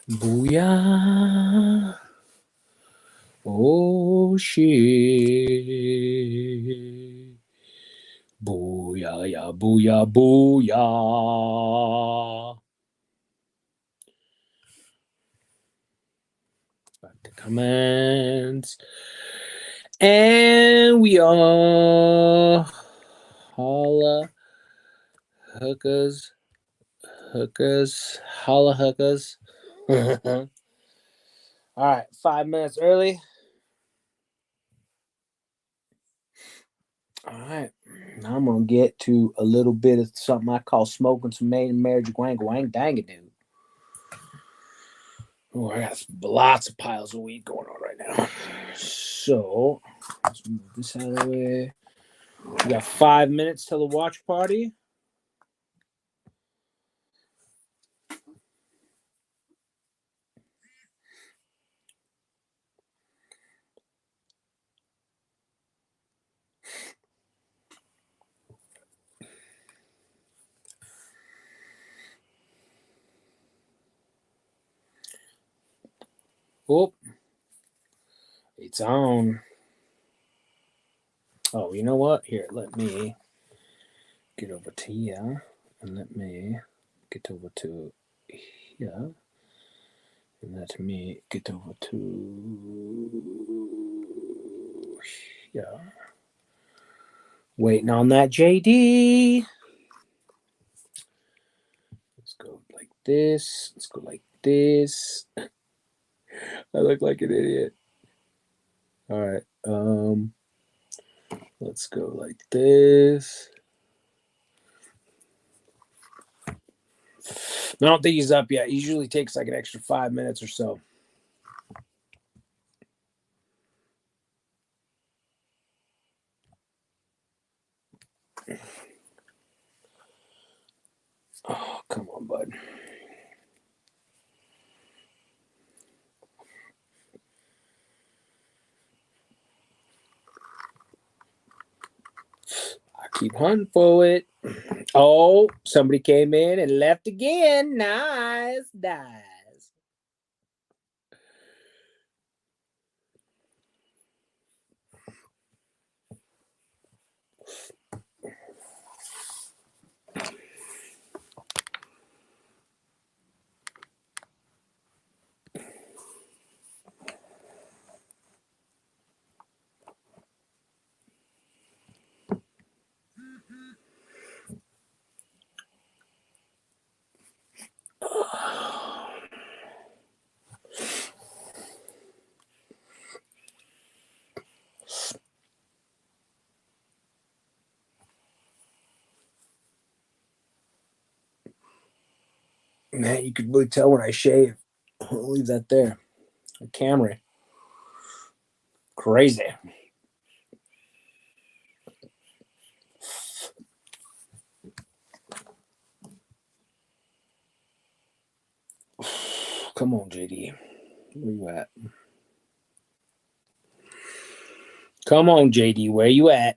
Booyah. Oh, shit. Booyah, yeah, booyah, booyah. Back to comments. And we are holla hookers, holla hookers. All right, 5 minutes early. All right, now I'm gonna get to a little bit of something I call smoking some made in marriage wang wang dang it, dude. Oh, I got lots of piles of weed going on right now. So let's move this out of the way. We got 5 minutes till the watch party. Oh, it's on. Oh, you know what? Here, let me get over to here, and let me get over to here, and let me get over to here. Waiting on that JD. Let's go like this. Let's go like this. I look like an idiot. All right. Let's go like this. I don't think he's up yet. He usually takes like an extra 5 minutes or so. Oh, come on, bud. I keep hunting for it. Oh, somebody came in and left again. Nice. Man, you could really tell when I shave. I'll leave that there. A Camry. Crazy. Come on, JD. Where you at? Come on, JD. Where you at?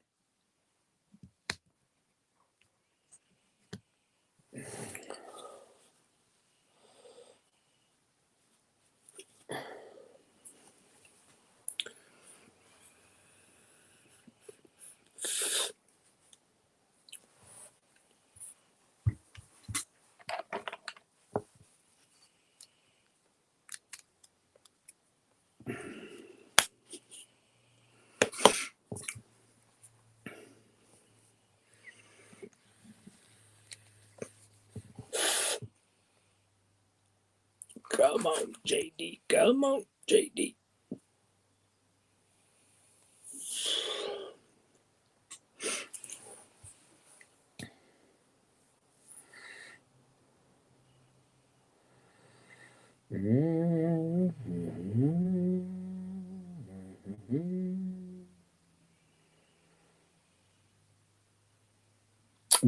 Come on, JD. Come on, JD.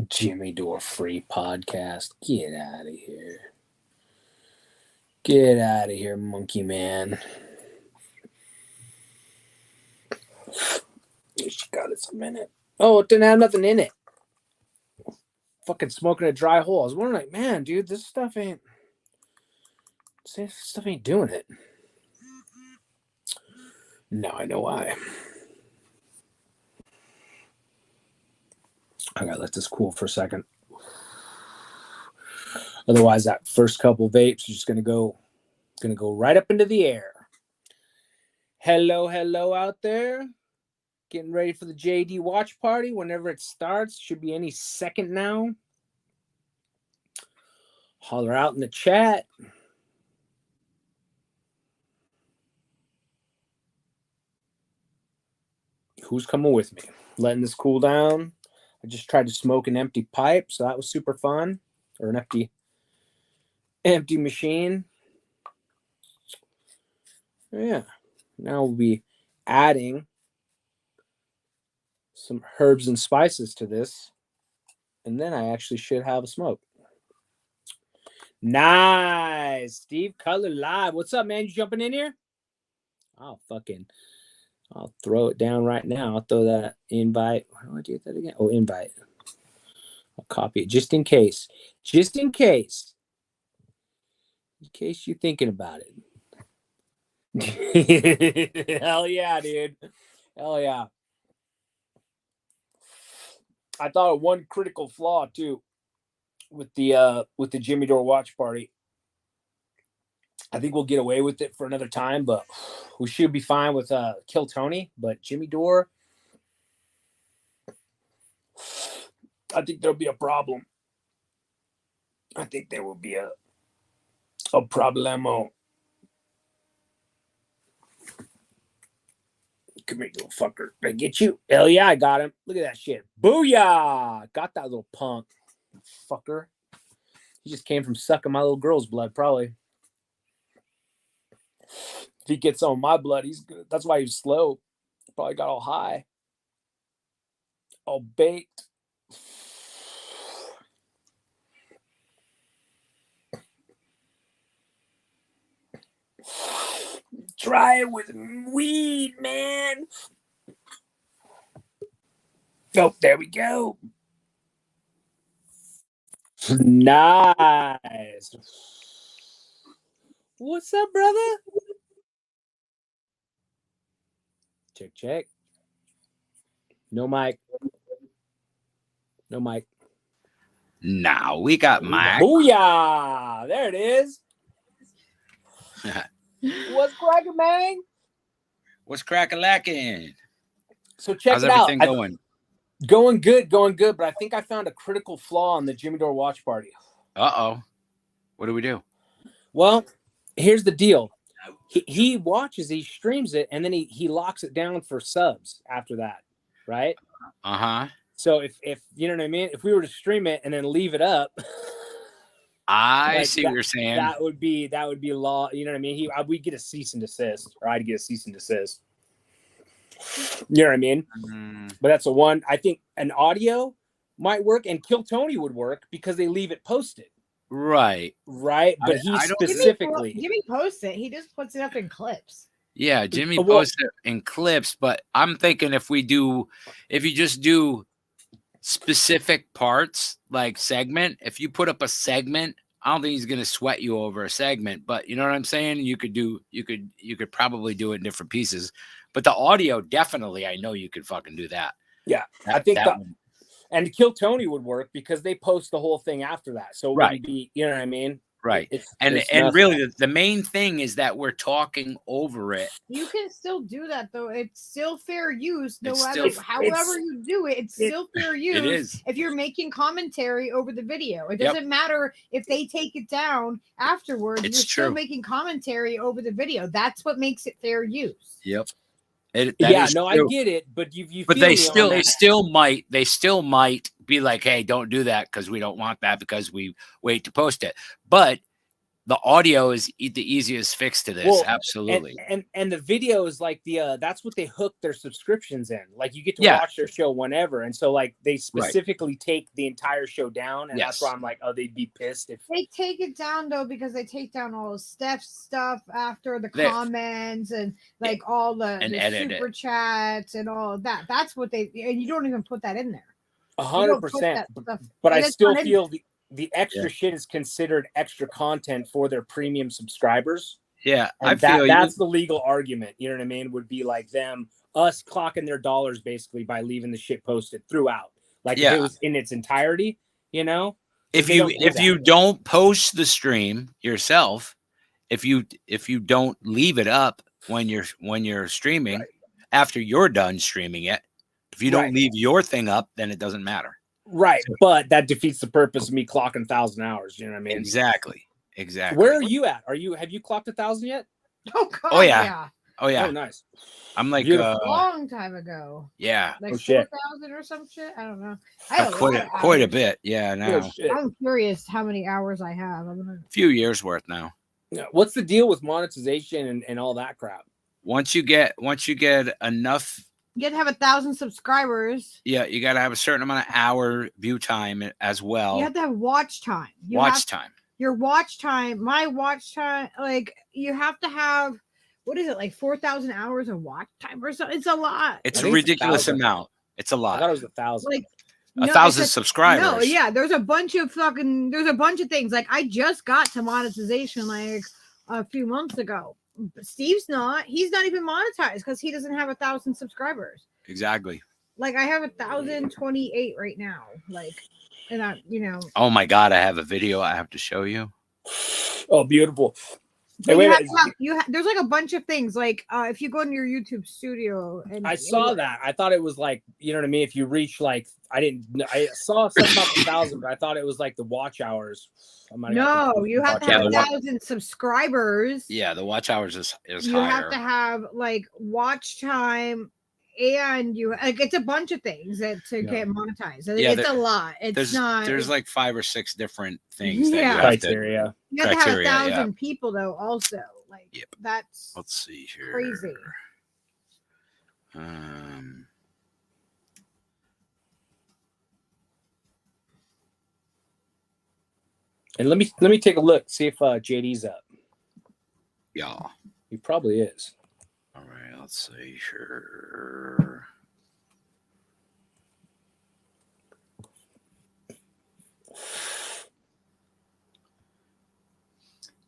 Jimmy Dore free podcast. Get out of here. Get out of here, monkey man. She got it a minute. Oh, it didn't have nothing in it. Fucking smoking a dry hole. I was wondering, like, man, dude, this stuff ain't. See, stuff ain't doing it. Now I know why. I gotta let this cool for a second. Otherwise, that first couple vapes are just gonna go right up into the air. Hello out there. Getting ready for the JD watch party whenever it starts. Should be any second now. Holler out in the chat. Who's coming with me? Letting this cool down. I just tried to smoke an empty pipe, so that was super fun. Or an empty machine. Yeah. Now we'll be adding some herbs and spices to this. And then I actually should have a smoke. Nice. Steve Cutler live. What's up, man? You jumping in here? I'll throw it down right now. I'll throw that invite. How do I do that again? Oh, invite. I'll copy it just in case. Just in case. In case you're thinking about it. Hell yeah, dude. Hell yeah. I thought of one critical flaw too with the Jimmy Dore watch party. I think we'll get away with it for another time, but we should be fine with Kill Tony. But Jimmy Dore, I think there'll be a problem. I think there will be a problemo. Come here, little fucker. Did I get you? Hell yeah, I got him. Look at that shit. Booyah! Got that little punk. Fucker. He just came from sucking my little girl's blood, probably. If he gets on my blood, he's good. That's why he's slow. Probably got all high. All baked. Try it with weed, man. Oh, there we go. Nice. What's up, brother? Check. No mic. Now we got Mike. Booyah! There it is. What's cracking, man? What's crack-a-lacking? So check How's it out. everything going? Going good. But I think I found a critical flaw on the Jimmy Dore watch party. Uh-oh. What do we do? Well, here's the deal. He watches, he streams it, and then he locks it down for subs after that, right? Uh-huh. So if you know what I mean, if we were to stream it and then leave it up, I see what you're saying. That would be law. You know what I mean? We'd get a cease and desist, or I'd get a cease and desist. You know what I mean? Mm-hmm. But that's a one. I think an audio might work, and Kill Tony would work because they leave it posted. Right. But he specifically Jimmy posts it. He just puts it up in clips. Yeah, Jimmy posts it in clips, but I'm thinking if you just do specific parts like segment, if you put up a segment, I don't think he's gonna sweat you over a segment, but you know what I'm saying? You could probably do it in different pieces. But the audio, definitely, I know you could fucking do that. Yeah, I think and Kill Tony would work because they post the whole thing after that. So it wouldn't be, you know what I mean? Right. And really the main thing is that we're talking over it. You can still do that though. It's still fair use. However you do it, it's still fair use. It is. If you're making commentary over the video. It doesn't matter if they take it down afterwards. You're still making commentary over the video. That's what makes it fair use. Yep. I get it, but but they still might be like, hey, don't do that because we don't want that because we wait to post it. But the audio is the easiest fix to this. Well, absolutely. And the video is like that's what they hook their subscriptions in. Like you get to watch their show whenever. And so like they specifically take the entire show down. And that's why I'm like, oh, they'd be pissed if they take it down though, because they take down all the stuff after the comments and like all the super chats and all of that. That's what and you don't even put that in there. 100%. But I still feel the extra shit is considered extra content for their premium subscribers. Yeah, and that's the legal argument. You know what I mean? Would be like us clocking their dollars basically by leaving the shit posted throughout. Like if it was in its entirety, you know. If you don't post the stream yourself, if you don't leave it up when you're streaming, after you're done streaming it, if you don't leave your thing up, then it doesn't matter. Right, but that defeats the purpose of me clocking 1,000 hours. You know what I mean? Exactly. Where are you at? Have you clocked 1,000 yet? Oh God, oh yeah. Oh nice. I'm like a long time ago. Yeah, like 4,000 or some shit. I don't know. Quite a bit. Yeah, now I'm curious how many hours I have. A few years worth now. What's the deal with monetization and all that crap? Once you get enough. You got to have 1,000 subscribers. Yeah, you got to have a certain amount of hour view time as well. You have to have watch time. Your watch time, my watch time, like you have to have, what is it, like 4,000 hours of watch time or something? It's a lot. It's a ridiculous amount. It's a lot. I thought it was 1,000. Like 1,000 subscribers. No, yeah, there's a bunch of things. Like I just got to monetization like a few months ago. Steve's not. He's not even monetized because he doesn't have 1,000 subscribers. Exactly. Like I have 1,028 right now. Like, and I, Oh my God, I have a video I have to show you. Oh, beautiful. Hey, there's like a bunch of things. Like if you go into your YouTube studio, and I saw that. I thought it was like, you know what I mean. If you reach like, I saw something about 1,000, but I thought it was like the watch hours. No, you have to have 1,000 subscribers. Yeah, the watch hours is you higher. have to have like watch time, and it's a bunch of things to get monetized. It's a lot. There's like 5 or 6 different things. Yeah, criteria. You have to have 1,000 people though. Also, like that's let's see here. Crazy. And let me take a look, see if JD's up. Yeah, he probably is. All right, let's see here.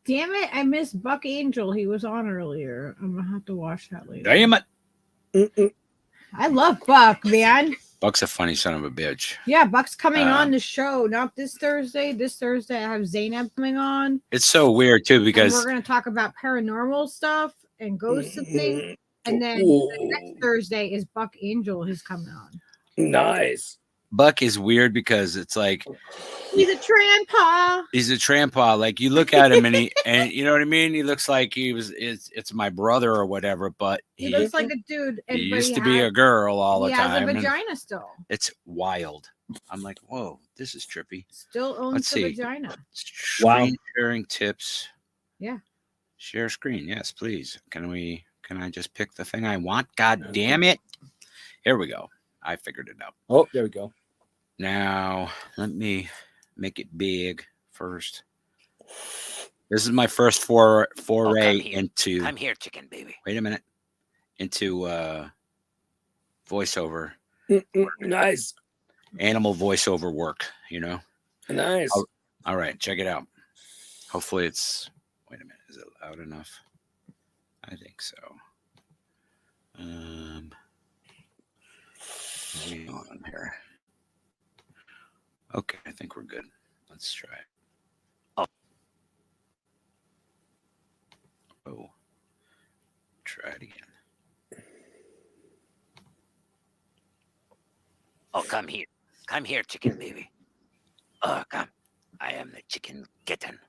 Damn it! I missed Buck Angel. He was on earlier. I'm gonna have to watch that later. Damn it! I love Buck, man. Buck's a funny son of a bitch. Yeah, Buck's coming on the show. Not this Thursday. This Thursday, I have Zaynab coming on. It's so weird too because we're gonna talk about paranormal stuff and ghosts and things. And then the next Thursday is Buck Angel who's coming on. Nice. Buck is weird because it's like he's a trampa. He's a trampa. Like you look at him and you know what I mean? He looks like it's my brother or whatever, but he looks like a dude. He used to be a girl all the time. He has a vagina still. It's wild. I'm like, whoa, this is trippy. Still owns the vagina. Screen sharing tips. Yeah. Share screen. Yes, please. Can I just pick the thing I want? God damn it. Here we go. I figured it out. Oh, there we go. Now, let me make it big first. This is my first foray into... I'm here, chicken baby. Wait a minute. Into voiceover. Nice. Animal voiceover work, you know? Nice. All right, check it out. Hopefully it's... Wait a minute. Is it loud enough? I think so. What's going on here? Okay, I think we're good. Let's try it. Oh. Try it again. Oh, come here. Come here, chicken baby. Oh, come. I am the chicken kitten.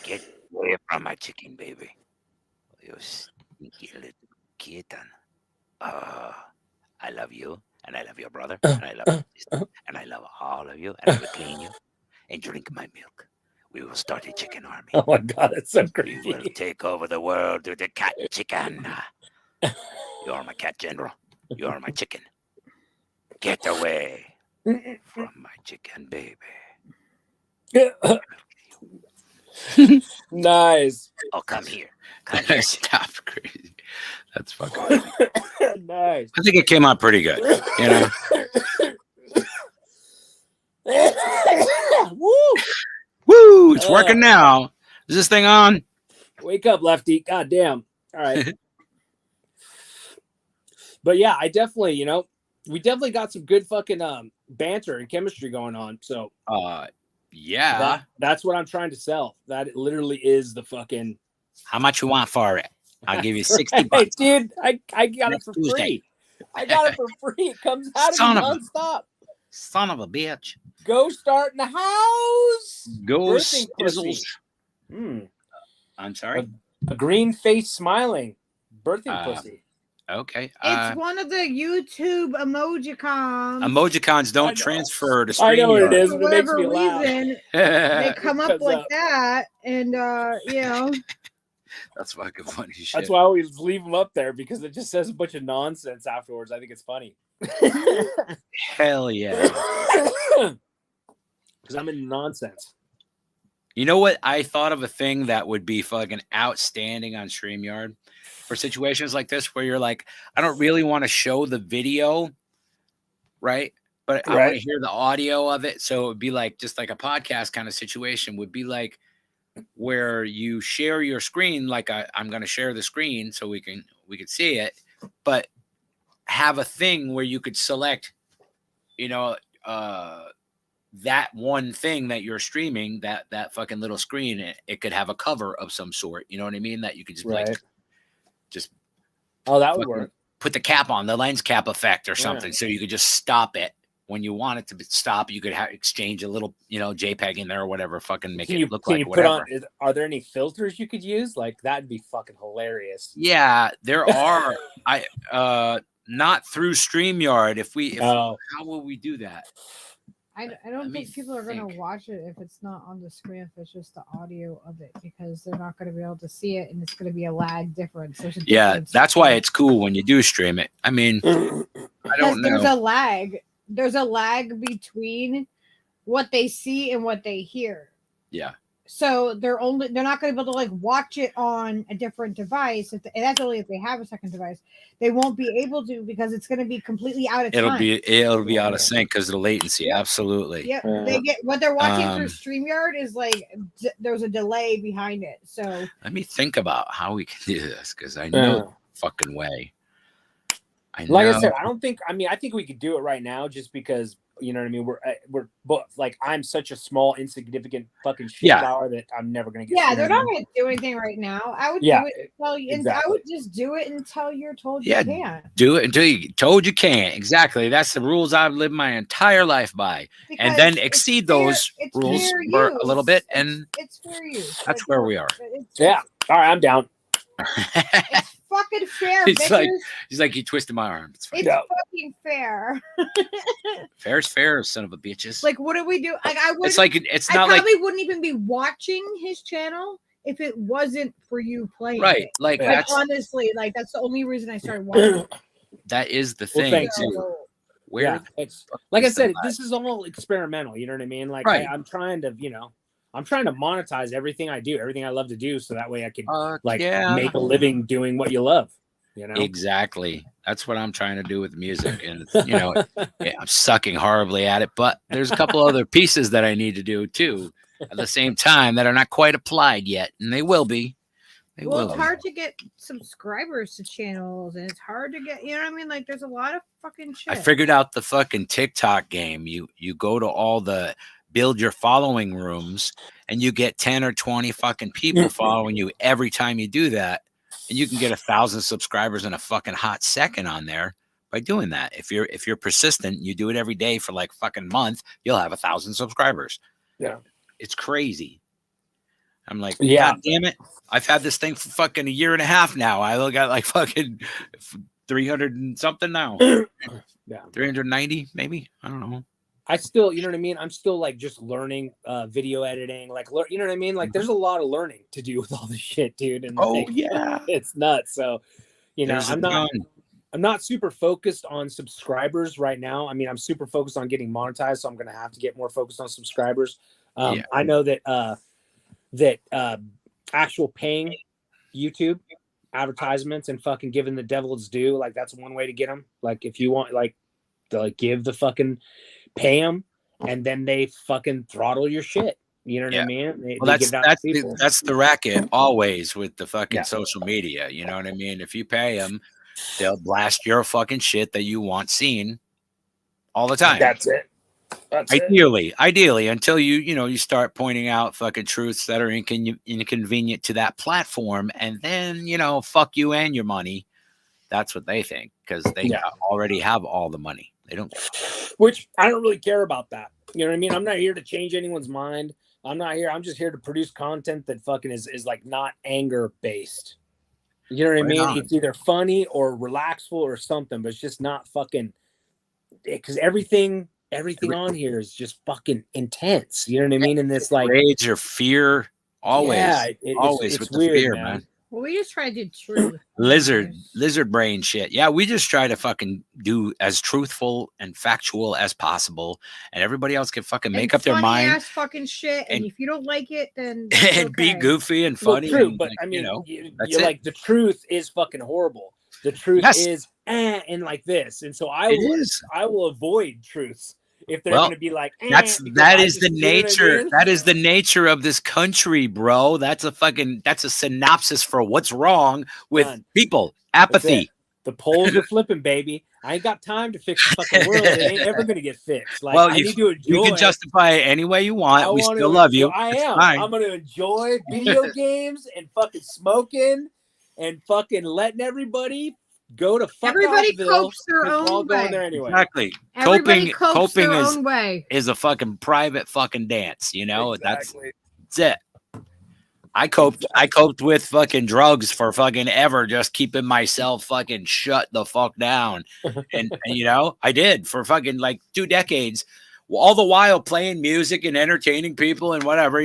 Get away from my chicken baby. You sneaky little kitten. Oh, I love you. And I love your brother, and I love your sister, and I love all of you, and I will clean you and drink my milk. We will start a chicken army. Oh my God, that's so creepy. We will take over the world with the cat chicken. You are my cat general. You are my chicken. Get away from my chicken baby. Nice. Oh, come here. Come here. Stop, crazy. That's fucking nice. I think it came out pretty good, you know. Woo! Woo! It's working now. Is this thing on? Wake up, Lefty. God damn. All right. But yeah, I definitely, we definitely got some good fucking banter and chemistry going on. So yeah. that's what I'm trying to sell. That literally is the fucking. How much you want for it? I'll give you $60. Hey, dude, I got Next it for Tuesday. free. I got it for free. It comes out of Son me of a- nonstop. Son of a bitch. Go start in the house. Go Birthing pussy. Stizzles. I'm sorry. A green face smiling. Birthing pussy. Okay. It's one of the YouTube emojicons. Emojicons I don't know. transfer to I know what it StreamYard. is, For but it makes whatever me laugh. reason, they come up Comes like up. that, and That's fucking funny shit. That's why I always leave them up there because it just says a bunch of nonsense afterwards. I think it's funny. Hell yeah. Because I'm in nonsense. You know what? I thought of a thing that would be fucking outstanding on StreamYard for situations like this where you're like, I don't really want to show the video, right? But I want to hear the audio of it. So it would be like just like a podcast kind of situation would be like where you share your screen. Like I'm going to share the screen so we can see it, but have a thing where you could select, that one thing that you're streaming, that fucking little screen, it could have a cover of some sort. You know what I mean? That you could just like, just that would work. Put the cap on, the lens cap effect or something, so you could just stop it when you want it to stop. You could exchange a little, JPEG in there or whatever, fucking make it look like whatever. Are there any filters you could use? Like that'd be fucking hilarious. Yeah, there are. Not through StreamYard. How will we do that? I don't think people are going to watch it if it's not on the screen, if it's just the audio of it, because they're not going to be able to see it, and it's going to be a lag difference. That's why it's cool when you do stream it. I mean, I don't know. There's a lag. There's a lag between what they see and what they hear. Yeah. So they're not going to be able to like watch it on a different device. And that's only if they have a second device. They won't be able to because it's going to be completely out of time. It'll be out of sync because of the latency. Absolutely. Yeah. They get what they're watching through StreamYard is like there's a delay behind it. So let me think about how we can do this because I know fucking way. Like I said, I think we could do it right now just because. You know what I mean? We're both like I'm such a small, insignificant fucking shit power that I'm never gonna get. Yeah, they're not gonna do anything right now. I would do it until you. Exactly. I would just do it until you're told you can't. Do it until you told you can't. Exactly. That's the rules I've lived my entire life by, because and then exceed those rules for a little bit, and it's fair use. That's where we are. Yeah. All right, I'm down. It's fucking fair. He's like, you twisted my arm. It's fucking fair. Fair's fair, son of a bitches. Like, what do we do? Like, I probably wouldn't even be watching his channel if it wasn't for you playing. Right. It. Like honestly, like that's the only reason I started watching. That is the thing. It's like I said, this is all experimental. You know what I mean? Like I'm trying to, I'm trying to monetize everything I do, everything I love to do, so that way I can make a living doing what you love. Exactly. That's what I'm trying to do with music, and I'm sucking horribly at it. But there's a couple other pieces that I need to do too at the same time that are not quite applied yet, and they will be. It's hard to get subscribers to channels, and it's hard to get. You know what I mean? Like, there's a lot of fucking shit. I figured out the fucking TikTok game. You go to all the build your following rooms and you get 10 or 20 fucking people following you every time you do that, and you can get 1,000 subscribers in a fucking hot second on there by doing that. If you're persistent, you do it every day for like fucking month, you'll have 1,000 subscribers. It's crazy. I'm like, God damn it, I've had this thing for fucking 1.5 years now. I got like fucking 300 and something now. 390 maybe, I don't know. I still, you know what I mean? I'm still like just learning video editing, like, you know what I mean? Like, there's a lot of learning to do with all this shit, dude. And it's nuts. So, I'm not super focused on subscribers right now. I mean, I'm super focused on getting monetized, so I'm going to have to get more focused on subscribers. I know that actual paying YouTube advertisements and fucking giving the devil its due, like that's one way to get them. Like, if you want, like, to like give the fucking pay them and then they fucking throttle your shit. You know what I Yeah. mean? Well, They give it out to people. that's the racket always with the fucking Yeah. social media. You know what I mean? If you pay them, they'll blast your fucking shit that you want seen all the time. That's it. That's it. Ideally, until you start pointing out fucking truths that are inconvenient to that platform, and then fuck you and your money. That's what they think because they already have all the money. They don't. Which I don't really care about that. You know what I mean? I'm not here to change anyone's mind. I'm not here. I'm just here to produce content that fucking is like not anger based. You know what I mean? It's either funny or relaxful or something, but it's just not fucking, because everything on here is just fucking intense. You know what I mean? And this like rage or fear, always, always it's with weird, the fear, man. Well, we just try to do truth. Lizard brain shit. Yeah, we just try to fucking do as truthful and factual as possible, and everybody else can fucking make up their mind. Ass fucking shit, and if you don't like it, then and be goofy and funny. Well, true, and, but like, I mean, that's you're it. like the truth is fucking horrible. The truth is and like this, and so I will avoid truths if they're going to be like. That is the nature. That is the nature of this country, bro. That's a synopsis for what's wrong with people. Apathy. The poles are flipping, baby. I ain't got time to fix the fucking world. It ain't ever gonna get fixed. Like, well, I need to enjoy. You can justify it any way you want. We still love you. I am. I'm gonna enjoy video games and fucking smoking and fucking letting everybody go to fuck. Everybody copes their own way. There anyway. Exactly. Everybody copes coping their own way. Is a fucking private fucking dance. Exactly. That's it. I coped with fucking drugs for fucking ever, just keeping myself fucking shut the fuck down. And I did for fucking like 2 decades, all the while playing music and entertaining people and whatever,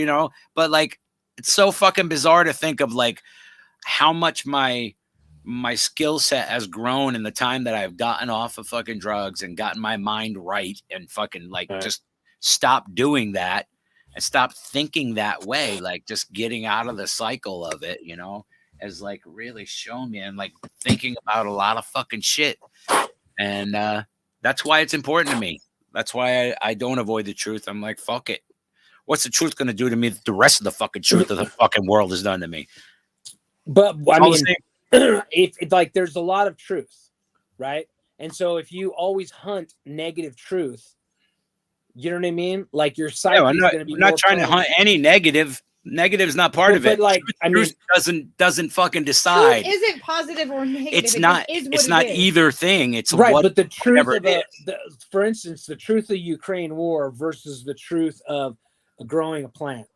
but like, it's so fucking bizarre to think of like how much my skill set has grown in the time that I've gotten off of fucking drugs and gotten my mind right and fucking like just stop doing that. And stop thinking that way, like just getting out of the cycle of it, has like really shown me and like thinking about a lot of fucking shit. And that's why it's important to me. That's why I don't avoid the truth. I'm like, fuck it. What's the truth going to do to me? The rest of the fucking truth of the fucking world has done to me. But I mean, it's like there's a lot of truth, right? And so if you always hunt negative truth, you know what I mean? Like your psyche is going to be. I'm not trying to hunt any negative. Negative is not part of it. But like, truth doesn't fucking decide. Truth isn't positive or negative. It's not. It's not either thing. It's right. What, but the truth of for instance, the truth of Ukraine war versus the truth of growing a plant,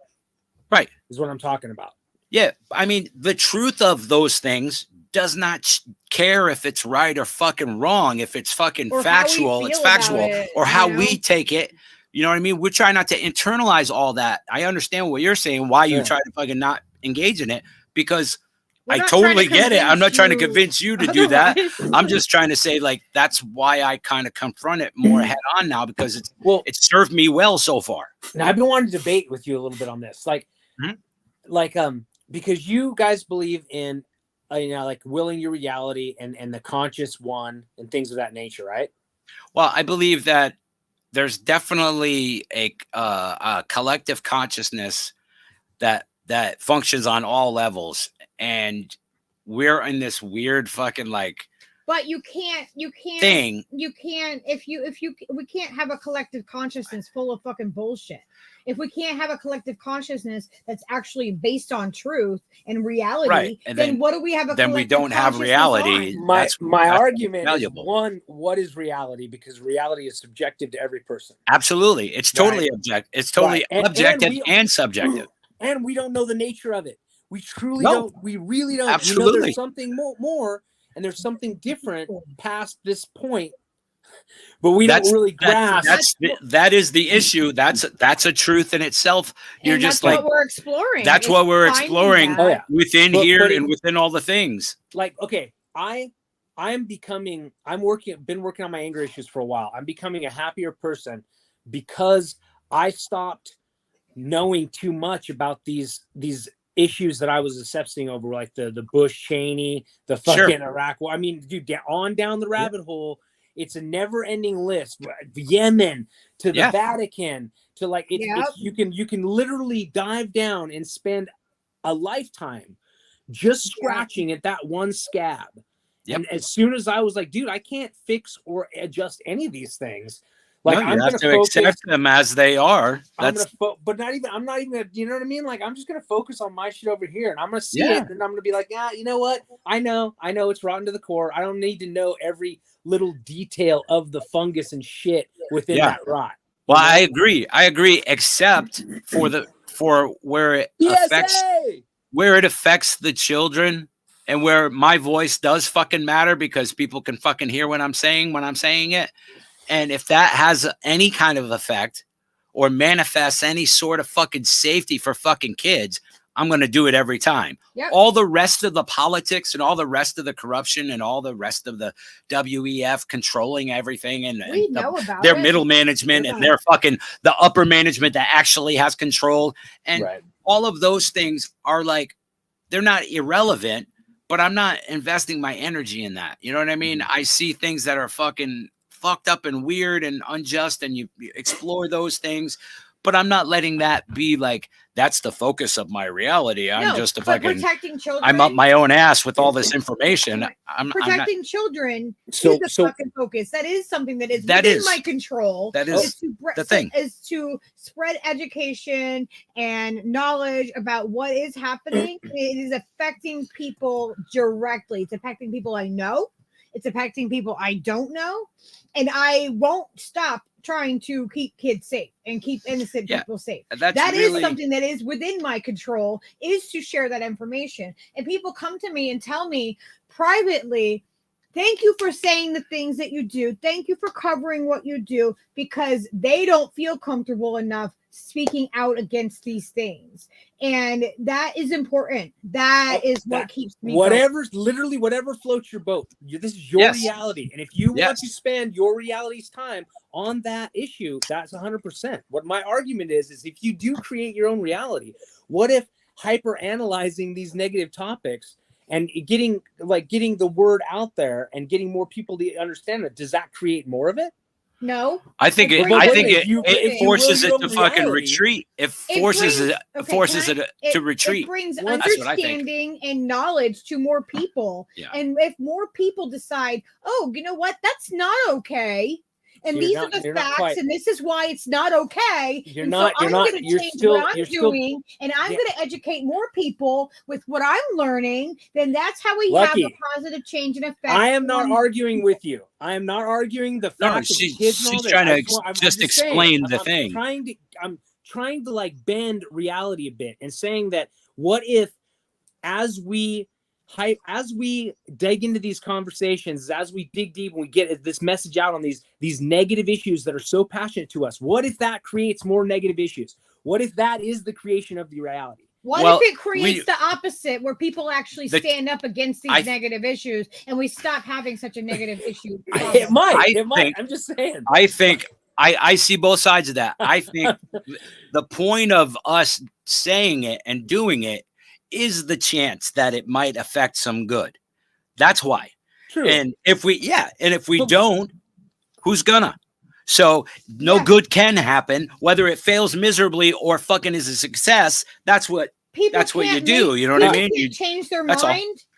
right, is what I'm talking about. Yeah, I mean, the truth of those things does not care if it's right or fucking wrong. If it's fucking factual, it's factual. Or how we take it. You know what I mean? We're trying not to internalize all that. I understand what you're saying, why you try to fucking not engage in it, because I totally get it. I'm not trying to convince you to do that. I'm just trying to say, like, that's why I kind of confront it more head on now, because it's served me well so far. Now, I've been wanting to debate with you a little bit on this. Because you guys believe in like willing your reality and the conscious one and things of that nature, right? Well, I believe that there's definitely a collective consciousness that functions on all levels, and we're in this weird fucking like. But you can't thing. You can't we can't have a collective consciousness full of fucking bullshit. If we can't have a collective consciousness that's actually based on truth and reality, right. And then what do we have? Then we don't have reality. My argument is, one, what is reality? Because reality is subjective to every person. Absolutely, it's totally objective. It's totally objective and subjective. And we don't know the nature of it. We truly don't. We really don't. Absolutely, there's something more. And there's something different past this point, but we don't really grasp. That is the issue. That's a truth in itself. You're just like, what we're exploring. That's what we're exploring within here and within all the things. Like, okay, been working on my anger issues for a while. I'm becoming a happier person because I stopped knowing too much about these issues that I was obsessing over, like the Bush Cheney, the fucking Iraq war. I mean, dude, down the rabbit hole, it's a never-ending list. Yemen to the Vatican to like it's you can literally dive down and spend a lifetime just scratching at that one scab. Yep. And as soon as I was like, dude, I can't fix or adjust any of these things. Like, no, I'm have gonna to accept them as they are. That's but I'm not even gonna, you know what I mean? Like, I'm just gonna focus on my shit over here, and I'm gonna see it, and I'm gonna be like, yeah, you know what? I know it's rotten to the core. I don't need to know every little detail of the fungus and shit within that rot. Well, I agree, except for where it affects the children and where my voice does fucking matter because people can fucking hear what I'm saying when I'm saying it. And if that has any kind of effect or manifests any sort of fucking safety for fucking kids, I'm going to do it every time. Yep. All the rest of the politics and all the rest of the corruption and all the rest of the WEF controlling everything and their middle management and their fucking the upper management that actually has control. And all of those things are like, they're not irrelevant, but I'm not investing my energy in that. You know what I mean? I see things that are fucking fucked up and weird and unjust, and you explore those things, but I'm not letting that be like that's the focus of my reality. I'm just a fucking protecting children. I'm up my own ass with all this information. I'm protecting children is the fucking focus. That is something that is within my control. That is the thing. Is to spread education and knowledge about what is happening. It is affecting people directly. It's affecting people I know. It's affecting people I don't know. And I won't stop trying to keep kids safe and keep innocent people safe. That is something that is within my control, is to share that information. And people come to me and tell me privately, thank you for saying the things that you do. Thank you for covering what you do, because they don't feel comfortable enough speaking out against these things. And that is important. That is what keeps me literally whatever floats your boat. This is your reality. And if you want to spend your reality's time on that issue, that's 100%. What my argument is if you do create your own reality, what if hyper analyzing these negative topics and getting the word out there and getting more people to understand it, does that create more of it? No, I think it forces it to fucking retreat. It forces it to retreat. It brings understanding and knowledge to more people. Yeah. And if more people decide, oh, you know what, that's not okay. And these are the facts, and this is why it's not okay. I'm going to change what I'm doing, and I'm going to educate more people with what I'm learning. Then that's how we have a positive change and effect. I am not arguing with you. I am not arguing the fact that kids. She's trying to just explain the thing. I'm trying to like bend reality a bit and saying that what if, as we dig into these conversations, as we dig deep and we get this message out on these negative issues that are so passionate to us, what if that creates more negative issues? What if that is the creation of the reality? What if it creates the opposite, where people actually stand up against these negative issues and we stop having such a negative issue? It might. I'm just saying. I think I see both sides of that. I think the point of us saying it and doing it is the chance that it might affect some good. That's why. True. And if we don't, who's gonna? So no good can happen, whether it fails miserably or fucking is a success. That's what you do. You know what I mean? You change their mind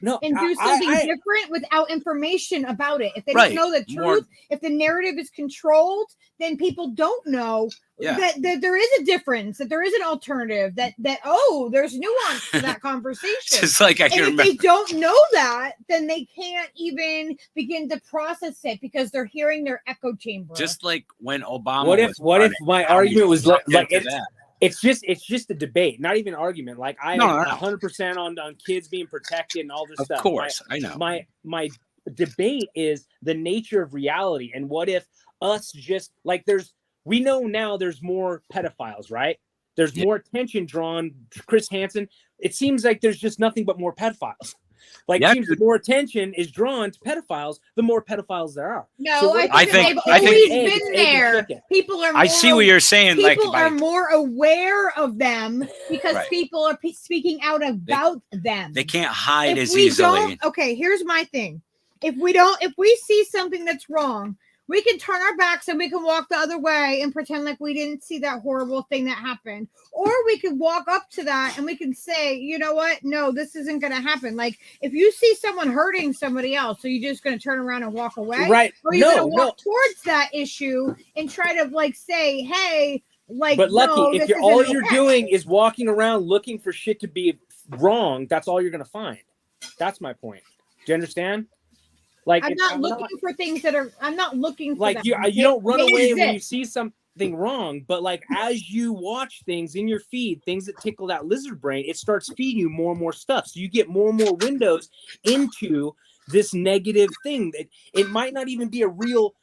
and do something different without information about it. If they don't know the truth, if the narrative is controlled, then people don't know that there is a difference, that there is an alternative, that there's nuance to that conversation. Just like if they don't know that, then they can't even begin to process it because they're hearing their echo chamber. Just like when Obama. What if my argument was like it's just a debate, not even an argument. Like I'm 100% on kids being protected and all this stuff. Of course, I know. My debate is the nature of reality, and what if us just like we know now there's more pedophiles, right? There's more attention drawn. Chris Hansen. It seems like there's just nothing but more pedophiles. Like, it seems the more attention is drawn to pedophiles, the more pedophiles there are. No, so I think they've always been there. People are. I see what you're saying. People are more aware of them because people are speaking out about them. They can't hide as easily. Okay, here's my thing. If we see something that's wrong, We can turn our backs and we can walk the other way and pretend like we didn't see that horrible thing that happened. Or we can walk up to that and we can say, you know what? No, this isn't going to happen. Like if you see someone hurting somebody else, are you just going to turn around and walk away? Right. Or are you going to walk towards that issue and try to like say, hey, like, but Lucky, no, if you're all you're doing is walking around looking for shit to be wrong, that's all you're going to find. That's my point. Do you understand? Like I'm not looking for things that are. I'm not looking for like them. you don't run away when you exist. see something wrong, but like as you watch things in your feed, things that tickle that lizard brain, it starts feeding you more and more stuff. So you get more and more windows into this negative thing that it might not even be a real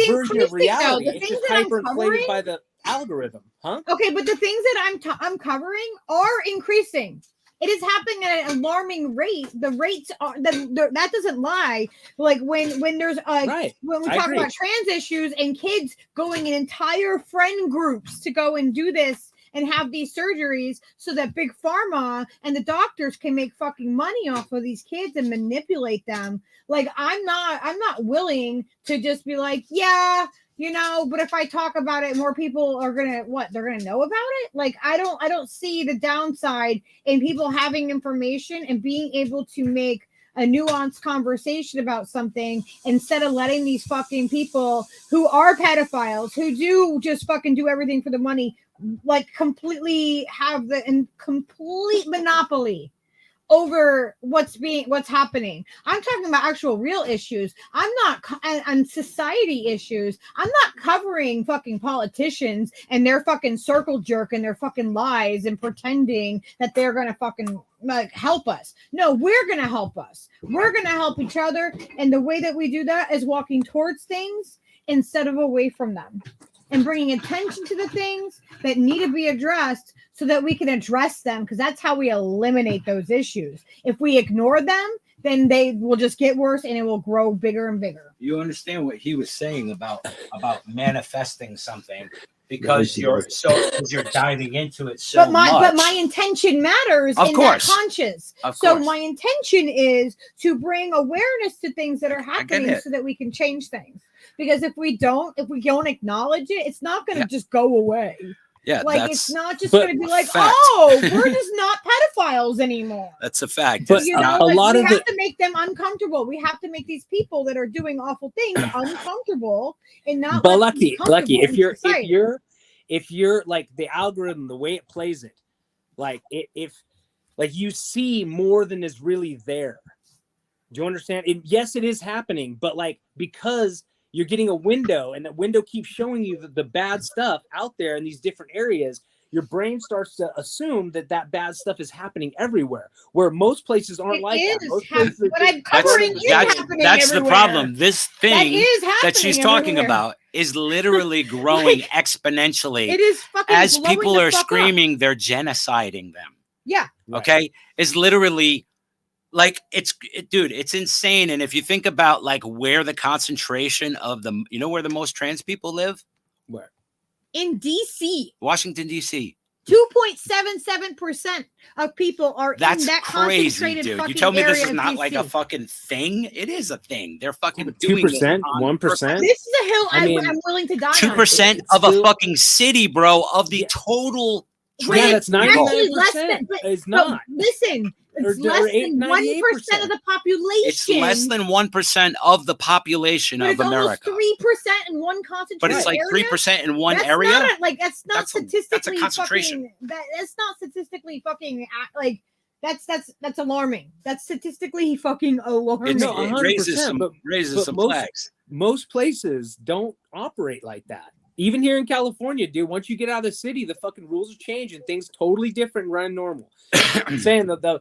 version of reality. Though. The it's things just that hyperinflated by the algorithm, huh? Okay, but the things that I'm covering are increasing. It is happening at an alarming rate. The rates are that doesn't lie. Like when there's right. When we talk about trans issues and kids going in entire friend groups to go and do this and have these surgeries so that big pharma and the doctors can make fucking money off of these kids and manipulate them. Like I'm not willing to just be like, yeah, you know, but if I talk about it, more people are gonna they're gonna know about it. Like I don't see the downside in people having information and being able to make a nuanced conversation about something instead of letting these fucking people who are pedophiles, who do just fucking do everything for the money, like completely have the complete monopoly over what's happening. I'm talking about actual real issues. I'm not on society issues. I'm not covering fucking politicians and their fucking circle jerk and their fucking lies and pretending that they're gonna fucking like help us. No, we're gonna help us. We're gonna help each other, and the way that we do that is walking towards things instead of away from them, and bringing attention to the things that need to be addressed so that we can address them, because that's how we eliminate those issues. If we ignore them, then they will just get worse and it will grow bigger and bigger. You understand what he was saying about manifesting something because you're diving into it so much. But my intention matters of in course. that conscious. Of so course. my intention is to bring awareness to things that are happening so that we can change things. Because if we don't acknowledge it, it's not going to just go away. Yeah, like it's not just going to be like, fact. oh, we're just not pedophiles anymore. That's a fact. But you know, we have to make them uncomfortable. We have to make these people that are doing awful things uncomfortable and not. But Lucky, if you're like the algorithm, the way it plays it, like if like you see more than is really there. Do you understand? Yes, it is happening, but like because you're getting a window and that window keeps showing you the bad stuff out there in these different areas, your brain starts to assume that bad stuff is happening everywhere, where most places aren't like that. Most places what I'm covering is happening that's everywhere. The problem. This thing that she's talking everywhere. about is literally growing exponentially. It is fucking as people are up. screaming they're genociding them. Yeah. Okay. It's literally like dude, it's insane. And if you think about like where the concentration of where the most trans people live? Where? In DC. Washington, DC. 2.77% of people are in that crazy, concentrated dude. fucking You tell me this is area not of like DC. a fucking thing? It is a thing. They're fucking 2%, 1%. This is a hill I'm willing to die on. 2% of a fucking city, bro, of the total. Yeah, that's 99%. Less than, it's not. Listen, it's less than 1% of the population. It's less than 1% of the population of America. 3% in one concentration. But it's like 3% in one area. That's not statistically. That's a concentration. That's not statistically fucking like. That's alarming. That's statistically fucking alarming. It raises some flags. Most places don't operate like that. Even here in California, dude, once you get out of the city, the fucking rules are changing. Things totally different, run normal. I'm saying that they're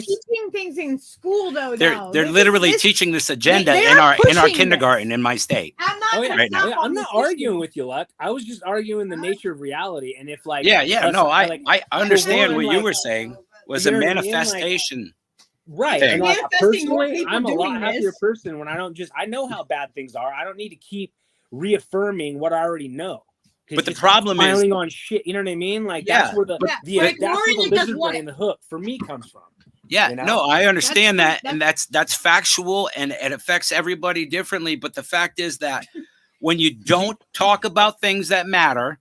teaching things in school though. They're literally teaching this agenda in our kindergarten in my state. I'm not arguing with you, Luck. I was just arguing the nature of reality. And if like I understand what you were saying was a manifestation. Right. And like personally, I'm a lot happier person when I know how bad things are. I don't need to keep reaffirming what I already know. But the problem is piling on shit. You know what I mean? Like that's where the lizard brain, the hook for me comes from. Yeah, no, I understand that, and that's factual, and it affects everybody differently. But the fact is that when you don't talk about things that matter,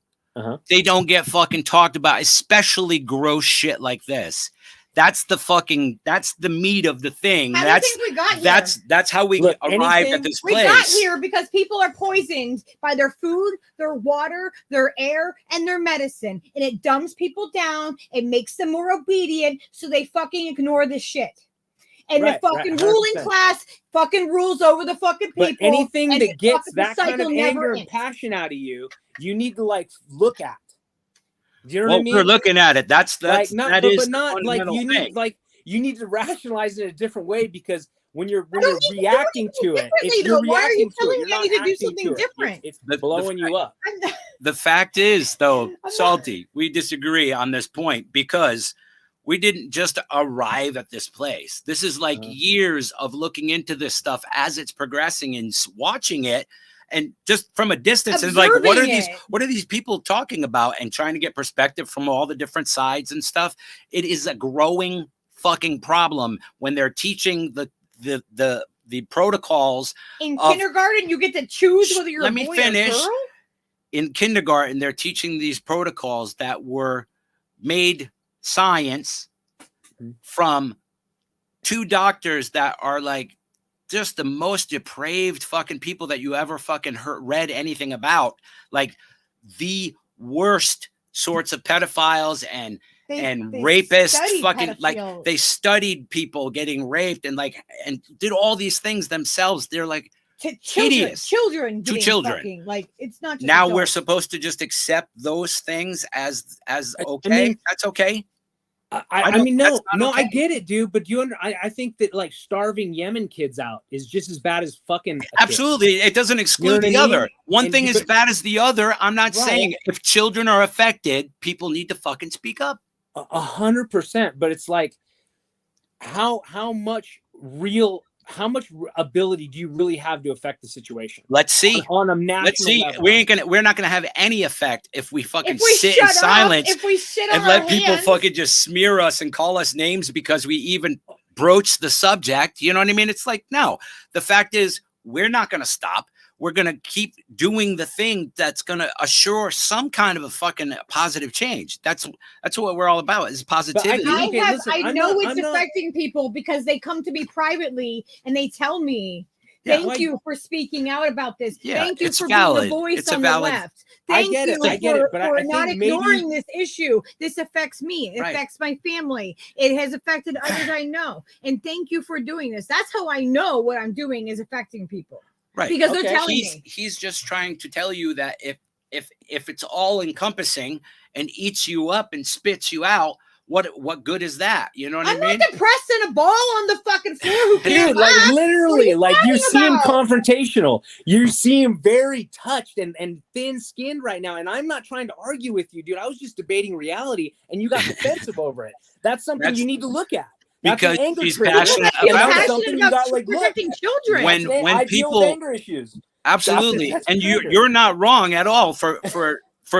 they don't get fucking talked about, especially gross shit like this. That's the meat of the thing. How do you think we got here? That's how we arrived at this We place. got here because people are poisoned by their food, their water, their air, and their medicine. And it dumbs people down. It makes them more obedient, so they fucking ignore this shit. And the fucking ruling class fucking rules over the fucking people. But anything that gets that kind of cycle anger never and ends. passion out of you, you need to like look at. Do you know Well, what I mean? we're looking at it. That's like not, that but, is but the not like fundamental you thing. need like you need to rationalize it a different way, because when you're I don't need to do reacting to it, differently, if you're though. Why are you reacting to telling it, me you're I not need to do acting something to it. different? It's The blowing you up. The fact is, though, not- Salty, we disagree on this point because we didn't just arrive at this place. This is like years of looking into this stuff as it's progressing and watching it, and just from a distance, and like, Observing what are these people talking about, and trying to get perspective from all the different sides and stuff. It is a growing fucking problem when they're teaching the protocols. In kindergarten, you get to choose whether you're Let a me boy finish. or girl. In kindergarten, they're teaching these protocols that were made science from two doctors that are like just the most depraved fucking people that you ever fucking read anything about, like the worst sorts of pedophiles and rapists, fucking like they studied people getting raped and did all these things themselves. They're like hideous. Children, To getting children. fucking, like it's not just Now we're adults. supposed to just accept those things as okay. mean, That's okay. I don't- mean, that's no, not I okay. get it, dude. But I think that like starving Yemen kids out is just as bad as fucking a kid. Absolutely. It doesn't exclude what I the mean? other. One And- thing is but- bad as the other. I'm not Right. saying if children are affected, people need to fucking speak up. 100%. But it's like, how much ability do you really have to affect the situation Let's see. on a national Let's see. level? We're not gonna have any effect if we fucking If we sit shut in up, silence if we sit on and let our people hands, fucking just smear us and call us names because we even broach the subject. You know what I mean? It's like, no. The fact is, we're not gonna stop. We're gonna keep doing the thing that's gonna assure some kind of a fucking positive change. That's what we're all about, is positivity. Okay, listen, I I'm know not- it's I'm not- affecting people because they come to me privately and they tell me, Yeah, "Thank you for speaking out about this. Yeah, Thank you it's for valid. being the voice It's a on valid- the left. I Thank get it, you I get it, for, but for I not think maybe- ignoring this issue. This affects me. It Right. affects my family. It has affected others I know. And thank you for doing this. That's how I know what I'm doing is affecting people. Right. Because Okay. they're telling me. He's just trying to tell you that if it's all encompassing and eats you up and spits you out, what good is that? You know what I'm I mean? not depressed and a ball on the fucking floor who can't Dude, like laugh. literally, like you talking seem about? confrontational. You seem very touched and thin-skinned right now. And I'm not trying to argue with you, dude. I was just debating reality, and you got defensive over it. That's something That's- you need to look at. That's an Because anger she's trigger. passionate You're about it. something you got, like, look, protecting children. When- I deal people- with anger issues. Absolutely. That's And trigger. you're not wrong at all for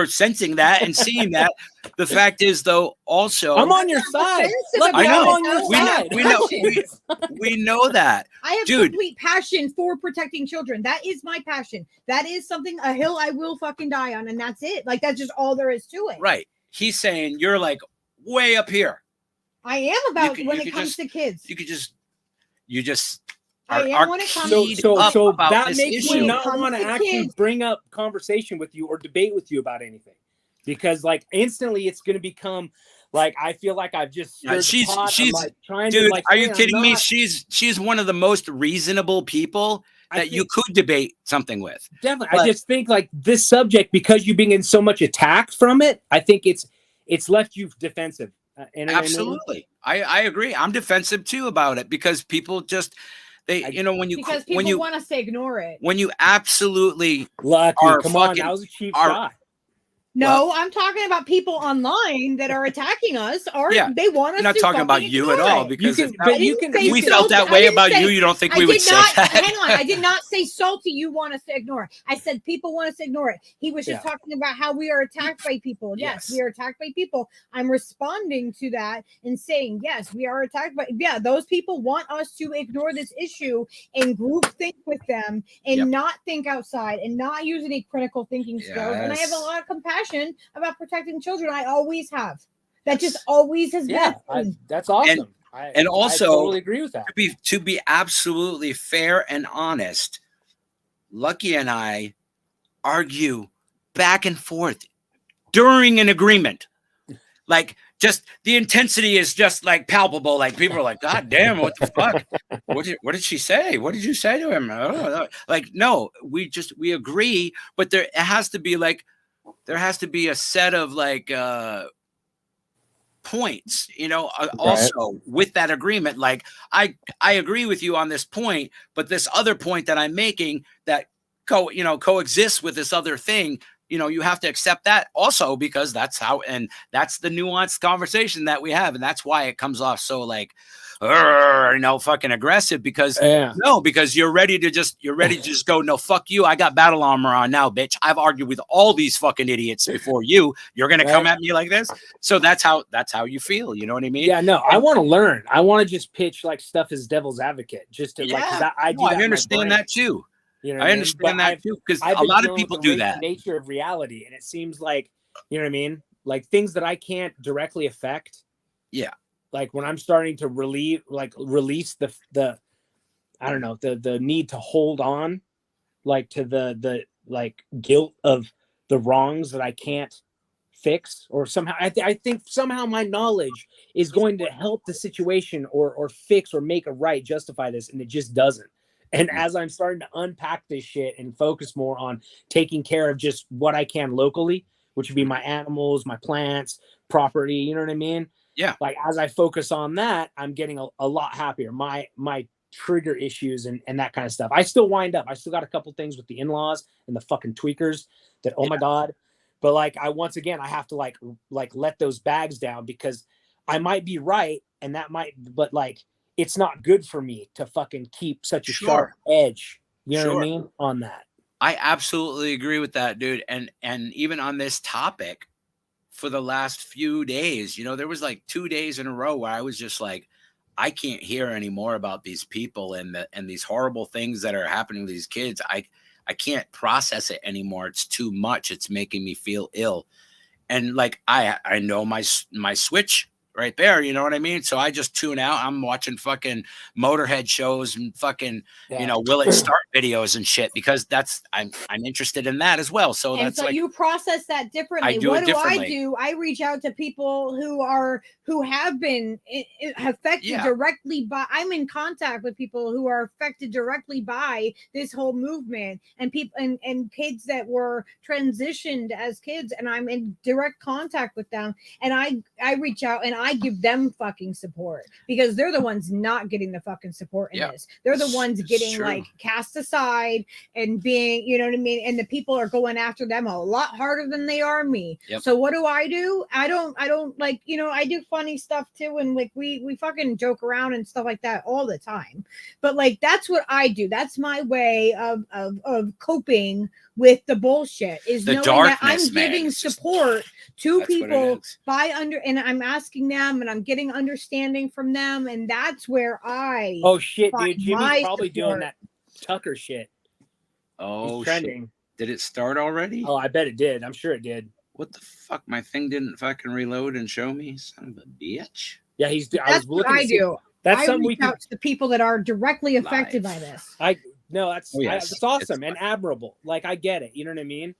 sensing that and seeing that. The fact is, though, also I'm on your side. defensive Look, I I'm know. on your We know- side. we know- we know that. I have Dude. complete passion for protecting children. That is my passion. That is something, a hill I will fucking die on, and that's it. Like, that's just all there is to it. Right. He's saying you're like way up here. I am about You when could it comes just- to kids. You just I am when it comes So, keyed so, up so about that this makes issue. me not Comes want to to actually kids. bring up conversation with you or debate with you about anything, because like instantly it's going to become like I feel like I've just stirred she's- the pot. I'm, she's- like, trying to Dude, like. are you I'm kidding me? not- She's one of the most reasonable people I that you think- could debate something with. Definitely. But- I just think like this subject, because you're being in so much attack from it, I think it's left you defensive. And Absolutely. I agree. I'm defensive too about it because people just when you Because when people you want us to ignore it. when you absolutely Lucky, are come on, fucking- that was a cheap are- shot. No, I'm talking about people online that are attacking us, or Yeah. they want us I'm not to talking about fucking you at ignore all it. because You if can, that- but I you didn't can. say if we you can- felt that I way didn't about say- you, you don't think I we would did say not. that? Hang on, I did not say salty. You want us to ignore it. I said people want us to ignore it. He was just Yeah. talking about how we are attacked by people. Yes, Yes. we are attacked by people. I'm responding to that and saying yes, we are attacked by. Yeah, those people want us to ignore this issue and group think with them and Yep. not think outside and not use any critical thinking skills. And I have a Yes. lot of compassion about protecting children. I always have. That just Yes. always has Yeah, been. that's awesome. and I also- totally agree with that. To be absolutely fair and honest, Lucky and I argue back and forth during an agreement. Like, just the intensity is just like palpable. Like, people are like, God damn, what the fuck? What did she say? What did you say to him? Like, no, we agree, but there has to be a set of like points, also with that agreement. Like, I agree with you on this point, but this other point that I'm making that coexists with this other thing, you have to accept that also, because that's that's the nuanced conversation that we have. And that's why it comes off so like, fucking aggressive, because because you're ready to just go, no, fuck you. I got battle armor on now, bitch. I've argued with all these fucking idiots before you. You're going to come at me like this. So that's how you feel. You know what I mean? Yeah, no, I want to learn. I want to just pitch like stuff as devil's advocate, just to like, cause I do that. I understand that too. You know, I understand that too, because a lot of people do that. Nature of reality, and it seems like, you know what I mean, like things that I can't directly affect. Yeah, like when I'm starting to release the I don't know, the need to hold on, like to the like guilt of the wrongs that I can't fix, or somehow I think somehow my knowledge is going to help the situation or fix or make a right, justify this, and it just doesn't. And as I'm starting to unpack this shit and focus more on taking care of just what I can locally, which would be my animals, my plants, property, you know what I mean? Yeah. Like as I focus on that, I'm getting a lot happier. My trigger issues and that kind of stuff. I still wind up. I still got a couple things with the in-laws and the fucking tweakers that, oh my God. But like I have to like let those bags down, because I might be right, and that might, but like it's not good for me to fucking keep such a sharp edge. You know what I mean? On that. I absolutely agree with that, dude. And even on this topic, for the last few days, there was like 2 days in a row where I was just like, I can't hear anymore about these people and these horrible things that are happening to these kids. I can't process it anymore. It's too much. It's making me feel ill. And like, I know my switch right there, you know what I mean? So I just tune out. I'm watching fucking Motorhead shows and fucking, Will It Start videos and shit, because I'm interested in that as well. So that's like, you process that differently. What do I do? I reach out to people who have been affected directly by. I'm in contact with people who are affected directly by this whole movement, and people and kids that were transitioned as kids, and I'm in direct contact with them, and I reach out and I give them fucking support, because they're the ones not getting the fucking support in this. They're the ones getting like cast aside and being, you know what I mean? And the people are going after them a lot harder than they are me. Yep. So what do? I don't like, I do funny stuff too. And like, we fucking joke around and stuff like that all the time. But like, that's what I do. That's my way of coping with the bullshit, is the knowing darkness, that I'm giving support to people and I'm asking them, and I'm getting understanding from them, and that's where I shit, dude, Jimmy's probably doing that Tucker shit. Oh, trending. Shit. Did it start already? Oh, I bet it did. I'm sure it did. What the fuck? My thing didn't fucking reload and show me. Son of a bitch. Yeah, that's what I do. That's something we reach out to the people that are directly affected by this. That's awesome and admirable. Like, I get it. You know what I mean?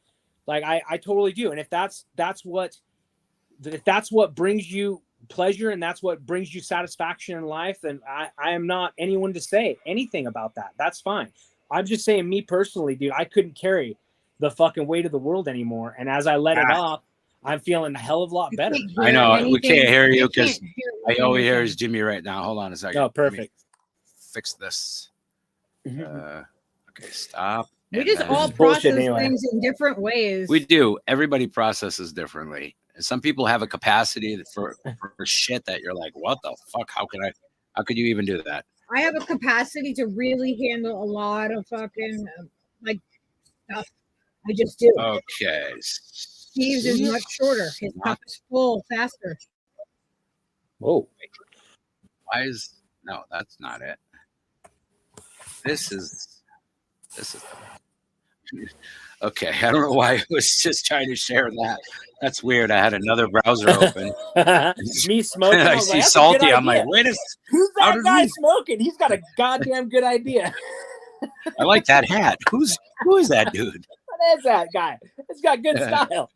Like, I totally do. And if that's what brings you pleasure and that's what brings you satisfaction in life, then I am not anyone to say anything about that. That's fine. I'm just saying, me personally, dude, I couldn't carry the fucking weight of the world anymore. And as I let it off, I'm feeling a hell of a lot better. I know we can't hear you because all we hear is Jimmy right now. Hold on a second. Oh, perfect. Fix this. Okay, stop. We And just then- all It's bullshit process anyway. things in different ways. We do. Everybody processes differently. Some people have a capacity for shit that you're like, what the fuck? How could you even do that? I have a capacity to really handle a lot of fucking like stuff. I just do. Okay. Steve's is much shorter. His cup is full faster. Whoa. Why is no? That's not it. This is. Okay, I don't know why I was just trying to share that. That's weird. I had another browser open. Me smoking. I was see like, "That's a Salty. good I'm like, idea. wait a. Who's how that did guy we- smoking? He's got a goddamn good idea. I like that hat. Who is that dude? What is that guy? It's got good Yeah. style.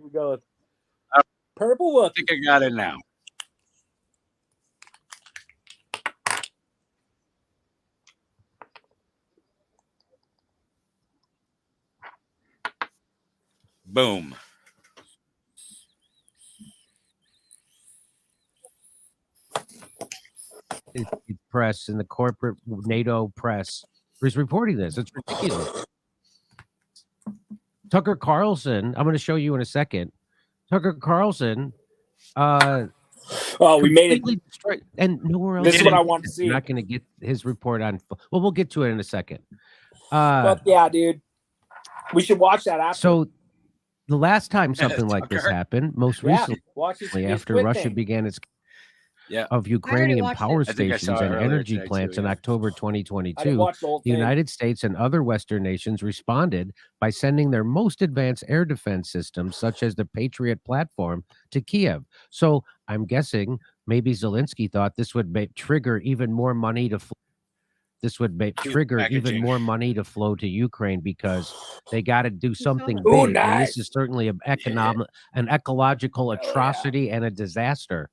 We go with Purple I Wolf. think I got it now. Boom. Press and the corporate NATO press is reporting this. It's ridiculous. Tucker Carlson, I'm going to show you in a second. Tucker Carlson, Oh, we made it. completely destroyed, and nowhere else. This is what I want to see. You're not going to get his report on. Well, we'll get to it in a second. Fuck yeah, dude. We should watch that after. So, the last time something like this Tucker. happened, most Yeah, recently, watch this after squid Russia thing. began its Yeah. of Ukrainian watched power it. I think I stations saw it and earlier energy today, plants too, in yeah. October I didn't 2022. watch the whole The thing. United States and other Western nations responded by sending their most advanced air defense systems, such as the Patriot platform, to Kiev. So I'm guessing maybe Zelensky thought this would trigger even more money to. This would trigger even packaging. more money to flow to Ukraine because they got to do something Ooh, big, and nice. this is certainly an ecological atrocity and a disaster.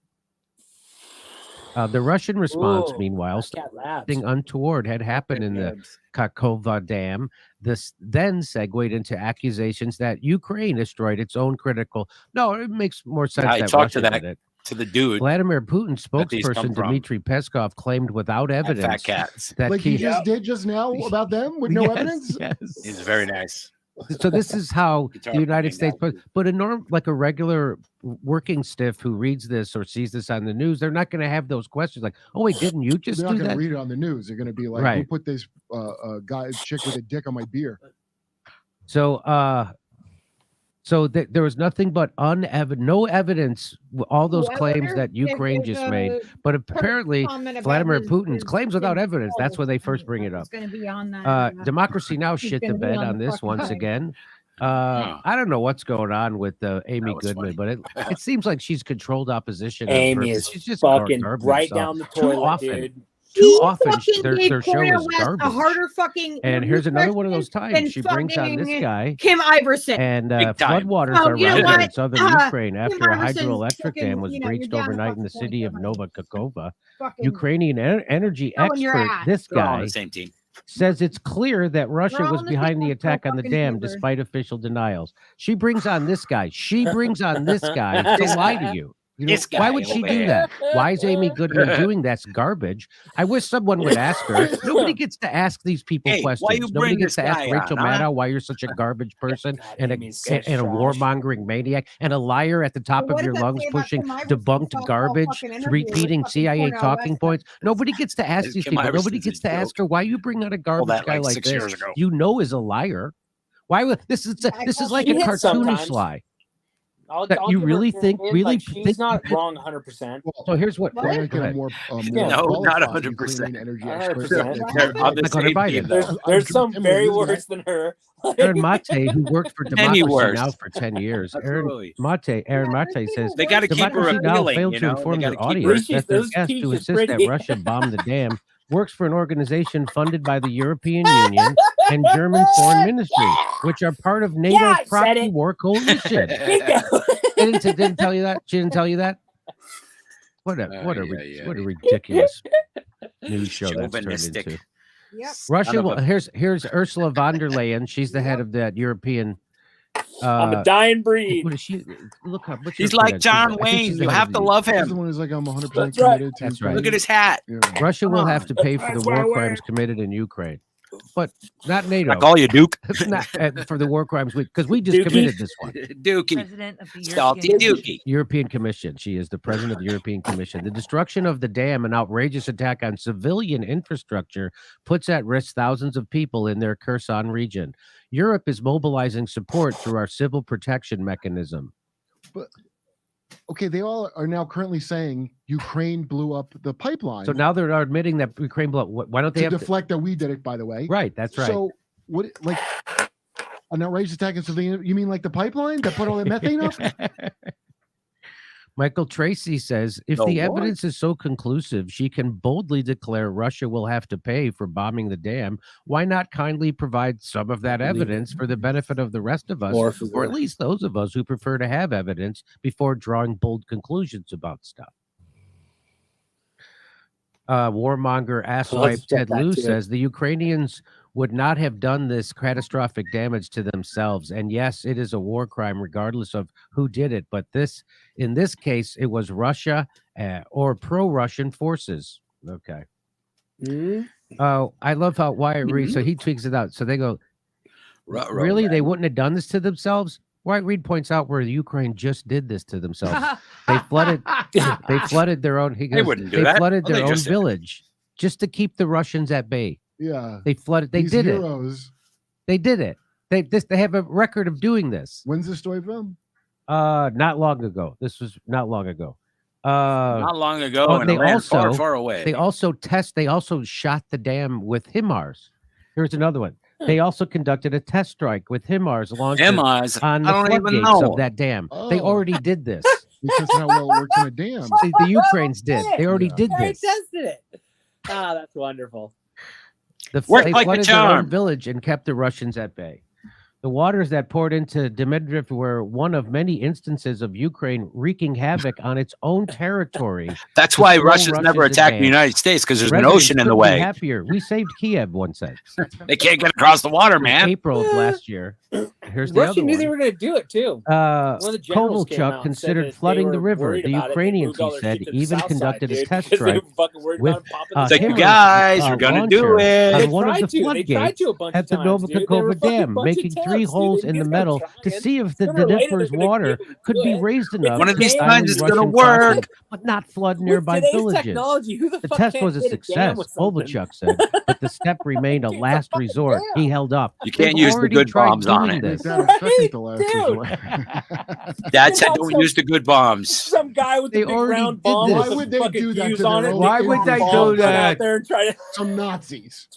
The Russian response, Ooh, meanwhile, Cat Labs. something untoward had happened in the Nerds. Kakhovka Dam. This then segued into accusations that Ukraine destroyed its own critical. No, it makes more sense I that talked to Russia that did it. To the dude. Vladimir Putin's that these come spokesperson from. Dmitry Peskov claimed without And evidence fat cats. that Like you he just did just now about them with no Yes, evidence. Yes. He's very nice. So this is how Guitar the United playing States, but a regular working stiff who reads this or sees this on the news, they're not going to have those questions like, "Oh wait, didn't you just They're do not going that?" to read it on the news. They're going to be like, "Who Right. put this chick with a dick on my beer?" So, there was nothing but no evidence. All those claims that Ukraine just made, but apparently Vladimir Putin's claims without evidence. That's when they first bring it up. It's going to be on that. Democracy Now! Shit the gonna be bed on on the this fucking once thing. again. Huh. I don't know what's going on with Amy That was Goodman, funny. but it seems like she's controlled opposition. on Amy purpose. is She's just fucking garbage, right so down the too toilet, often. dude. Too often fucking their gave show Cornel is West garbage. a harder fucking. And here's another one of those than times she brings on this fucking guy. Kim Iverson. And Big time. floodwaters Oh, are you know rising what? in southern Ukraine after a Iverson's hydroelectric fucking, dam was you know, breached you're down overnight in the fucking city of point. Nova Kakhovka. Fucking Ukrainian energy Go in your expert, ass. this They're all on guy, the same team. says it's clear that Russia all was on the behind the same attack on the fucking dam paper. despite official denials. She brings on this guy. She brings on this guy to lie to you. You know, This guy Why would she over do here. that? Why is Amy Goodman doing that's garbage? I wish someone would ask her. Nobody gets to ask these people Hey, why questions. you Nobody bring gets this to ask guy Rachel on, huh? Maddow why you're such a garbage person God, and Amy's such a trash. warmongering maniac and a liar at the top But what of your does that lungs say about pushing Kim Iverson debunked talking about garbage, fucking interview with repeating fucking CIA Cornel talking West? points. Nobody gets to ask these Kim people. Nobody Iverson's a gets to ask joke. her why you bring out a All garbage that guy like like 6 this. years ago. You know is a liar. Why would this is like She a hits cartoonish sometimes. lie. I'll That you give her really credit, think- like, really she's think- not wrong 100%. well, So here's what. What? they're Go gonna get a ahead. more No, not qualified 100%. Ukrainian energy 100%. expert. They're They- They're on the Like on same Biden. team, There's though. there's some I'm very losing worse than her. Aaron Mate, who worked for Many Democracy worse. Now for 10 years. Absolutely. Aaron Mate says They got to keep her Democracy Now! appealing, failed you to know. inform They their got to keep audience She's- that their those guest peaches who are insists that pretty. Russia bombed the dam works for an organization funded by the European Union and German Foreign Ministry, which are part of NATO's I said proxy it. war coalition. Bingo. didn't tell you that? She didn't tell you that? What a what a ridiculous news show that's turned Chauvinistic. into. Yep. Russia. Son of Well, here's Ursula von der Leyen. She's the head of that European I'm a dying breed. What is she? Look up. What's He's her like credentials? John I think Wayne. she's the You head have of to the- love He's the him. one who's like, I'm 100% That's right. committed to That's right. Ukraine. Look at his hat. Yeah. Russia will Come have to pay for That's the why I war wear crimes it. committed in Ukraine, but not NATO. I call you Duke. Not for the war crimes because we just Dookie. committed this one. Dookie. President of the Salty European Dookie. European Commission. She is the president of the European Commission. The destruction of the dam, an outrageous attack on civilian infrastructure, puts at risk thousands of people in their Kherson region. Europe is mobilizing support through our civil protection mechanism. Okay, they all are now currently saying Ukraine blew up the pipeline. So now they're admitting that Ukraine blew up. Why don't they to have deflect that we did it, by the way. Right, that's right. So what, like, an outrageous attack on civilian? You mean like the pipeline that put all that methane up? Michael Tracy says if The the what? evidence is so conclusive, she can boldly declare Russia will have to pay for bombing the dam. Why not kindly provide some of that evidence for the benefit of the rest of us, Or for or at least those of us who prefer to have evidence before drawing bold conclusions about stuff? Warmonger asswipe get Ted that Lieu too. says the Ukrainians would not have done this catastrophic damage to themselves. And yes, it is a war crime, regardless of who did it. But in this case, it was Russia or pro-Russian forces. Okay. Mhm. Oh, I love how Wyatt Reed. So he tweaks it out. So they go, really? They wouldn't have done this to themselves? Wyatt Reed points out where the Ukraine just did this to themselves. They flooded. They flooded their own. He They goes, wouldn't do they that. flooded Well, their they own just did. village just to keep the Russians at bay. Yeah. They flooded. They These did it. heroes. They did it. They have a record of doing this. When's this story from? Not long ago. This was not long ago. Not long ago, oh, in a they land far, also- far away. They also shot the dam with HIMARS. Here's another one. They also conducted a test strike with HIMARS launched Emma's. on I the don't even floodgates know. of that dam. They Oh. already did this. Because how well it works in a dam. The Ukrainians did. They already Yeah. did I this. tested it. Ah, that's wonderful. They Worked like a flooded their own charm. village and kept the Russians at bay. The waters that poured into Dmitriv were one of many instances of Ukraine wreaking havoc on its own territory. That's to why slow Russia's never Russia's attacked the advance. United States, because there's an Residents ocean in the couldn't be way. happier. We saved Kiev, one said. They can't get across the water, In man. April of last year. Here's the Russia other knew they one. were going to do it too. One of the generals came out Kovalchuk and said considered that flooding they the were river. worried The about it. They Ukrainians, moved all he their said, shit to the even south conducted side, a dude, test because they strike were fucking worried with, about it popping uh, the It's like, you HIMARS, guys, we're gonna launcher do it. on They one of tried the to. They tried floodgates to a bunch at of the times, dude. They were Novokova fucking Dam, bunch of making temps, 3 dude. holes They in the kept metal to trying. see if the Sooner or later, Dnieper's they're gonna water get it could be good. raised enough One of to these stymie times it's gonna Russian work. crossing, but not flood nearby With today's villages. technology, who the The fuck test can't was a hit dam success, with something? Kovalchuk said, but the step remained a It's a last fucking resort. dam. He held up. You can't They've use the already good tried bombs on doing it. this. That is second to last dude. resort. Dad said Not don't some- use the good bombs. Some guy with the They big already round did bomb this. with Why a would they fucking do that fuse to on their it. own Why would they bomb, do run that? out there and try to Some Nazis.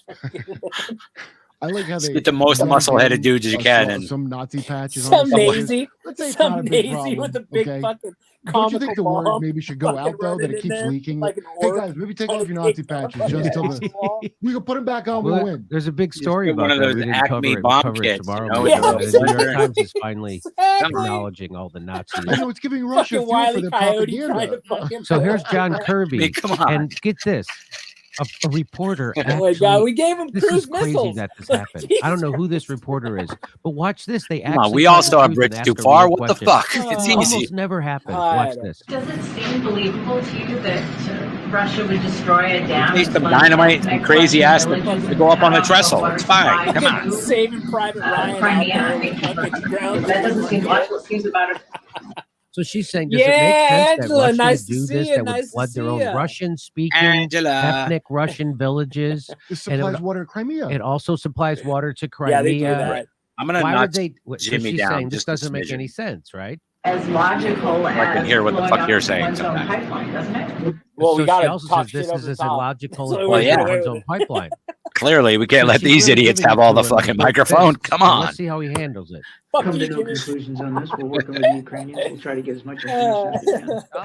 I like how they Get the most muscle-headed dudes as you can, and some Nazi patches on some their faces. Nazi, Let's say it's not some a big Nazi problem, with a big okay? fucking Don't comical you think the bomb. word maybe should go fucking out though that running it in keeps there leaking? like an Hey orc. guys, maybe take Like off your a Nazi big patches fucking just till Nazi the, wall. we can put them back on. Well, We'll win. there's a big story get one about of that. those We didn't Acme cover it. We'll bomb cover it kits, tomorrow. you know, morning, with but those the New York little- Times is finally Exactly. acknowledging all the Nazis. I know it's giving Russia Fucking fuel Wile for E. their Coyote trying propaganda. to fucking. So here's John I Kirby, mean, come on. and get this: a reporter Oh my actually. god, we gave him This cruise is crazy missiles. that this happened. I don't know who this reporter is, but watch this. They Come actually on, we tell all the saw a truth bridge and too ask a far. real What the question. fuck? Oh. It's It Almost easy. never happens. I Watch don't- this. Does it seem believable to you that Russia would destroy a dam? Take some and flood dynamite and crazy ass to villages go up on the and trestle. water It's fine. supply Come on. to, Saving Private Ryan out Crimea? there with fucking ground. That doesn't seem logical. It seems about it. So she's saying, does Yeah, it make sense Angela, that Russia nice would to do see this you, that nice would to flood their see own ya. Russian-speaking, Angela. ethnic Russian villages? This And it supplies would- water to Crimea. It also supplies water to Yeah, they do Crimea. that. I'm gonna Why would knock they? So Jimmy she's down saying this just a doesn't make smidgen. any sense, right? As logical I can as hear what the blowing fuck up you're saying one's own sometimes. pipeline, doesn't it? Well, so we she gotta also talk says this shit over is the as top. illogical So as we get blowing up away one's with own it. pipeline. Clearly, we can't So let she's these really idiots giving have it all to the him fucking with both microphone. fists. Come And on. Let's see how he handles it. Fuck Come you, to no Jimmy. conclusions on this. We're working with the Ukrainians. We'll try to get as much information as we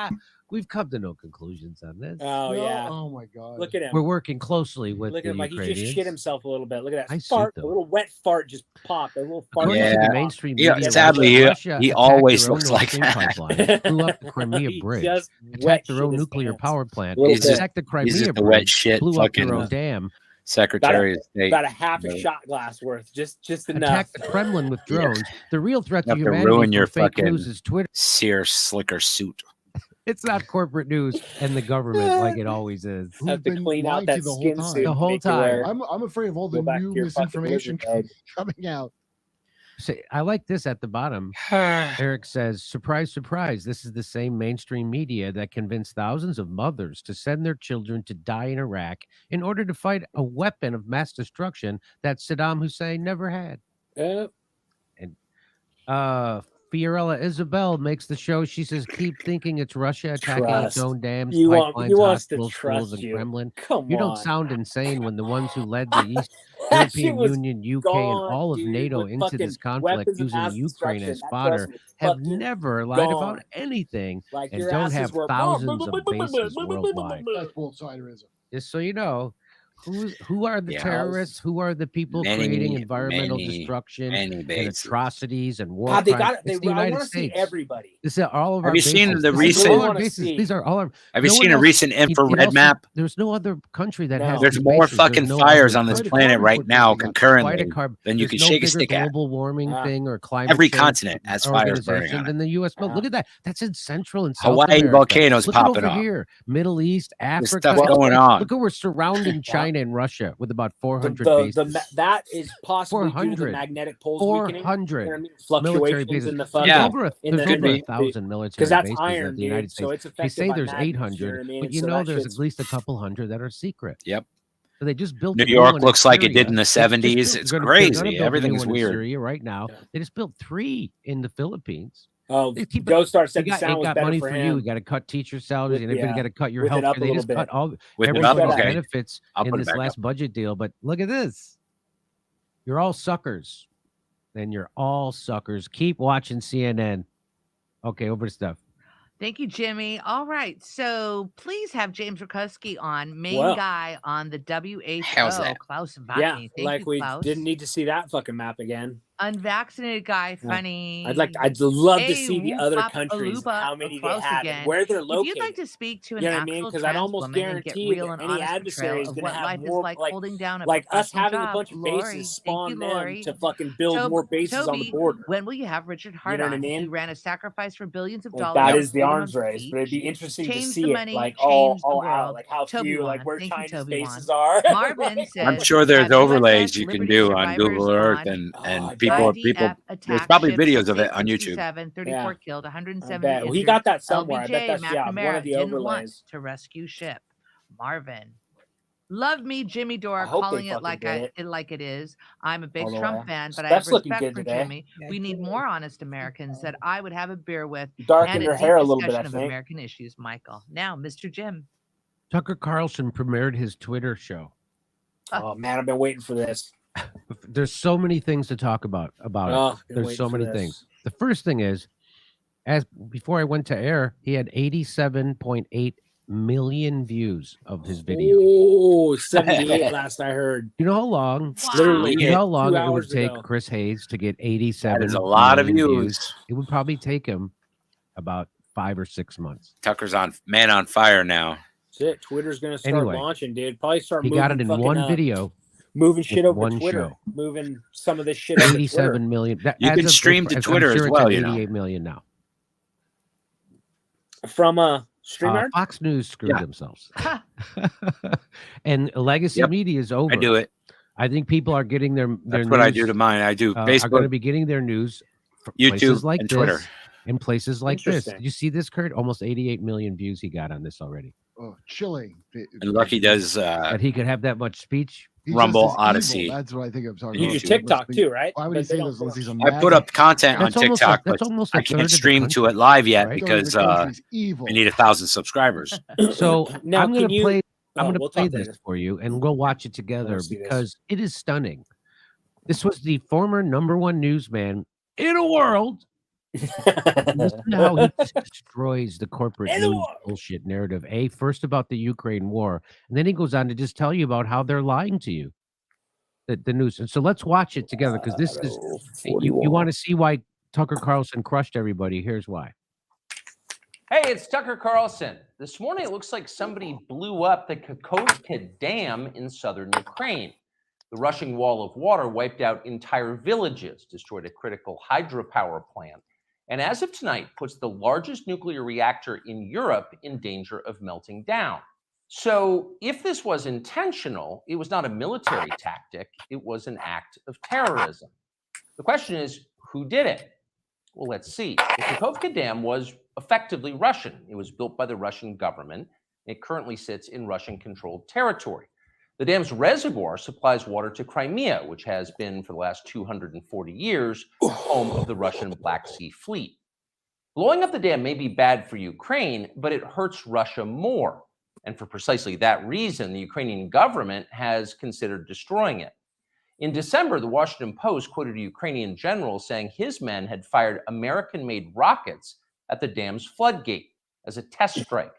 can. We've come to no conclusions on this. Oh No? yeah. Oh my god. Look at him. We're working closely with Look the at him like he Ukrainians. just shit himself a little bit. Look at that I see fart. A them. little wet fart just popped. A little fart. According to Yeah. the mainstream Yeah, media, sadly, Russia he attacked always their own looks Nord like Stream that. pipeline, blew up the Crimea He bridge, just wet attacked their shit own his nuclear pants. power plant, Little He's just- attacked the He's Crimea just a wet bridge, shit blew up fucking their own dam. Secretary of State. About a half a Right. shot glass worth, just enough. Attack the Kremlin with drones. The real threat to Enough to humanity ruin from your fake fucking- news is Twitter. Sears Slicker suit. It's not corporate news and the government like it always is. Who've Have to been clean out lied that to the whole skin time. suit. The whole make you wear- time. I'm afraid of all the Go back to new your fucking misinformation lizard egg. coming out. Say, I like this at the bottom. Eric says, surprise, surprise. This is the same mainstream media that convinced thousands of mothers to send their children to die in Iraq in order to fight a weapon of mass destruction that Saddam Hussein never had. Fiorella Isabel makes the show. She says, keep thinking it's Russia attacking its Trust. own dams, He pipelines, wants to hospitals, schools, trust and you. Kremlin. Come You on. don't sound insane when the ones who led the East That shit European was Union, UK, gone, and all of dude, NATO with into this fucking conflict weapons of using mass Ukraine destruction. as That fodder trust was have fucking never lied gone. about anything Like and your don't asses have were thousands of bases worldwide. That's both siderism. Just so you know, who are the Yeah. terrorists? Who are the people Many, creating environmental many, destruction Many and bases. atrocities and war God, they crimes? got it. It's They, the I United want to see States. everybody. This is all of Have our you seen bases. the This is recent- all I our wanna bases. see. These are all our. Have you no one seen a else- recent it infrared also- map? There's no other country that has. There's two more bases. There's fucking no fires other on this Quite a planet carbon right footprint now they got. quite a concurrently carb. than you There's can no shake a bigger stick at. global warming Ah. thing or climate Every change continent has fires burning organization on it. than the U.S. Ah. Look at that. That's in Central and South Hawaii America. volcanoes Look at popping over off. here, Middle East, There's Africa. stuff going on. Look at we're surrounding China and Russia with about 400 The bases. that is possibly due to 400. the magnetic poles weakening. You know 400 what I mean? military Fluctuations bases. in the There's fucking Yeah. over, in there's the- over Could a be. thousand military because that's bases iron, of the United dude. States. So it's They affected say by there's magnets, 800, you know what I mean? but you So know that there's shit's- at least a couple hundred that are secret. Yep. So they just built New a new York one looks in like it did Syria. in the They just 70s. built- It's they're gonna crazy. build a new Everything's one in weird. Syria right now. Yeah. They just built 3 in the Philippines. Oh, They keep it- Joe Star said You the got, sound ain't was got better money for for him. you. You got to cut teacher salaries, and everybody Yeah. got to cut your With it health up care. a They little just bit. cut all With it up, everybody's okay. benefits I'll in put it this back last up. budget deal. But look at this. You're all suckers. And you're all suckers. Keep watching CNN. Okay, over to stuff. Thank you, Jimmy. All right. So please have James Rukuski on, main Well. guy on the WHO, Hell's that? Klaus Vaki. Yeah, Thank like you, we Klaus. didn't need to see that fucking map again. Unvaccinated guy, Yeah. funny. I'd love to Hey, see the whoop, other bop, countries, aluba, how many they Klaus have, again. and where they're If located. you'd like to speak to an You know what I mean? actual Because I'd trans almost woman and get guarantee real that and any honest adversary portrayal is of going to what have life more, is like like holding down a us professional having a job. bunch of Lori, bases thank spawn you, them Lori. to fucking build Toby- more bases on the Toby, border. When will you have Richard Hart You know what I on? mean? He ran a sacrifice for billions of Like, dollars. that for is the freedom arms of race, but it'd be speech. interesting to Change see the it money, like change the all out, world. like how Toby few, like won. where Thank you, China's Toby bases won. are. Marvin Like, says, I'm sure there's have overlays USS you can Liberty do on survivors Google Earth on. and Oh, I people IDF there's probably attack videos ship of it on YouTube. 667, 34 Yeah. killed, I 170 bet. injured. He got that somewhere. I bet LBJ that's one of McNamara the didn't want overlays. to rescue ship. Marvin. Love me, Jimmy Dore, hope they calling it fucking like did it. like it is. I'm a big All the Trump way. fan, but I have Steph's looking respect good for today. Jimmy. We need more honest Americans that I would have a beer with Darkened and her a deep hair a little bit, discussion I of think. American issues, Michael. Now, Mr. Jim. Tucker Carlson premiered his Twitter show. Oh man, I've been waiting for this. There's so many things to talk about it. Oh, been There's waiting so for many this. things. The first thing is, as before I went to air, he had 87.8 million views of his video. Oh, 78 last I heard. You know how long? Literally, You know how long 2 it would hours take ago. Chris Hayes to get 87? That is a lot of million views. It would probably take him about 5 or 6 months. Tucker's on fire now. That's it. Twitter's gonna start Anyway, launching, dude. Probably start. He moving got it in fucking, one video. moving shit with over one to Twitter. show. Moving some of this shit over to Twitter. 87 million. You as can of- stream to I'm Twitter sure as it's well, at you know. 88 million now. From StreamYard. Fox News screwed Yeah. themselves. And legacy Yep. media is over. I do it. I think people are getting their That's news, what I do to mine. I do are going to Facebook, be getting their news from YouTube, places like and this Twitter. and places like this. Interesting. Did you see this, Kurt? Almost 88 million views he got on this already. Oh, chilling. And Lucky does That he could have that much speech. He's Rumble, just as evil. Odyssey. That's what I think I'm talking You about. do YouTube. TikTok Must be- too, right? Why would But he they say don't this unless he's a I put up content on That's almost TikTok, like, that's but almost I a third of can't the stream to country, it live yet right? because The country's evil. I need 1,000 subscribers. So Now, I'm going can to you- play. I'm Oh, going to we'll play talk this later. for you, and we'll watch it together see this. because it is stunning. This was the former #1 newsman in the world. Listen to how he destroys the corporate In the news world. bullshit narrative. First about the Ukraine war, and then he goes on to just tell you about how they're lying to you. The news. And so let's watch it together because this is you want to see why Tucker Carlson crushed everybody. Here's why. Hey, it's Tucker Carlson. This morning, it looks like somebody blew up the Kakhovka Dam in southern Ukraine. The rushing wall of water wiped out entire villages, destroyed a critical hydropower plant, and as of tonight, puts the largest nuclear reactor in Europe in danger of melting down. So if this was intentional, it was not a military tactic, it was an act of terrorism. The question is, who did it? Well, let's see. The Kakhovka Dam was effectively Russian. It was built by the Russian government. It currently sits in Russian-controlled territory. The dam's reservoir supplies water to Crimea, which has been, for the last 240 years, home of the Russian Black Sea Fleet. Blowing up the dam may be bad for Ukraine, but it hurts Russia more. And for precisely that reason, the Ukrainian government has considered destroying it. In December, the Washington Post quoted a Ukrainian general saying his men had fired American-made rockets at the dam's floodgate as a test strike.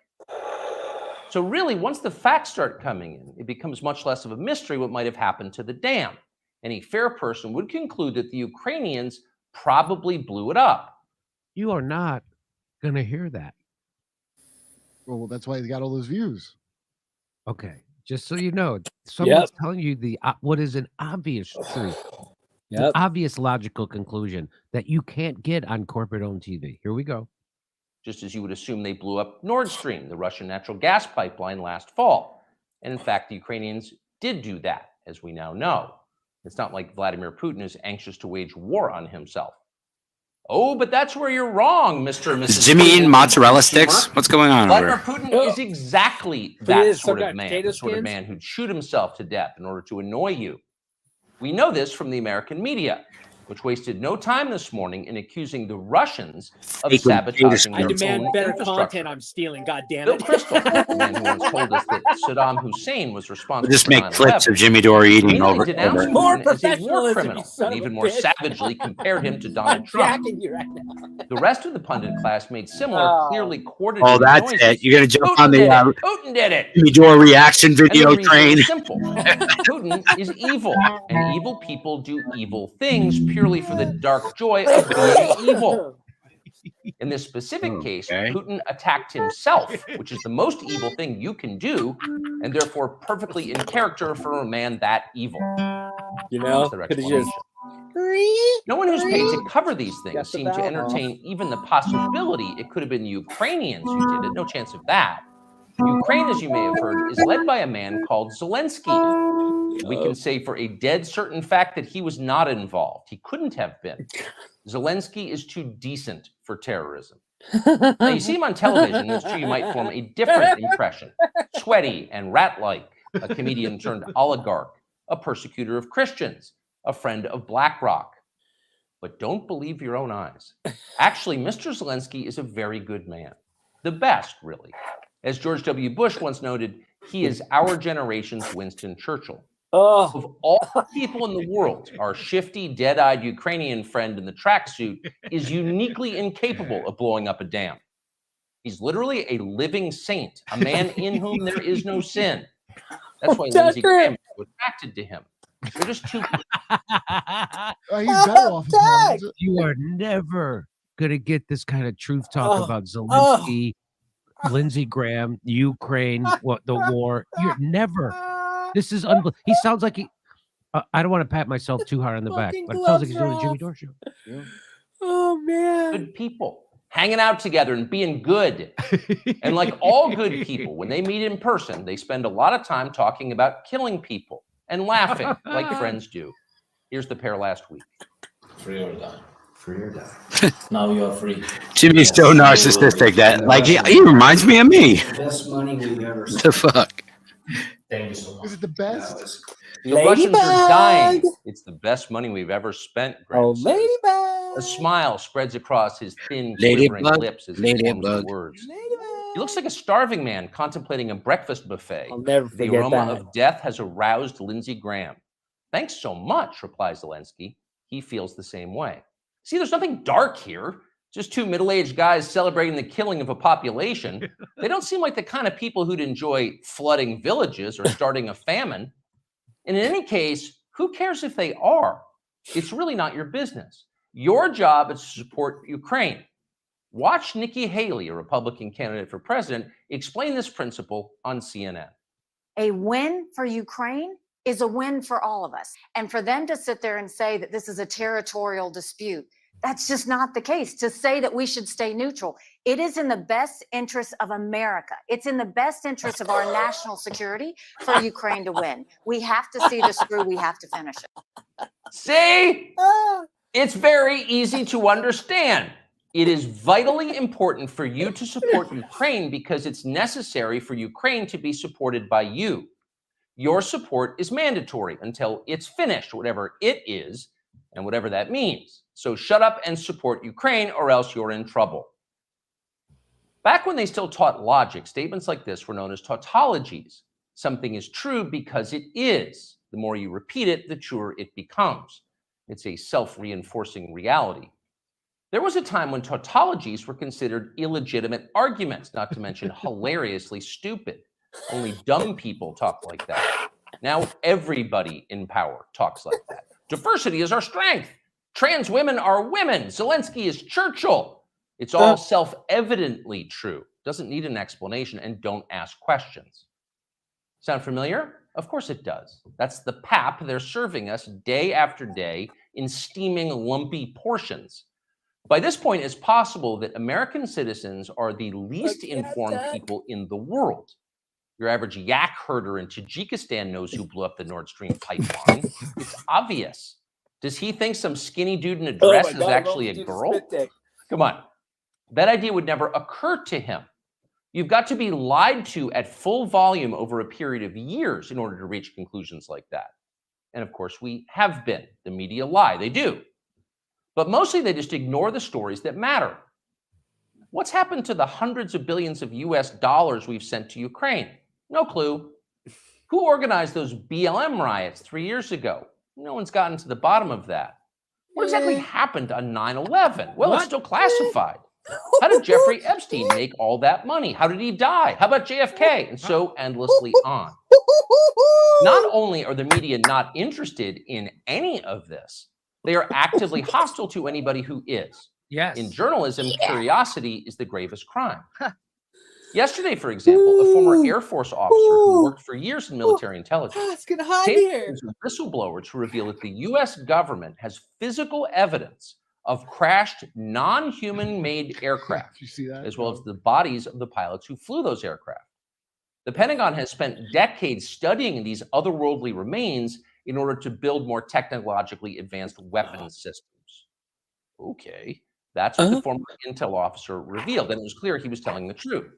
So really, once the facts start coming in, it becomes much less of a mystery what might have happened to the dam. Any fair person would conclude that the Ukrainians probably blew it up. You are not going to hear that. Well, that's why he got all those views. Okay. Just so you know, someone's telling you what is an obvious truth, an obvious logical conclusion that you can't get on corporate-owned TV. Here we go. Just as you would assume they blew up Nord Stream, the Russian natural gas pipeline, last fall. And in fact, the Ukrainians did do that, as we now know. It's not like Vladimir Putin is anxious to wage war on himself. Oh, but that's where you're wrong, Mr. and Mrs. Is Jimmy eating mozzarella sticks? What's going on over Vladimir here? Putin is exactly that sort of man, the sort of man who'd shoot himself to death in order to annoy you. We know this from the American media, which wasted no time this morning in accusing the Russians of sabotaging I their demand own better infrastructure. content I'm stealing, goddammit. Bill Kristol, the man who once told us that Saddam Hussein was responsible Just for make 9/11, clips of Jimmy Dore eating over. denounced More Putin as a war professionalism, criminal, you son and of a even more bitch. savagely compared him to I'm Donald Trump. jacking you right now. The rest of the pundit class made similar, clearly coordinated Oh, that's noises. it. You're going to jump on Putin the did it. Putin did it. Jimmy Dore reaction And the video reason train. is simple. Putin is evil, and evil people do evil things purely for the dark joy of being evil. In this specific case, Putin attacked himself, which is the most evil thing you can do, and therefore perfectly in character for a man that evil. You know, That's their could have just. explanation. No one who's paid to cover these things Got the seemed to valve entertain even the possibility it could have been the Ukrainians who did it. No chance of that. Ukraine, as you may have heard, is led by a man called Zelensky. We can say for a dead certain fact that he was not involved. He couldn't have been. Zelensky is too decent for terrorism. Now, you see him on television, and it's true you might form a different impression. Sweaty and rat-like, a comedian turned oligarch, a persecutor of Christians, a friend of BlackRock. But don't believe your own eyes. Actually, Mr. Zelensky is a very good man. The best, really. As George W. Bush once noted, he is our generation's Winston Churchill. Of all people in the world, our shifty, dead-eyed Ukrainian friend in the tracksuit is uniquely incapable of blowing up a dam. He's literally a living saint, a man in whom there is no sin. That's why Lindsey Graham is so attracted to him. They're just too. He's better off. You are never going to get this kind of truth talk about Zelensky, Lindsey Graham, Ukraine, the war. You're never. This is unbelievable. He sounds like he. I don't want to pat myself too hard on the back, but it sounds like he's doing the Jimmy Dore show. Yeah. Oh man, good people hanging out together and being good. And like all good people, when they meet in person, they spend a lot of time talking about killing people and laughing like friends do. Here's the pair last week. Free or die. Free or die. Now you're free. Jimmy's so narcissistic that, like, he reminds me of me. The best money we've ever spent. The fuck? Thank you so much. Is it the best? The Russians are dying. It's the best money we've ever spent. Oh, Ladybug! A smile spreads across his thin, quivering lips as he forms the words. He looks like a starving man contemplating a breakfast buffet. I'll never The forget aroma that. of death has aroused Lindsey Graham. Thanks so much, replies Zelensky. He feels the same way. See, there's nothing dark here. Just two middle-aged guys celebrating the killing of a population. They don't seem like the kind of people who'd enjoy flooding villages or starting a famine. And in any case, who cares if they are? It's really not your business. Your job is to support Ukraine. Watch Nikki Haley, a Republican candidate for president, explain this principle on CNN. A win for Ukraine is a win for all of us. And for them to sit there and say that this is a territorial dispute, that's just not the case. To say that we should stay neutral, it is in the best interest of America. It's in the best interest of our national security for Ukraine to win. We have to see this through. We have to finish it. See? It's very easy to understand. It is vitally important for you to support Ukraine because it's necessary for Ukraine to be supported by you. Your support is mandatory until it's finished, whatever it is, and whatever that means. So shut up and support Ukraine, or else you're in trouble. Back when they still taught logic, statements like this were known as tautologies. Something is true because it is. The more you repeat it, the truer it becomes. It's a self-reinforcing reality. There was a time when tautologies were considered illegitimate arguments, not to mention hilariously stupid. Only dumb people talk like that. Now everybody in power talks like that. Diversity is our strength. Trans women are women. Zelensky is Churchill. It's all self-evidently true. Doesn't need an explanation, and don't ask questions. Sound familiar? Of course it does. That's the pap they're serving us day after day in steaming, lumpy portions. By this point, it's possible that American citizens are the least informed people in the world. Your average yak herder in Tajikistan knows who blew up the Nord Stream pipeline. It's obvious. Does he think some skinny dude in a dress is actually a girl? Come on. That idea would never occur to him. You've got to be lied to at full volume over a period of years in order to reach conclusions like that. And of course, we have been. The media lie. They do. But mostly they just ignore the stories that matter. What's happened to the hundreds of billions of US dollars we've sent to Ukraine? No clue. Who organized those BLM riots 3 years ago? No one's gotten to the bottom of that. What exactly happened on 9/11? Well, it's still classified. How did Jeffrey Epstein make all that money? How did he die? How about JFK? And so endlessly on. Not only are the media not interested in any of this, they are actively hostile to anybody who is. Yes. In journalism, curiosity is the gravest crime. Yesterday, for example, a former Air Force officer who worked for years in military intelligence came to whistleblowers to reveal that the U.S. government has physical evidence of crashed non-human-made aircraft, You see that? as well as the bodies of the pilots who flew those aircraft. The Pentagon has spent decades studying these otherworldly remains in order to build more technologically advanced weapons systems. Okay, that's what the former intel officer revealed, and it was clear he was telling the truth.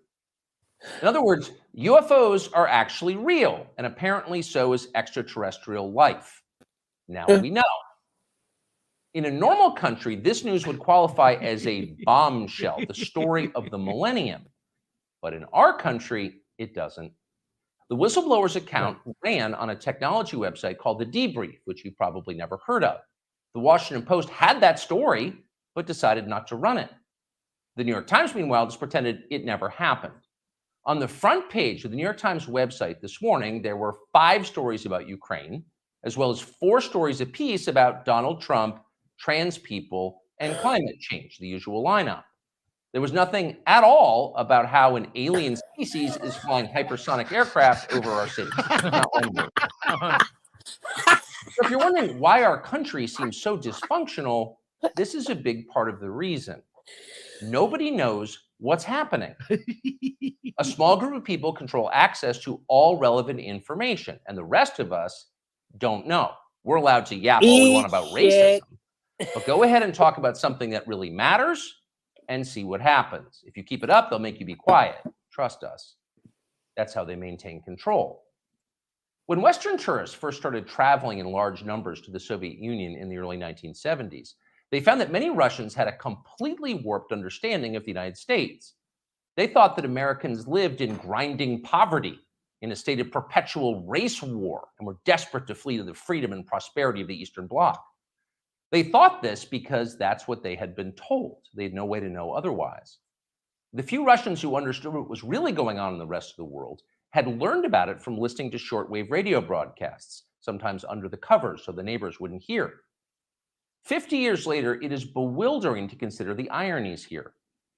In other words, UFOs are actually real, and apparently so is extraterrestrial life. Now we know. In a normal country, this news would qualify as a bombshell, the story of the millennium. But in our country, it doesn't. The whistleblower's account ran on a technology website called The Debrief, which you probably never heard of. The Washington Post had that story, but decided not to run it. The New York Times, meanwhile, just pretended it never happened. On the front page of the New York Times website this morning, there were 5 stories about Ukraine, as well as 4 stories apiece about Donald Trump, trans people, and climate change, the usual lineup. There was nothing at all about how an alien species is flying hypersonic aircraft over our city. Not one word. So if you're wondering why our country seems so dysfunctional, this is a big part of the reason. Nobody knows what's happening. A small group of people control access to all relevant information, and the rest of us don't know. We're allowed to yap all we want about racism, but go ahead and talk about something that really matters and see what happens. If you keep it up, they'll make you be quiet. Trust us. That's how they maintain control. When Western tourists first started traveling in large numbers to the Soviet Union in the early 1970s, they found that many Russians had a completely warped understanding of the United States. They thought that Americans lived in grinding poverty, in a state of perpetual race war, and were desperate to flee to the freedom and prosperity of the Eastern Bloc. They thought this because that's what they had been told. They had no way to know otherwise. The few Russians who understood what was really going on in the rest of the world had learned about it from listening to shortwave radio broadcasts, sometimes under the covers so the neighbors wouldn't hear. 50 years later, it is bewildering to consider the ironies here.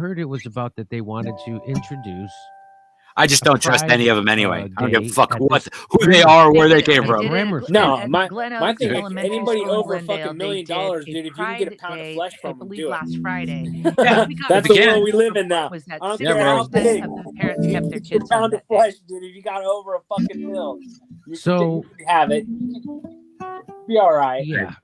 heard it was about that they wanted to introduce I just don't trust any of them anyway. I don't give a day fuck at who this they are or where they They came did from. it Grammar at No, at my Glen my Oaks thing is Elementary anybody School in over a Glendale, fucking $1 they million, did dude. a If you can Pride get a pound of Day, flesh I from them, believe do it. last Friday. Yeah, We got that's the Again. world we live in now. was that I don't Yeah, care how 6% big. of the parents kept their Get your kids home pound of that day. flesh, dude. If you got over a fucking bill, you So can have it. Be all right. yeah,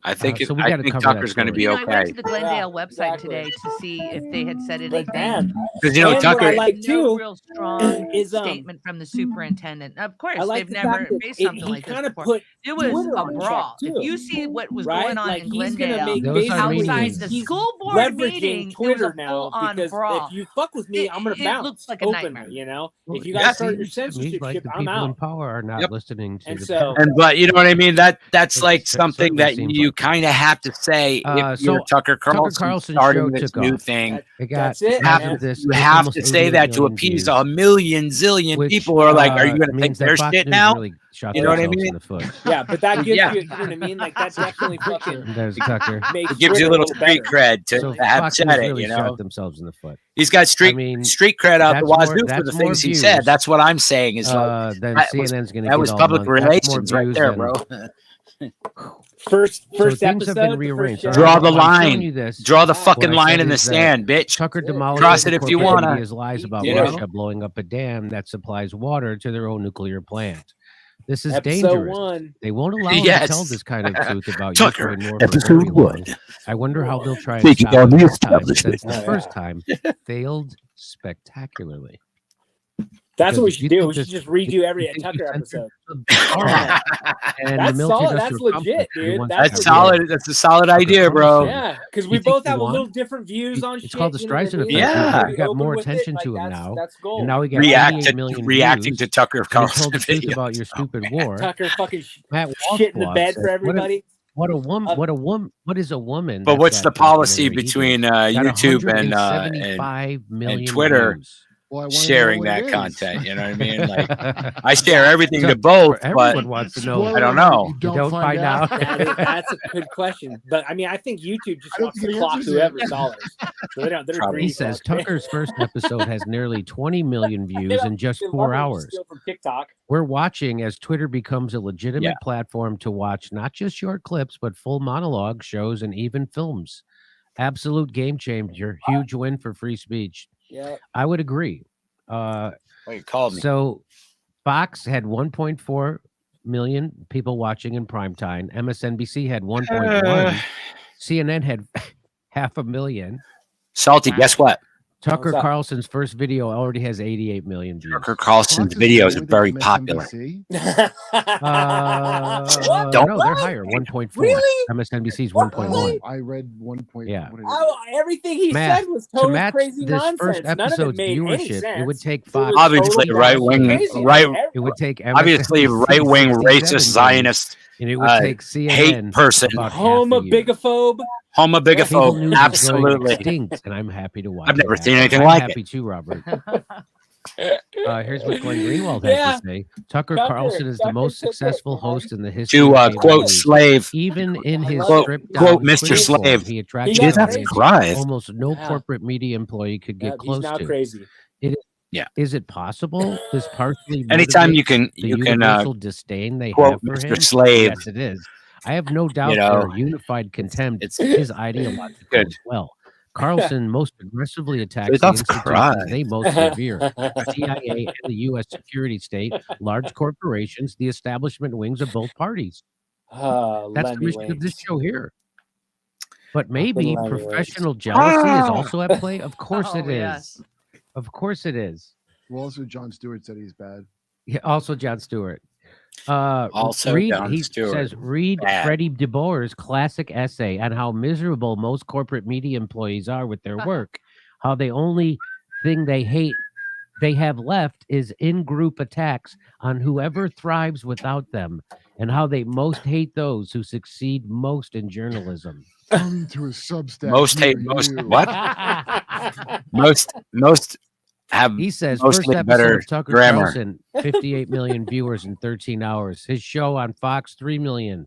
I think so we I gotta think cover that Tucker's going to story. be I went okay to the Glendale website exactly. today to see if they had said But anything. man, because you know and what I Tucker. like No too real strong is statement from the superintendent. Of course, I like they've the never fact that faced he something like this kind of before. put It was Twitter a on check brawl. If too, you see what was right? going on Like in he's gonna Glendale make Those are basically outside meetings. the he's school board leveraging meeting, it was Twitter a now full-on because brawl. if you fuck with me, I'm gonna It bounce looks like a openly. nightmare. You know, Well, if you guys Yeah. start your seems to me censorship like shit, the I'm people in out. power are not Yep. listening to And the so parents. And but you know what I mean. That's like It something certainly that seems you like that. kind of have to say if So you're Tucker Tucker Carlson Carlson starting show this took new off. thing. It got that's it, You have, man. after this. you it have almost to say 88 that to million appease views, a million zillion which people who are like, "Are you going to take means their that Fox shit News now?" really shot You know what I themselves mean? in the foot. Yeah, but that gives Yeah. you, you know what I mean? Like that definitely fucking There's Tucker. makes It gives Twitter you a little little street better. cred to So have Fox said News it. really You shot know, themselves in the foot. he's got I street mean, cred out the that's more wazoo for the that's more things he said. views That's what I'm saying. Is like than that was CNN's going to that get was all public month. That's more relations right views there, than. bro. First So things episode, have been the first rearranged. show. All Draw right, the well, I'm showing line. you this. Draw the What fucking I line said in the is that sand, bitch. Tucker That's it. demolishes Cross the it if you corporate wanna. media's lies about You know? Russia blowing up a dam that supplies water to their own nuclear plant. This is Episode dangerous. 1. They won't allow him to tell Yes. this kind of truth about Tucker, Ukraine war for episode very long. 1. I wonder how they'll try and Taking stop down him the this time, establishment. since the first time failed spectacularly. That's Because what we if you should do. think We should this- just redo every you think Tucker you censored episode. Alright. And the That's military solid. That's industrial legit, complex, the dude. ones That's That's that legit. solid. That's a solid Tucker idea, bro. Carlson. Yeah, because You we think both you have a want? little different views on shit. It's called the you know what I Streisand effect. mean? Yeah. Be We got open more with it, attention like, to him that's- now, That's gold. and now we got Reacting 88 million reacting views. to Tucker And he told Carlson the truth video. about your stupid war. Tucker fucking Matt shit in the Walsh bed says, for everybody. What a woman! What is a woman? But That's what's the that policy documentary he did. between Got YouTube and 175 million and Twitter views. Well, I wanna know sharing what it that is. content? You know what I mean? Like I share everything So, to both, but everyone wants to know. Spoiler I don't alert, know. You You don't find out. That's a good question. But I mean, I think YouTube just I don't wants think to it clock answers it. whoever's dollars. So they don't. They're Probably. greedy He says fucks, man. Tucker's first episode has nearly 20 million They views don't- in just they love 4 when you hours. steal from TikTok. We're watching as Twitter becomes a legitimate platform to watch not just short clips, but full monologue shows and even films. Absolute game changer. Huge win for free speech. Yeah. I would agree. Oh, you called me. So Fox had 1.4 million people watching in prime time. MSNBC had 1.1. CNN had 500,000. Salty, guess what? Tucker What's up? Carlson's first video already has 88 million views. Tucker Carlson's Fox is videos lower are than very MSNBC. What? Don't- No, they're higher. 1.4. Really? MSNBC's What? 1.1. I read 1 point. Yeah. What is it? Oh, everything he Matt, said was to total match crazy this nonsense. first None of it episode's made any viewership, sense. it would take It Fox. was Obviously, totally right-wing- crazy. right- It would take Obviously, MSNBC right-wing 67 racist days, Zionist and it would take CNN hate person, about half a year. Homobigophobe. Cable homobigophobe. news is going Absolutely. extinct, and I'm happy to watch. I've never it seen happen. anything I'm like happy it. too, Robert. Here's what Glenn Greenwald has Yeah. to say. Tucker Tucker- Carlson is the Tucker most took it, successful man. host in the history To of cable quote news. Slave, Even in his Quote- stripped quote down Mr. Twitter form, Slave. he attracted He Jesus got outrage crazy. Christ. almost no Yeah. corporate media employee could get Yep, he's close not to. crazy. Is it possible this partially Anytime you motivates can, the you can universal disdain they quote have for Mr. him? Slave. Yes, it is. I have no doubt know, their unified contempt it's is ideological good. as well. Carlson most aggressively attacks It's the off institutions Christ. they most revere: the CIA and the U.S. security state, large corporations, the establishment wings of both parties. That's the mission of this show here. But maybe Lemmy wings. professional jealousy is also at play. Of course Oh, it is. yes. Of course it is. Well, also John Stewart said he's bad. Yeah, also John Stewart. Also read, Jon he Stewart. says read Bad. Freddie DeBoer's classic essay on how miserable most corporate media employees are with their work. How the only thing they have left is in-group attacks on whoever thrives without them, and how they most hate those who succeed most in journalism. Coming to a Substack. Most hate near most you. what? Most have He says mostly first episode better of Tucker grammar. Carlson, 58 million viewers in 13 hours. His show on Fox, 3 million.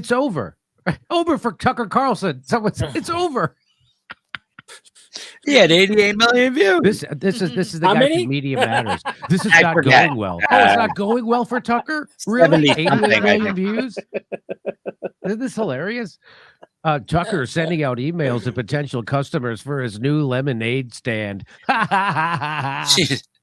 It's over. Over for Tucker Carlson. It's over. He had 88 million views. This is the How guy many? from Media Matters. This is I not forget. going well. Oh, it's not going well for Tucker? Really? 70 88 something, I million views? Isn't this hilarious? Tucker sending out emails to potential customers for his new lemonade stand. Jeez.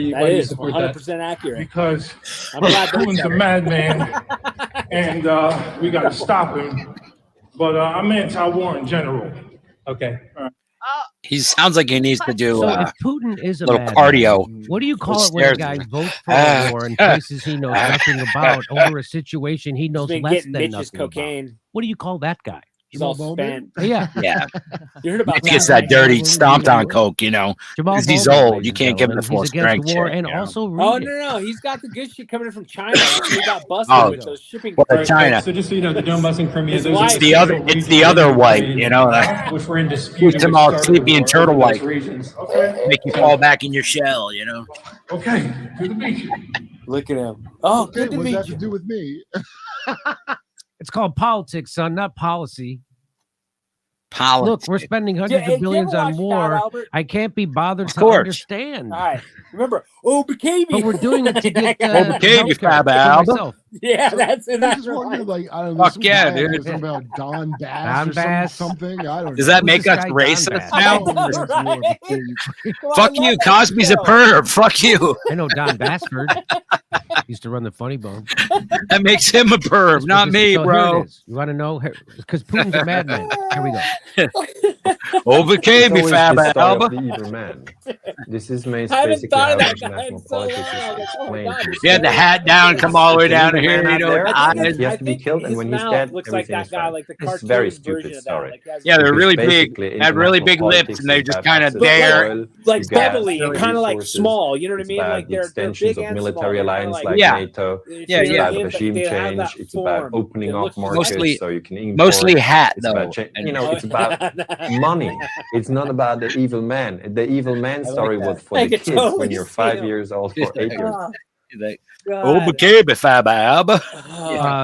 do you That is support that? 100% accurate. Because I'm glad they Putin's said a it. madman, and we got to stop him. But I'm anti-war in general. Okay. He sounds like he needs to do So if Putin is a little madman, cardio. what do you call it when a Stairs. guy votes for a war in places he knows nothing about over a situation he knows been less getting than Mitch's nothing cocaine. about? What do you call that guy? He's all spent. Yeah. Yeah. You heard about He gets that dirty stomped on coke, you know. Jamal 'Cause he's Bowman, old. ladies You and can't give him the gentlemen, full he's against strength. the war shit, and you know? also Oh read it. no, he's got the good shit coming in from China. He got busted Oh. with those shipping. Well, carts. China. So just so you know, the Donbass and Crimea, His those are wife- It's the other. It's the other white, you know. which were in dispute. Who's all sleepy and turtle white. Regions. Okay. Make you fall back in your shell, you know. Okay. Good to meet you. Look at him. Oh, Okay, good to what's meet that you. to do with me? It's called politics, son, not policy. Politics. Look, we're spending hundreds hey, of billions you ever on watch Fat war. Albert? I can't be bothered Of to course. understand. All right, remember, BKB. But we're doing it to get BKB, healthcare Fab for Albert. myself. Yeah, that's it. I That's just wondered, like, I don't know. Fuck some yeah, guy dude. was talking about Don Bass Don or Bass. something. I don't Does know. that Who's make this us guy, Don racist Bass? now? Fuck you, Cosby's a perv. Fuck you. I know Don Bassford used to run the Funny Bone. That makes him a perv, not me, So here bro. it is. You want to know? Because Putin's a madman. Here we go. BKB, It's Fab always the story of Albert. the evil man. This is I haven't basically thought how of that guy in international so long. politics I was is like, oh my explained. God, to this He had the guy- hat down, come all the way down to Evil here. man You out know, there, I and think he has to be his killed, and when he's mouth dead, looks like everything that is guy, fine. like the This is cartoon very version stupid of that. story. Like, he has Yeah, they're Because really big. basically Had really international big lips, politics and they is just about kind of access to there. oil, like to gas, bubbly to and kind of like resources. small. You know what I It's mean? about Like the they're extensions big of and small. military They're kinda alliance like, like Yeah. NATO. if Yeah, It's you're yeah. about in, regime they have change. that It's about form. opening It up looks markets Mostly- so you can import. Mostly hat, It's though. about and- you know, it's about money. It's not about the evil man. The evil man I like story that. was for I the could kids totally when you're see 5 him. years old or 8 years old. Like, God. BKB, Fab Albert.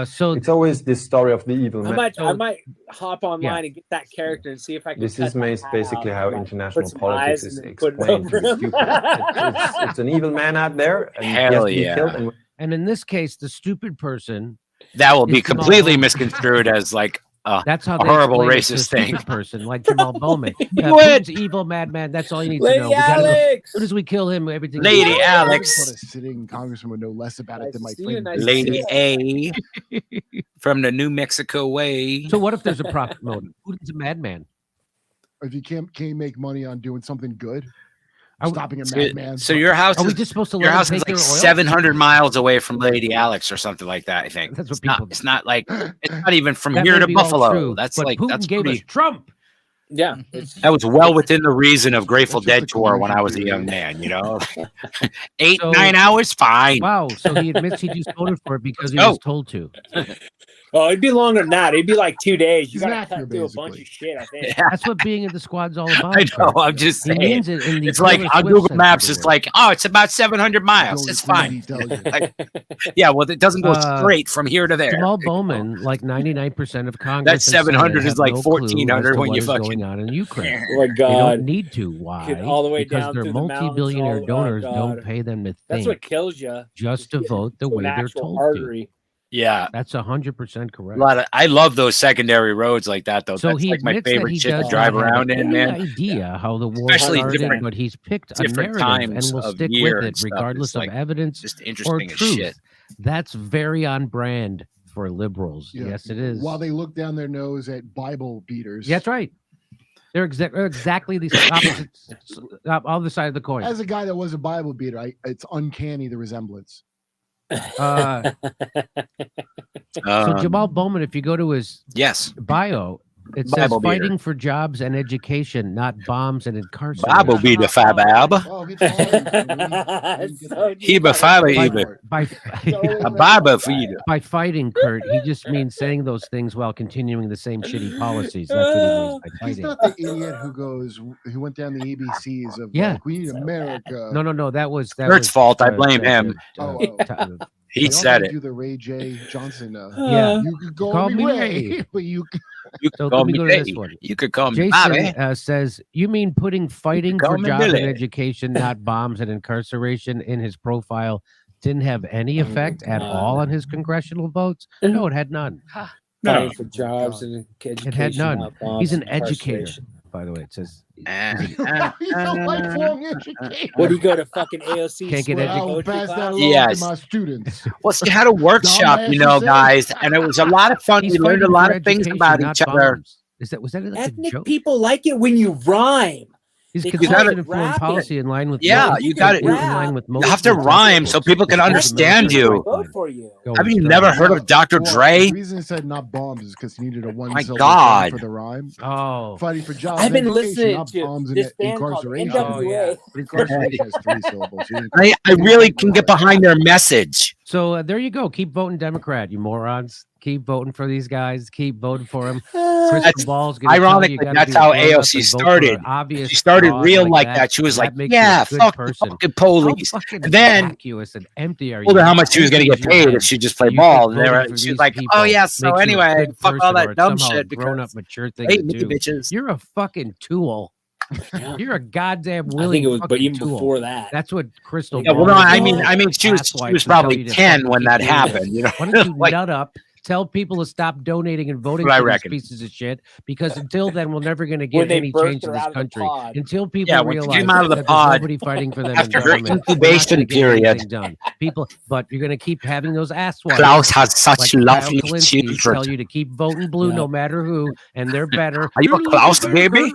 So It's always this story of the evil I man. might hop online and get that character and see if I can. This cut is that hat basically out how and, like, international put some politics eyes is and then put it explained to over the him. stupid. It's an evil man out there, and he has Hell to be yeah. killed. And in this case, the stupid person. That will be is Jamal completely Bowman. misconstrued as like That's how a they horrible explain it to a racist thing. stupid person like Jamal Bowman. What? Putin's evil madman. That's all you need to Lady know. We gotta go- Alex! As soon as we kill him, everything. Lady I Alex, thought a sitting congressman would know less about it than my Nice to see you, friend. nice to Lady see A from the New Mexico way. So what if there's a profit motive? Putin's a madman. If you can't make money on doing something good, Are we- stopping a So, madman. so your house Are we is just supposed to your let house him is take like their oil? 700 miles away from Lady Alex or something like that. I think That's what it's not. people- It's not like it's not even from That here may to be all Buffalo. true, That's but like Putin that's gave pretty. us Trump. Yeah, That was well within the reason of Grateful That's just Dead a tour when I was a collusion young theory. man. You know, 8, So- 9 hours, fine. Wow. So he admits he just voted for it because he Let's was told to. Oh, it'd be longer than that. It'd be like 2 days. You He's an gotta actor, cut through a bunch basically. of shit. I think. That's what being in the squad's all about. I know. Kurt. I'm just He saying. means it in the It's like Taylor on Swift Google sense Maps, of the it's word. like, oh, it's about 700 miles. It's fine. Like, yeah, well, it doesn't go straight from here to there. Jamal Bowman, like 99% of Congress, That 700 is like 1400 when you fucking fucking. going on in Ukraine. Oh my They God. don't need to. Why? Get all the way because down their through the mountains, multi-billionaire oh donors God. don't pay them to That's what think, kills you. just to vote the way they're told to. artery. Yeah, That's 100% correct. a lot of. I love those secondary roads like that, though. So That's he like my admits that favorite he shit to does drive not have around in, any man. idea how the war Especially started, different- but he's picked a different narrative and times will of stick year with and it stuff. regardless It's of like evidence just or interesting as truth. shit. That's very on brand for liberals. Yeah. Yes, it is. While they look down their nose at Bible beaters. Yeah, that's right. They're exactly the opposite, other side of the coin. As a guy that was a Bible beater, it's uncanny the resemblance. So Jamal Bowman, if you go to his yes bio, it says Bible beater. fighting for jobs and education, not bombs and incarceration. Bible be the Fab Alba. He be Fab Alba. A Bible for you. By fighting, Kurt, he just means saying those things while continuing the same shitty policies. That's what he means by He's fighting. not the idiot who went down the ABCs of Yeah. like, we need America. No. That was Kurt's fault. I blame him. He They said also it. Do the Ray J Johnson? Yeah. You could call, Call me me Ray, Ray. but you. You So could call let me me go to this Ray. one. You could call me Jason Bobby. says, you mean putting fighting call for me jobs and Billy. education, not bombs and incarceration in his profile didn't have any effect at all on his congressional votes? No, it had none. Fighting for jobs and education. It had none. not bombs He's an and educator, incarceration. by the way. It says He's a lifelong educator. What do you go to fucking AOC? Can't get Sweat I will poetry pass that class? along Yes. to my students. Well, she had a workshop, Dumbass, you know, you said. guys, and it was a lot of fun. he's We learned a fighting lot for of things education, about not each other. bombs. Was that like a Ethnic joke? people like it when you rhyme. He's They consistent in call it foreign rapping. policy in line with Yeah, most- you got it. in line with You most have to of the rhyme so people can principles of the understand military you. pipeline. for you. Have you never heard of Dr. Well, Dre? The reason he said not bombs is because he needed a one My syllable God. for the rhyme. Oh, Fighting for jobs. I've been education, listening not to bombs and this band called incarceration. NWA. But incarceration has 3 syllables. I really can get behind their message. So there you go. Keep voting Democrat, you morons. Keep voting for these guys. Keep voting for them. Crystal Ball's gonna tell you Ironically, you gotta that's be how grown up AOC and vote for started. an obvious She started fraud real like that. She was like, makes you a "Yeah, good fuck the person." fucking How police." fucking And then vacuous and empty are you? told her how much she was going to get Empties your paid head if she just that played you ball. think And they were, voting for she's these like, people "Oh yeah, so makes you a anyway, good fuck all person or that it's dumb somehow shit a grown up because mature thing hate to me, do. bitches." You're a fucking tool. You're a goddamn I willing think it was, but fucking even tool. before that. That's what Crystal. Yeah, well, Ball no, is I all mean, about. she was Asswipes and probably tell you to 10 fucking when keep that doing happened. this. You know, Why don't you like, nut up? Tell people to stop donating and voting What I for these reckon. pieces of shit because until then we're never going to When get they any birthed change in her this out of the country. pod. Until people yeah, when you realize came out of the that there's pod nobody fighting for them in after her government, we're not incubation gonna get period, anything done. People, but you're going to keep having those asswipes. Klaus has such Like Kyle lovely Kalinske children. tell you to keep voting blue no matter who, and they're better. Are you a Klaus baby?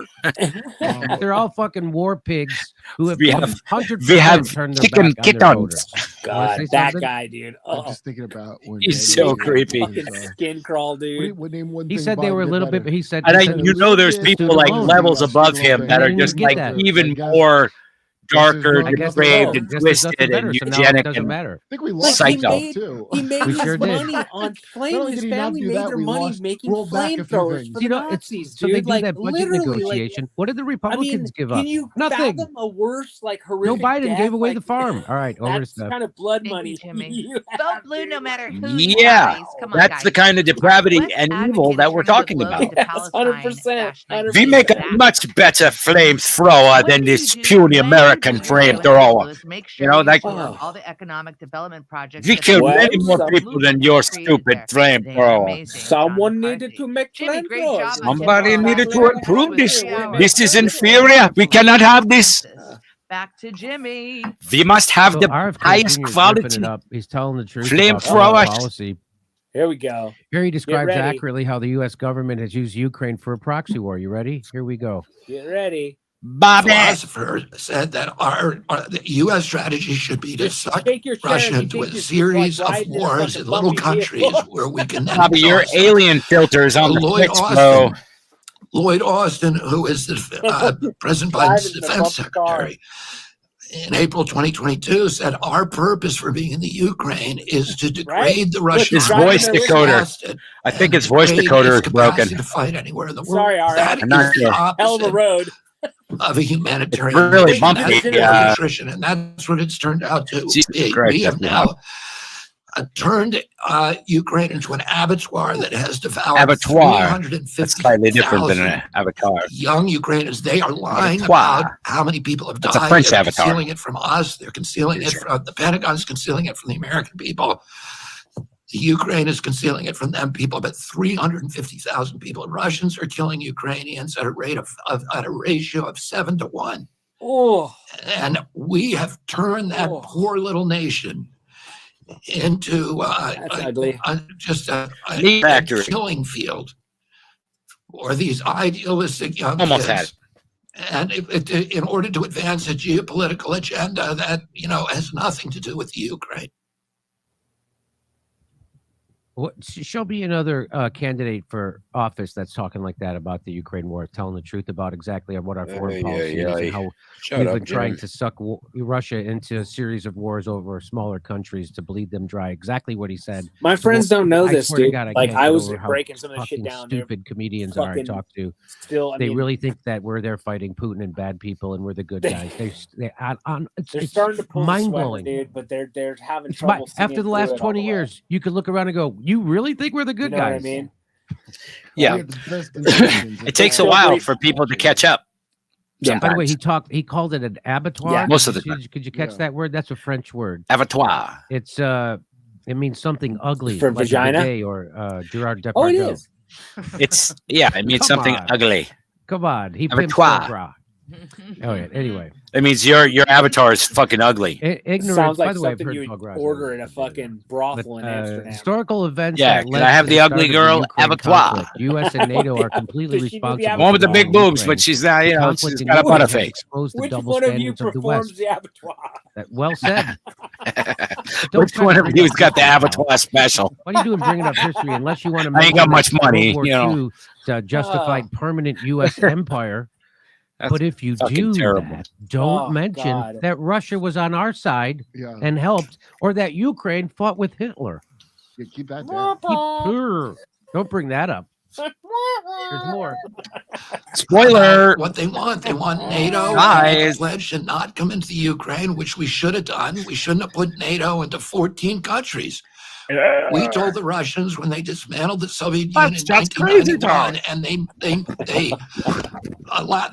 They're all fucking war pigs who have We have 100% turned their chicken back on their voters. kittens. God, say that something? guy, dude. I'm Oh, just thinking about when He's Daddy so was creepy. fucking skin crawl, dude. What name one He thing said they Biden were a did little better? bit. He said, And he said you know, there's student people like loans. levels Student above loan him thing. that I are didn't just even get like that. even I guess- more darker, I guess there's depraved, no- and Guess there's nothing twisted, and better, so now it eugenic, doesn't and matter. I think we Like lost he psycho. made, too. he made We his sure did. money on Not playing. only His did he not family do made that, their we money lost- making rolled back a few flamethrowers things. for the You know, Nazis, so dude. they do like that budget literally, negotiation. What did the I Republicans mean, give up? can you Nothing. fathom a worse, like Joe horrific Biden death? gave away Like, the farm. All right, over to That's stuff. kind of blood Thank you, money. Jimmy. you Vote have, blue no dude. matter who you yeah, guys. Come on, that's guys. the kind of depravity Let's and advocate evil that we're turning the talking globe about. into Yes, Palestine 100%. / We make a 1986. much better flamethrower than this puny American flamethrower. Make You sure know, you like support all the economic development projects. we that killed the many more Well, people than movement your has created stupid there. They are flamethrower. amazing. Someone John needed McCarthy. to make Jimmy, great flamethrowers. job on Somebody Tim needed Ball. to Clear improve with this. 3 hours. This is Great inferior. We cannot have this. Back to Jimmy. We must have So the RFK highest Jr. 's ripping quality. it up. He's telling the truth about Flamethrower. foreign policy. Here we go. Here he describes ready. accurately how the U.S. government has used Ukraine for a proxy war. You ready? Here we go. Get ready. Bobby. Philosophers said that the U.S. strategy should be to suck Take your chair Russia and into you a think you're, series like, of riding in a wars fucking in little bumpy countries vehicle. where we can then Bobby, your exhaust them. alien filters on the Lloyd Twitch, bro. Lloyd Austin, who is the President Biden's defense secretary, in April 2022 said our purpose for being in the Ukraine is to degrade the Russian His army, voice decoder. exhaust it, I think and his voice degrade decoder its is broken. capacity to fight anywhere in the world. Sorry, Ari. That I'm not is the sure. Hell of a opposite road. of a humanitarian It's really mission. bumpy, That's the yeah. nutrition, and that's what it's turned out to Jesus be. Christ, We have that's now turned Ukraine into an abattoir that has devoured Abattoir. That's slightly different than 350,000 an avatar. young Ukrainians. They are lying Abattoir. about how many people have That's a died. French They're avatar. concealing it from us. They're concealing it from the Pentagon's concealing it from the American people. The Ukraine is concealing it from them people, but 350,000 people. Russians are killing Ukrainians at a rate at a ratio of 7 to 1. Oh, And we have turned that poor little nation into that's ugly. just a Meat factory. killing field for these idealistic young Almost kids. And in order to advance a geopolitical agenda that has nothing to do with the Ukraine. What she'll be another candidate for office that's talking like that about the Ukraine war, telling the truth about exactly what our foreign policy is and how Shut we've up, been trying Jimmy. to suck Russia into a series of wars over smaller countries to bleed them dry. Exactly what he said. My friends don't know I this, swear to dude. God, Like, can't I get was over how breaking some of the shit fucking down there. stupid comedians are I Fucking talk to. Still, I They mean, really think that we're there fighting Putin and bad people, and we're the good guys. they're starting to pull mind the sweater, blowing. dude, but they're having It's trouble. after seeing the last through it all 20 the way. years, you could look around and go, "You really think we're the good You know what I guys?" mean? Yeah. It takes a while for people to catch up. Yeah. By the way, sometimes. he called it an abattoir. Yeah, most of the Could you- time. Could you catch that word? That's a French word. Abattoir. It's it means something ugly For like vagina? bidet or Gerard Depardieu. Oh, it is. It means Come something on. ugly. Come on, he pimps Abattoir. their bra. Oh yeah. Anyway, That means your avatar is fucking ugly. ignorance. Sounds by like the way, I've something heard you Dog would Ross order in a fucking brothel in Amsterdam. historical events. Yeah, that can led I have to the ugly start of the girl Ukraine abattoir? conflict. U.S. and NATO are completely Does she do the responsible. One with the for big war in boobs, Ukraine. but she's not. You The know, conflict she's in got a Ukraine has butterface. exposed the Which double one of you standards of the performs West. the abattoir? Well said. Don't Which try one to of bring you's up got the history, pal. abattoir special? What are you doing bringing up history unless you want to I ain't mention got much that money, World War you know. II justified permanent U.S. empire? That's But if you fucking do terrible. that, don't Oh, mention God. that Russia was on our side Yeah. and helped, or that Ukraine fought with Hitler. Yeah, keep that there. Don't bring that up. There's more. Spoiler. What they want NATO Guys. to pledge to not come into the Ukraine, which we should have done. We shouldn't have put NATO into 14 countries. We told the Russians when they dismantled the Soviet Union in that's crazy 1991, talk. and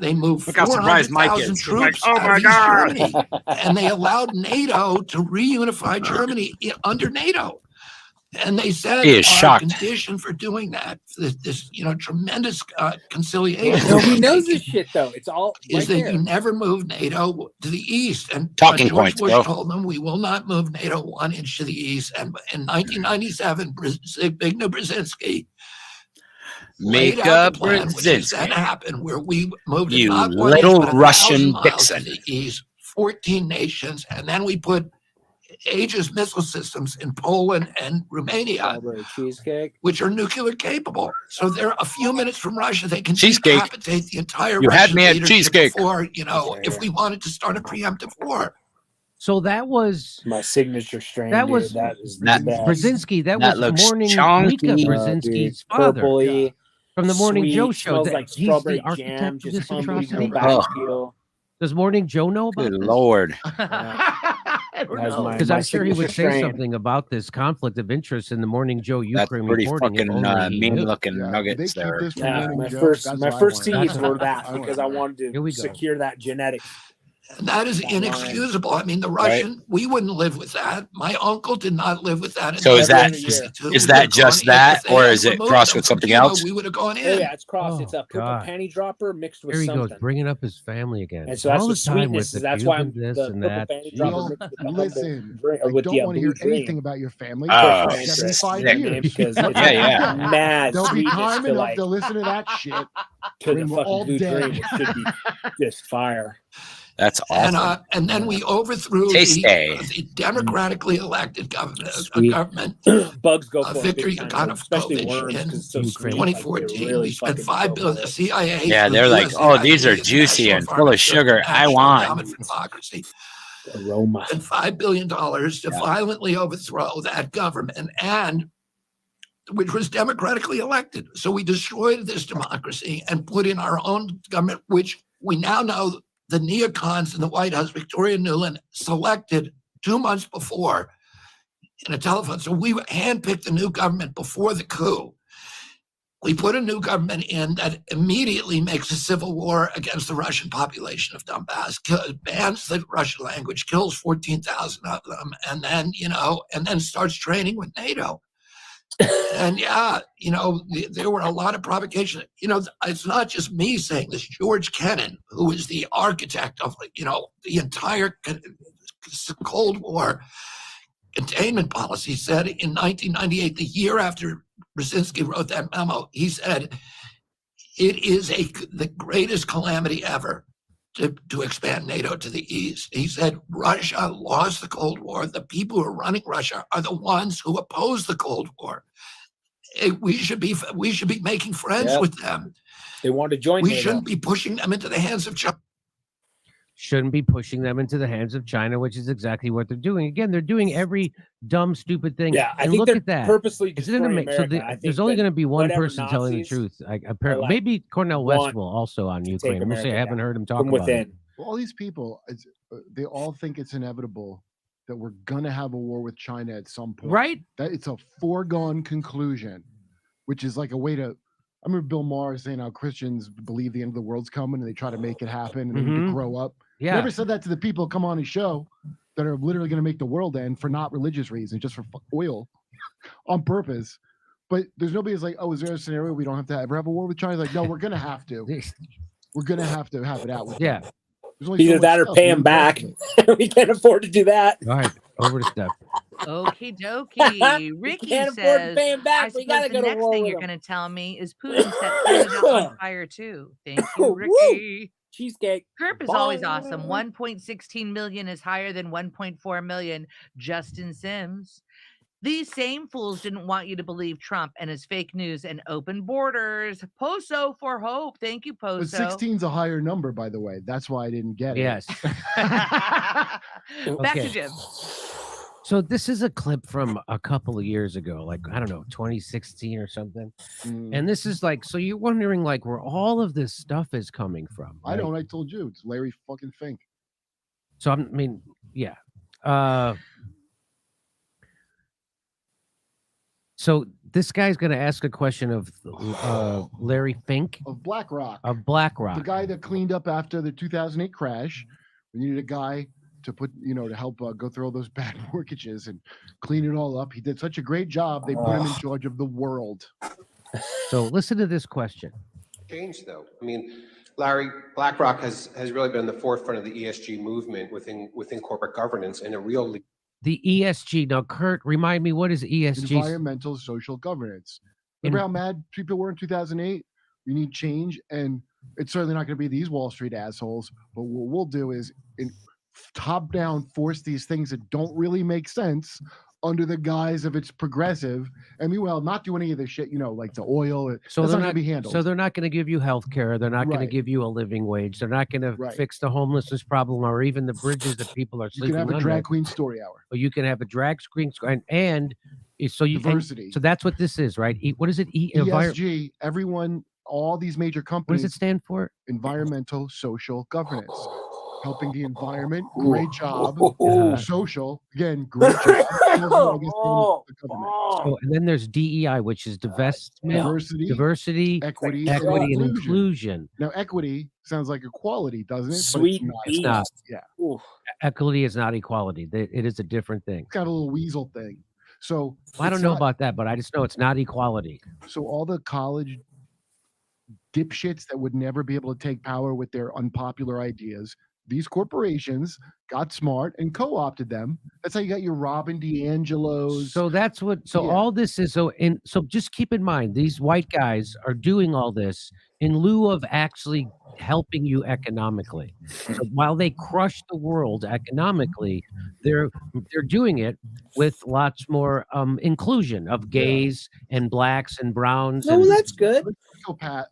they moved Look how surprised Mike 400,000 is. He's like, troops oh out my of East God. Germany, and they allowed NATO to reunify Germany under NATO. And they said He is our shocked. condition for doing that, this tremendous conciliation. Nobody knows this shit though. It's all Is right that there. you never move NATO to the east. And Talking George points, Bush bro. told them we will not move NATO 1 inch to the east. And in 1997, Zbigniew Brzezinski laid Make out up the plan, which is that Brzezinski. happened, where we moved You not 1 little inch, but 1,000 Russian miles Dixon. to the east, 14 nations, and then we put Aegis missile systems in Poland and Romania, Strawberry cheesecake. which are nuclear capable. So they're a few minutes from Russia. They can Cheesecake. decapitate the entire You had Russian me at leadership cheesecake. before, if we wanted to start a preemptive war. So that was My signature strain. That dude. was- that is the That- best. Brzezinski. That That was looks Morning chunky. Mika Dude, Brzezinski's father purpley, from the Morning sweet, Joe show. Smells That like he's strawberry the architect jam. of Just this unbelievable atrocity. Oh. mouthfeel. Does Morning Joe know about Good this? Lord. I don't That's know. my- Because I'm sure he would signature say strain. something about this conflict of interest in the Morning Joe That's Ukraine pretty reporting. if fucking only he mean knew. looking Yeah, they nuggets keep there. this from Yeah, Morning my Joe. first That's my what I first want. teas were that I want because I that. wanted Here we to go. secure that genetic. And that is That line. inexcusable. I mean, the Russian, we wouldn't live with that. My uncle did not live with that. in So is that 1962. is We that would've just gone in. that, If they or had is it removed crossed them with from something Cuba, else? We would have gone in. Oh yeah, it's cross. Oh, It's a purple God. panty dropper mixed with Here he something. goes, bringing up his family again. And so that's All the the time sweetness. with the That's why I'm Cuban this the and purple that. panty Jeez. dropper Well, mixed with the humble listen, drink, I with don't the want to blue hear anything dream. about your family Oh, for 75 sick, years. because Yeah, it's yeah. mad There'll be sweetness time to enough like to listen to that shit. to the when we're all fucking blue dead. dream, which should be just fire. That's awesome. And then we overthrew Tasty. the democratically elected government. Sweet. Bugs go for it Viktor big time, especially Yanukovych worms in because it's so sweet. 2014. Like, we spent fucking $5 go billion. for The it. CIA. Yeah, through they're like, USAID, oh, these are the juicy National and full of Pharmaceutical sugar. I National want. Endowment for Democracy. Aroma. And $5 billion to violently overthrow that government, and which was democratically elected. So we destroyed this democracy and put in our own government, which we now know the neocons in the White House, Victoria Nuland, selected 2 months before in a telephone. So we handpicked the new government before the coup. We put a new government in that immediately makes a civil war against the Russian population of Donbass, bans the Russian language, kills 14,000 of them, and then starts training with NATO. And there were a lot of provocations. It's not just me saying this. George Kennan, who is the architect of, the entire Cold War containment policy, said in 1998, the year after Brzezinski wrote that memo, he said, it is the greatest calamity ever to expand NATO to the east. He said, Russia lost the Cold War. The people who are running Russia are the ones who oppose the Cold War. We should be making friends with them. They want to join. We NATO. shouldn't be pushing them into the hands of China. Shouldn't be pushing them into the hands of China, which is exactly what they're doing. Again, they're doing every dumb, stupid thing. Yeah, I and think look they're at that. purposely Isn't it destroying amazing? So America. I think there's only that going to be one whatever person telling the Nazis truth. Apparently, like, maybe Cornel West want will also on to Ukraine. take We'll see. I America haven't down heard him talk from about within. it. Well, all these people, they all think it's inevitable that we're gonna have a war with China at some point. Right? That it's a foregone conclusion, which is like a way to. I remember Bill Maher saying how Christians believe the end of the world's coming and they try to make it happen and they need to Mhm. grow up. Yeah. Never said that to the people who come on his show that are literally going to make the world end for not religious reasons, just for oil on purpose. But there's nobody who's like, oh, is there a scenario we don't have to ever have a war with China? Like, no, we're going to have to. we're gonna have to have it out with Yeah. them. There's only so Either much that or stuff pay we him can talk back. about. We can't afford to do that. All right, over to Steph. Okie dokie. Ricky can't afford to says, pay him back. I We suppose gotta the go to next war thing with you're him. going to tell me is Putin set Canada on fire too. Thank you, Woo! Ricky. Cheesecake. Herp is always Bong. awesome. 1.16 million is higher than 1.4 million. Justin Sims. These same fools didn't want you to believe Trump and his fake news and open borders. Poso for hope. Thank you, But Poso. 16's a higher number, by the way. That's why I didn't get it. Yes. Back Okay. to Jim. So this is a clip from a couple of years ago, like, I don't know, 2016 or something. And this is like, so you're wondering like where all of this stuff is coming from. I right? don't. I told you it's Larry fucking Fink. So I mean, yeah. So this guy's going to ask a question of Larry Fink of BlackRock. BlackRock. The guy that cleaned up after the 2008 crash. We needed a guy to put, to help go through all those bad mortgages and clean it all up. He did such a great job. They put him in charge of the world. So listen to this question. Change though. I mean, Larry, BlackRock has really been in the forefront of the ESG movement within corporate governance and a real The ESG. Now, Kurt, remind me, what is ESG? Environmental social governance. Remember how mad people were in 2008? We need change, and it's certainly not going to be these Wall Street assholes. But what we'll do is, top down, force these things that don't really make sense under the guise of it's progressive, and meanwhile not do any of the shit, like the oil. So that's they're not going to be handled. So they're not going to give you health care. They're not going to Right. give you a living wage. They're not going to Right. fix the homelessness problem or even the bridges that people are You sleeping can have a under. drag queen story hour. Or you can have a drag queen and so you Diversity. so that's what this is, right? What is it? ESG. Everyone, all these major What companies. does it stand for? Environmental social governance. Helping the environment, great job. Social, again, great job. So, and then there's DEI, which is diversity, equity, and inclusion. Now, equity sounds like equality, doesn't it? Sweet but It's not. Yeah, Equity is not equality. It is a different thing. it's got a little weasel thing. So I don't it's know not- about that, but I just know it's not equality. So all the college dipshits that would never be able to take power with their unpopular ideas, these corporations got smart and co-opted them. That's how you got your Robin DiAngelos. So that's what. So Yeah. all this is so. So just keep in mind, these white guys are doing all this in lieu of actually helping you economically. So while they crush the world economically, they're doing it with lots more inclusion of gays and blacks and browns. Oh, and, that's good.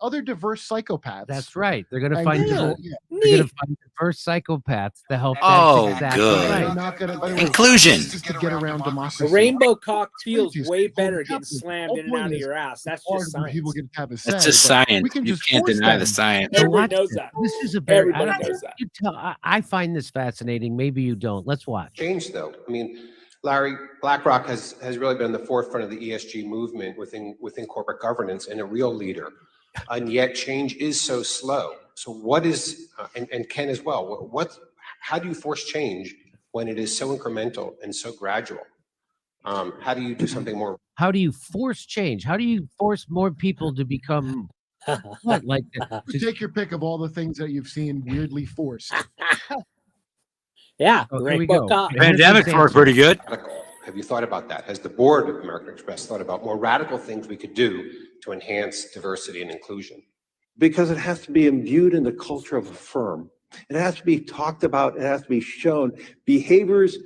Other diverse psychopaths. That's right. They're going to And find yeah, diver- yeah. they're going to find diverse psychopaths to help. Oh, that's exactly good. right. They're not gonna, by the way, Inclusion. Just to get around democracy. The rainbow cock feels Crazy. way Whole better getting point slammed in and is out of your ass. That's hard just when science. people get to have a say, That's just but science. We can You just can't force deny them. the science. Everybody Watch knows this. that. This is a very. Everybody knows that. You tell, I find this fascinating. Maybe you don't. Let's watch. change though. I mean, Larry, BlackRock has really been in the forefront of the ESG movement within corporate governance and a real leader. And yet change is so slow. So what is, and Ken as well, how do you force change when it is so incremental and so gradual? How do you do something more? How do you force change? How do you force more people to become what? Like You take your pick of all the things that you've seen weirdly forced. Yeah, Oh, the here we rainbow go. cock. Pandemic worked pretty good. Have you thought about that? Has the board of American Express thought about more radical things we could do to enhance diversity and inclusion? Because it has to be imbued in the culture of a firm. It has to be talked about. It has to be shown. Behaviors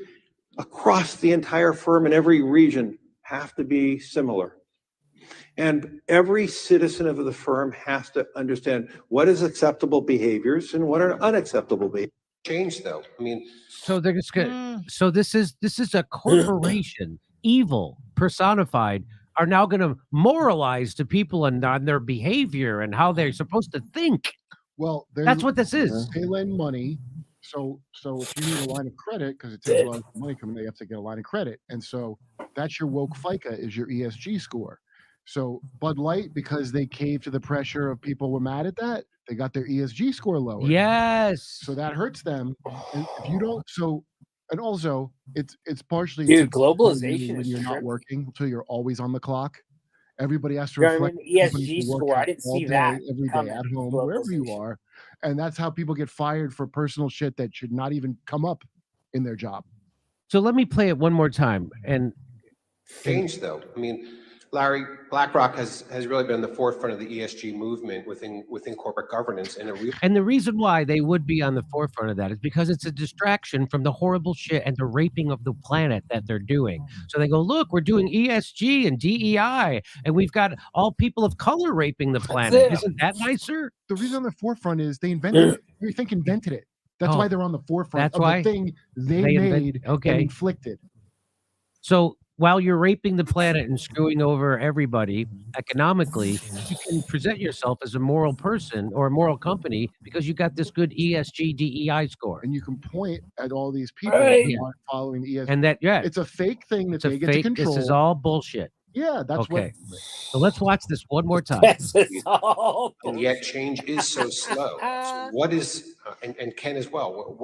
across the entire firm in every region have to be similar. And every citizen of the firm has to understand what is acceptable behaviors and what are unacceptable behaviors. Change though. I mean, so they're just gonna. So this is a corporation, evil personified, are now going to moralize to people and on their behavior and how they're supposed to think. Well, That's what this is. They lend money. So if you need a line of credit, because it takes a lot of money coming, they have to get a line of credit. And so that's your woke FICA is your ESG score. So Bud Light, because they caved to the pressure of people were mad at that, they got their ESG score lower. Yes. So that hurts them. And if you don't, and also it's partially Dude, to- globalization when is you're not tripping. working until you're always on the clock. Everybody has to Yeah, I reflect. mean, ESG companies who work score, I out didn't all see day, that every day coming, at home, wherever you are. And that's how people get fired for personal shit that should not even come up in their job. So let me play it one more time. And Change, though. I mean, Larry, BlackRock has really been in the forefront of the ESG movement within corporate governance, and the reason why they would be on the forefront of that is because it's a distraction from the horrible shit and the raping of the planet that they're doing. So they go, look, we're doing ESG and DEI, and we've got all people of color raping the planet. Isn't that nicer? The reason on the forefront is they invented it. You think invented it. That's why they're on the forefront That's of why the thing they made and inflicted. So while you're raping the planet and screwing over everybody economically, you can present yourself as a moral person or a moral company because you got this good ESG DEI score. And you can point at all these people Right. who aren't following the ESG. And that, yeah. It's a fake thing that It's a they get to fake, control. this is all bullshit. Yeah, that's okay. So let's watch this one more time. and yet change is so slow. So what is and Ken as well?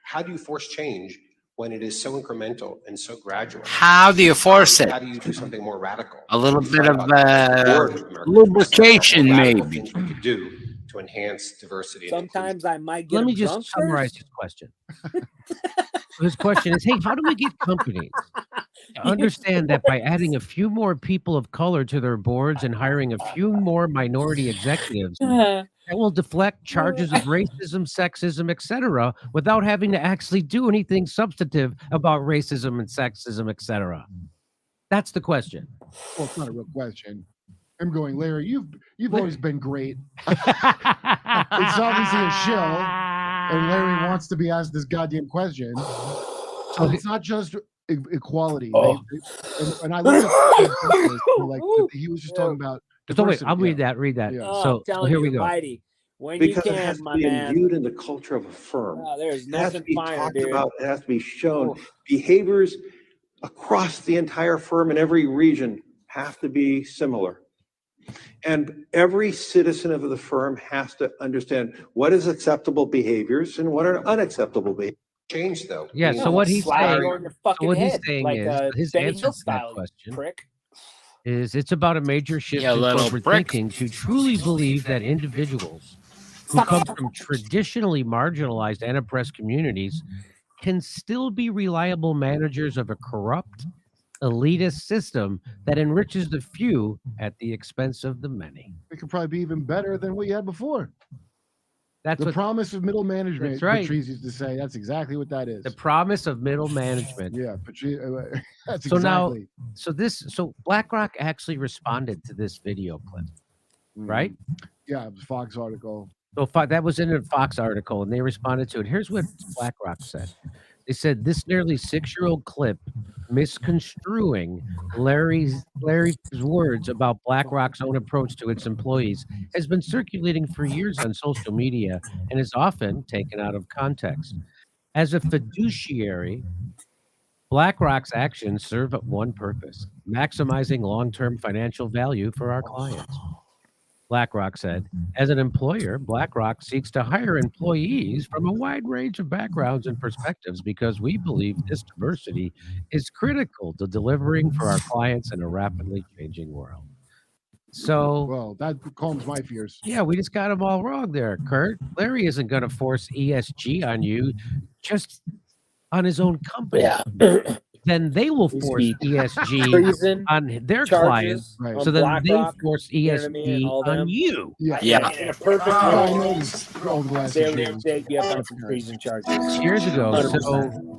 How do you force change when it is so incremental and so gradual? How do you force it? How do you do something more radical? A little bit of America. lubrication, maybe. Things we could do to enhance diversity. and Sometimes I might get Let me them just drunk summarize first. his question. His question is, hey, how do we get companies to understand that by adding a few more people of color to their boards and hiring a few more minority executives, that will deflect charges of racism, sexism, etc., without having to actually do anything substantive about racism and sexism, etc.? That's the question. Well, it's not a real question. I'm going, Larry, you've always been great. It's obviously a shill, and Larry wants to be asked this goddamn question. So it's not just equality. And I look at like he was just talking about. So wait, diversity. I'll read that. Read that. Yeah. So here we go. Mighty, when Because you it has can, to my be man. imbued in the culture of a firm. There's It has to nothing be finer, talked dude. about. It has to be shown. Behaviors across the entire firm in every region have to be similar. And every citizen of the firm has to understand what is acceptable behaviors and what are unacceptable behaviors. Change, though. Yeah. So what he's Slap saying, you on your so fucking what he's head, saying like, is his Benny answer Hill to that style, question prick. is it's about a major shift Yeah, in little corporate prick. thinking to truly believe that individuals who come from traditionally marginalized and oppressed communities can still be reliable managers of a corrupt, elitist system that enriches the few at the expense of the many. It could probably be even better than what you had before. That's the what- promise of middle management. That's right. Patrice used to say. That's exactly what that is. The promise of middle management. Yeah, Patrice. That's So exactly. now, so BlackRock actually responded to this video clip, right? Yeah, it was a Fox article. So that was in a Fox article, and they responded to it. Here's what BlackRock said. They said this nearly 6-year-old clip misconstruing Larry's words about BlackRock's own approach to its employees has been circulating for years on social media and is often taken out of context. As a fiduciary, BlackRock's actions serve one purpose: maximizing long-term financial value for our clients. BlackRock said, as an employer, BlackRock seeks to hire employees from a wide range of backgrounds and perspectives because we believe this diversity is critical to delivering for our clients in a rapidly changing world. So, well, that calms my fears. Yeah, we just got them all wrong there, Kurt. Larry isn't going to force ESG on you, just on his own company. Yeah. Then they will force ESG on their clients. Right. So then they BlackRock, force you know what I mean, ESG all on them. you. Yeah. In a perfect world, world, they'd be up on some treason charges. Years ago. 100%. So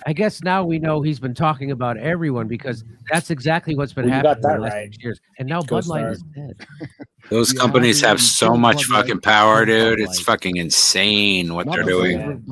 I guess now we know he's been talking about everyone because that's exactly what's been Well, you happening got in that the last right. 6 years. And now Go Bud Light Star. is dead. Those companies have so much fucking power, dude. It's fucking insane what they're doing.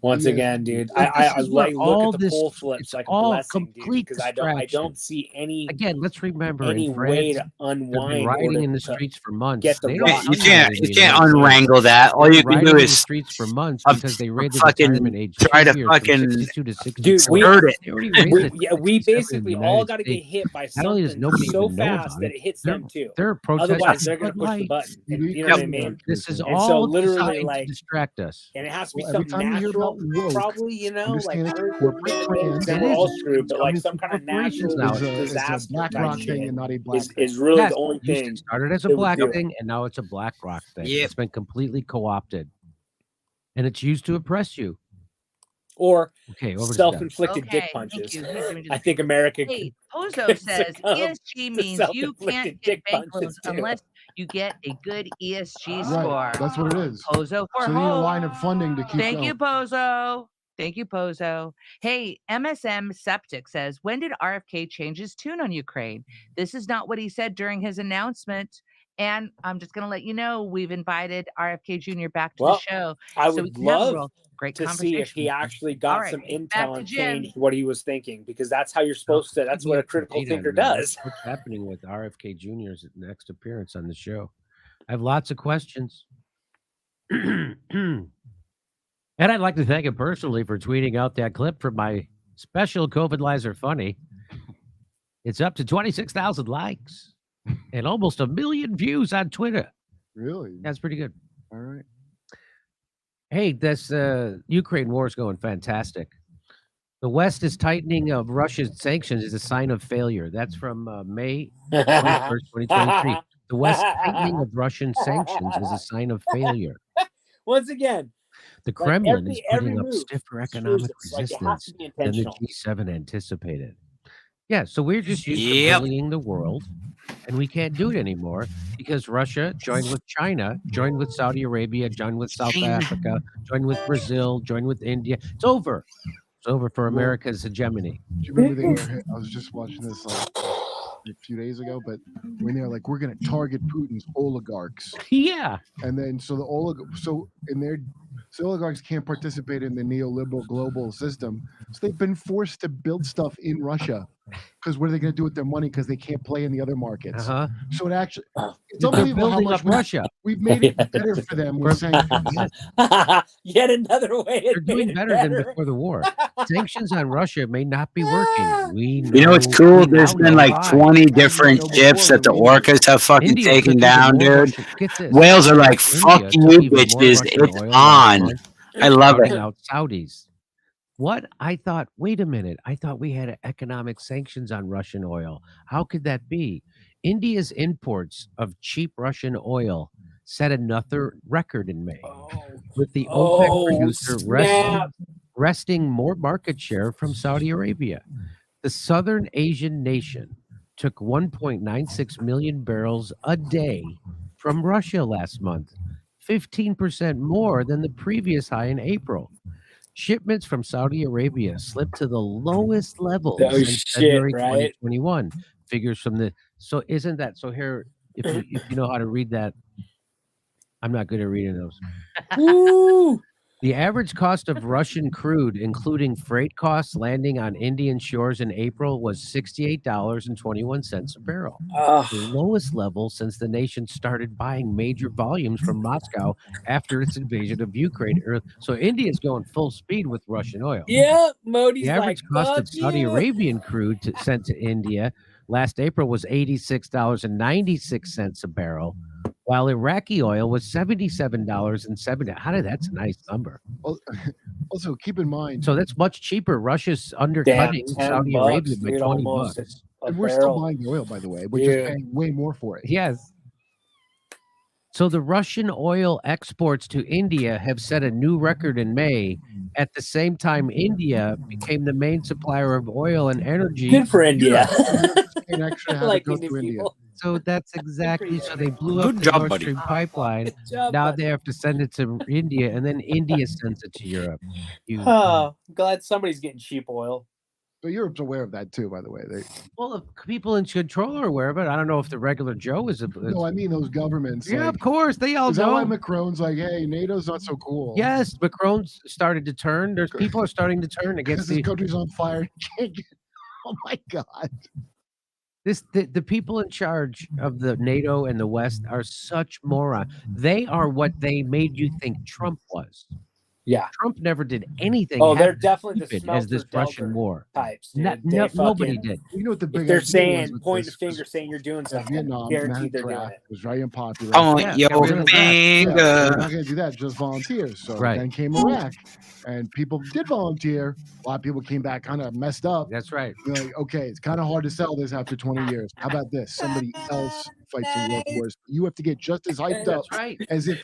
Once again, dude, I This is like where all look at the this- poll flips it's like a all blessing, dude, complete because I distraction. don't see any Again, let's remember any in way France, to they've been unwind or rioting to- in the to streets for months. get the They rock. don't You can't unwind unwrangle that. All you can Rioting do in the is streets for months of- because they raised the fucking retirement age try 2 to years from fucking 62 to 64. Dude, we Heard it. They already raised it to we 67 in basically the all United got to get States. hit by Not only does something nobody so even know fast about that it, it hits them too. they're protesting Otherwise, they're gonna Bud push the Light. button. And, you know Yep. what I mean? This is And so all literally, designed to like, distract us. and it has to be Well, every something time you hear natural, about woke, probably, you know, like understand it's we're corporate trans. then It we're all is. screwed, but like It's some kind of corporations natural now. It's a disaster BlackRock type thing shit and not a black is really Yes, the only it used to thing. started as a that would black do it. thing, and now it's a BlackRock thing. Yep. It's been completely co-opted. and it's used to oppress you. Or Okay, over to Steph. self-inflicted dick Okay, thank punches. you. He's doing I just- think America Hey, could Pozo says succumb ESG to means you self-inflicted can't dick get bank punches, loans too. unless you get a good ESG Right, score. that's what it is. Pozo for So they need a hope. line of funding to keep Thank going. you, Pozo. Thank you, Pozo. Hey, MSM Septic says, when did RFK change his tune on Ukraine? This is not what he said during his announcement. And I'm just going to let you know, we've invited RFK Jr. back to Well, the show. I so we would can have a love real great to conversation. see if he actually All got right, some back intel to and Jim. changed what he was thinking, because that's how you're supposed to. That's Give what me a critical date on thinker that. does. What's happening with RFK Jr.'s next appearance on the show? I have lots of questions. And I'd like to thank him personally for tweeting out that clip from my special COVID Lies Are Funny. It's up to 26,000 likes and almost 1 million views on Twitter. Really? That's pretty good. All right. Hey, this Ukraine war is going fantastic. The West is tightening of Russia's sanctions is a sign of failure. That's from May 21st, 2023. The West tightening of Russian sanctions is a sign of failure. Once again, The like Kremlin is every putting up move stiffer screws economic us. Like, it has resistance to be than the intentional. G7 anticipated. Yeah, so we're just used to Yep. bullying the world, and we can't do it anymore because Russia joined with China, joined with Saudi Arabia, joined with South Africa, joined with Brazil, joined with India. It's over. It's over for America's hegemony. Do you remember they were? I was just watching this like a few days ago, but when they're like, we're going to target Putin's oligarchs, Yeah. and then so the oligarchs can't participate in the neoliberal global system, so they've been forced to build stuff in Russia. Because what are they going to do with their money? Because they can't play in the other markets. Uh-huh. So it actually, it's They're unbelievable how building much up Russia. we've made it better for them with sanctions. Yet another way. They're doing better than before the war. Sanctions on Russia may not be working. We You know what's know- cool? we There's now been know like why. 20 different ships that the orcas have fucking India taken took even down, more dude. Russian- get this. Whales are like, fuck India you, took even more bitches. Russian It's oil last on. month, I love crowding it. out Saudis. What? I thought, wait a minute. I thought we had economic sanctions on Russian oil. How could that be? India's imports of cheap Russian oil set another record in May, with the OPEC producer wresting more market share from Saudi Arabia. The Southern Asian nation took 1.96 million barrels a day from Russia last month, 15% more than the previous high in April. Shipments from Saudi Arabia slipped to the lowest level Oh, since shit, February right? 2021. Figures from the isn't that so? Here, if you know how to read that, I'm not good at reading those. The average cost of Russian crude, including freight costs landing on Indian shores in April, was $68.21 a barrel, the lowest level since the nation started buying major volumes from Moscow after its invasion of Ukraine. So India's going full speed with Russian oil. Yeah, Modi's The average like, cost fuck of Saudi you. Arabian crude sent to India last April was $86.96 a barrel, while Iraqi oil was $77.70. How did that's a nice number. Also, keep in mind. So that's much cheaper. Russia's undercutting $10 Saudi bucks, Arabia by dude, 20 almost. bucks. And we're still buying the oil, by the way. We're just paying way more for it. Yes. So the Russian oil exports to India have set a new record in May. At the same time, India became the main supplier of oil and energy. Good for India. And actually I had like to go Indian through India. people. So that's exactly so they blew up Good the job, Nord buddy. Stream pipeline. Good job, Now buddy. they have to send it to India, and then India sends it to Europe. You, Oh, glad somebody's getting cheap oil. But Europe's aware of that too, by the way. well, if people in control are aware of it. I don't know if the regular Joe is. No, I mean those governments. Yeah, like, of course they all is that why know. Macron's like, hey, NATO's not so cool? Yes, Macron's started to turn. There's people are starting to turn against Because this the country's on fire. Oh my God. the people in charge of the NATO and the West are such morons. They are what they made you think Trump was. Yeah. Trump never did anything. Oh, they're half definitely the stupid as this smelter Russian delver war. types. Dude. No, They nobody fucking- did. You know what the If big they're idea was saying, with pointing this? the finger, saying you're doing something, Vietnam, guaranteed they're that doing draft it. was very unpopular. Point Yeah, your get rid of that. finger. We're not going to do that, just volunteers. So Right. then came Iraq, and people did volunteer. A lot of people came back kind of messed up. That's right. You're like, okay, it's kind of hard to sell this after 20 years. How about this? Somebody else fights in world wars. You have to get just as hyped up That's right. as if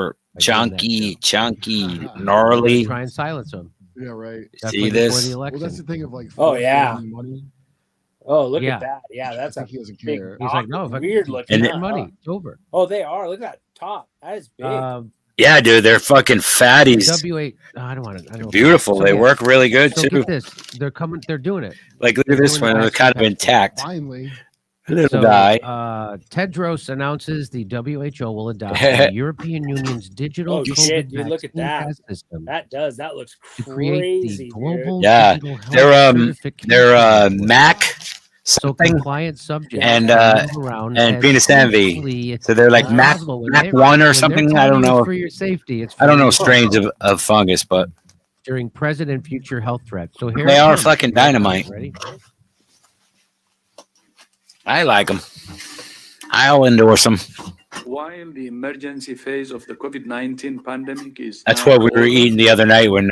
super chunky, gnarly. Try and silence him. Yeah, right. Definitely See before this? the Well, election. that's the thing of like. Oh, Ford yeah. getting money. Oh, look Yeah. at that. Yeah, that's a he doesn't big, care. He's like, no, if I weird looking. And get money, it's over. Oh, they are. Look at that top. That is big. Yeah, dude, they're fucking fatties. W8. I don't want to. I don't Beautiful. So, They yeah. work really good So too. get this. They're coming. They're doing it. Like look They're at this doing the one, they're vaccine kind of intact. Finally. Little guy. Tedros announces the WHO will adopt the European Union's digital Oh COVID shit, dude! Look at vaccine that. test system That looks to create crazy, the global dude. Yeah, digital health they're certification Mac so something compliant subjects and can move around as penis easily envy. So they're like as Mac possible. When Mac they- one or when something. they're I telling don't you it's know. for your safety. It's I don't for know your strains safety. of fungus, but During present and future health threats. So here they it are comes. fucking dynamite. Ready? I like them. I'll endorse them. While the emergency phase of the COVID-19 pandemic is That's now what we were over, eating the other night when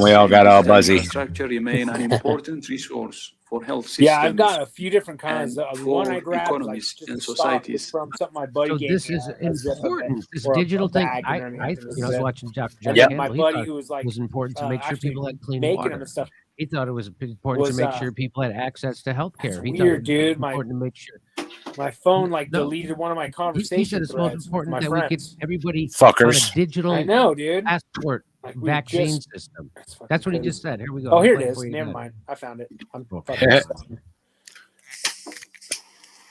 we all got all buzzy. infrastructure remain an important resource for health systems. Yeah, I've got a few different kinds. and The one I for grabbed, like, economies just and a stock, was societies. from something my buddy So gave this me. is a zip of it, important. This or a digital thing. bag, I you know what I mean? was watching Dr. And Jeff then my Campbell. He buddy thought who was like, it was important to make sure actually people had clean making water. them and stuff. He thought it was important Was, to make sure people had access to health care. He thought it weird, was dude. My important to make sure. my phone like No. deleted one of my He conversation said it's most threads with important my that friends. we could everybody Fuckers. on a digital I know, dude. passport Like, we vaccine just- system. fucking That's what he crazy. just said. Here we go. Oh, I'll here play it is. for you Never guys. mind. I found it. I'm Okay. fucking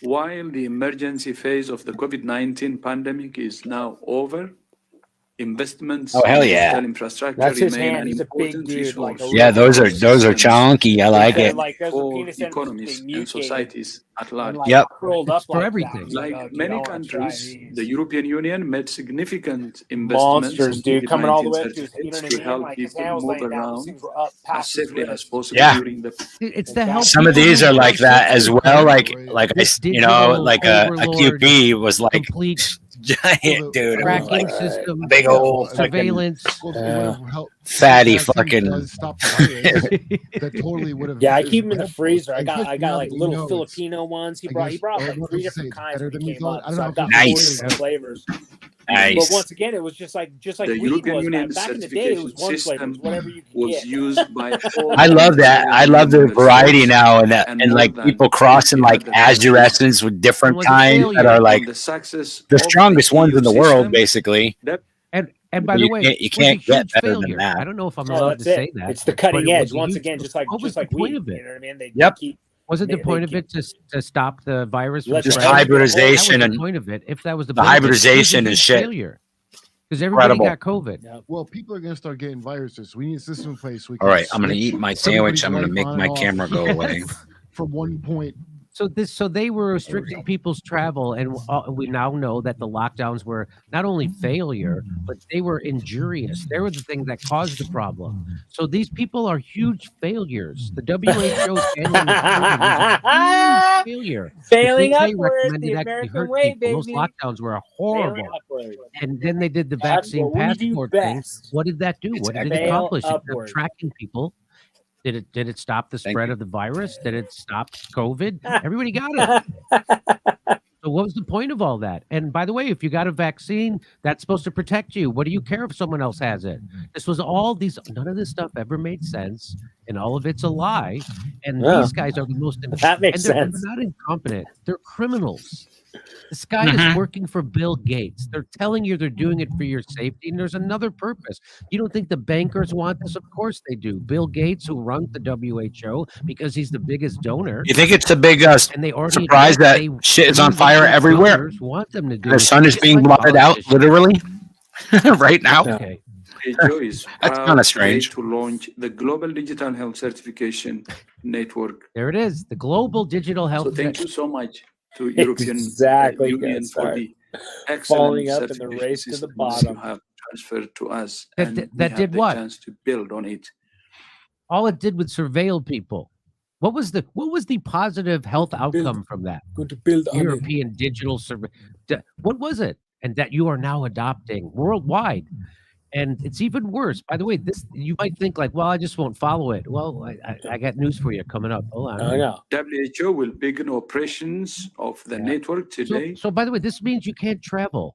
While the emergency phase of the COVID-19 pandemic is now over, investments Oh, hell in yeah. digital infrastructure That's his remain hand. an He's a big important dude, like a resource Yeah, those are systems chunky. I like Yeah, it. like those are for penis envy, economies they and mutated societies at large. and like Yep. curled It's up for like everything. that. It's like, Like oh, dude, many I wanna try countries, these. the European Union made significant investments Monsters, in dude, coming all the COVID-19 way up to his, you know certificates what I to mean? help Like his people hand was move laying down, those around things were up as past his safely as wrist. possible Yeah. during the It's to help Some of people these move are like around that as safely. well. Like This you know, digital like a overlord, QP was like complete giant dude. It was tracking like system, big old fucking surveillance. fatty Vaccine fucking. does stop the virus, that totally would have. Yeah, I keep them in the freezer. I And got plus, I now got like that we little know it's- Filipino ones. He I brought guess, like what three to say, different it's kinds better when than he we came thought. up. I don't So know I've if got it's four Nice. different flavors. Nice. But once again, it was just like The weed European was Union back in the day. It certification was one flavor, it was system whatever you could was get. used by all I love that. I love the member variety states, now, and that, and and more like than people crossing 80 like other countries. azure essence with different was a kinds that failure. are On like the success the of strongest ones EU in the world, system, basically. And by the You way, can't- you it was a can't get huge better than failure. that. I don't know if I'm Oh, allowed that's to say it. that. It's the but cutting it edge. was a Once huge- again, just what was like the point weed. of it? You know what I mean? They Yep. keep Wasn't the They- point they of it to stop the virus from Let Just the spreading? hybridization That was and the point of it. If that was the the benefit, it was a hybridization and huge shit. failure because everybody Incredible. got COVID. Well, people are going to start getting viruses. We need a system in place. So we All can right, I'm gonna switch eat my sandwich. everybody's I'm gonna life make on my and off camera go away. from one point. So they were restricting people's travel, and we now know that the lockdowns were not only failure, but they were injurious. They were the thing that caused the problem. So these people are huge failures. The WHO handling of COVID was a huge failure. Failing The things they upward, recommended the actually American hurt way, people. Those baby. lockdowns were Failing horrible. upward. And then they did the That's vaccine what we do passport thing. best. What did that do? What did it Fail accomplish? It kept upward. tracking people. Did it stop the spread of the virus? Did it stop COVID? Everybody got it. So what was the point of all that? And by the way, if you got a vaccine, that's supposed to protect you. What do you care if someone else has it? This was all these. None of this stuff ever made sense, and all of it's a lie. And Yeah. these guys are the most. That makes and they're sense. not incompetent. They're criminals. This guy Mhm. is working for Bill Gates. They're telling you they're doing it for your safety, and there's another purpose. You don't think the bankers want this? Of course they do. Bill Gates, who runs the WHO, because he's the biggest donor. You think it's a big And they already surprise admit that they shit is on believe fire what everywhere? donors want them to do. The sun is Just being like blotted out, politicians. literally, right now. Okay. WHO is That's proud kinda today strange. to launch the Global Digital Health Certification Network. There it is. The Global Digital Health. So thank you so much to European Exactly, Union guys. for Sorry. the excellent Falling up in the certification race to the systems bottom. you have transferred to us. That and did- we that have did the what? chance to build on it. All it did was surveil people. What was the positive health outcome from that? Going to build on it. European digital survey. What was it? And that you are now adopting worldwide. And it's even worse. By the way, this you might think like, well, I just won't follow it. Well, I got news for you coming up. Hold on. I know. WHO will begin operations of the network today. So by the way, this means you can't travel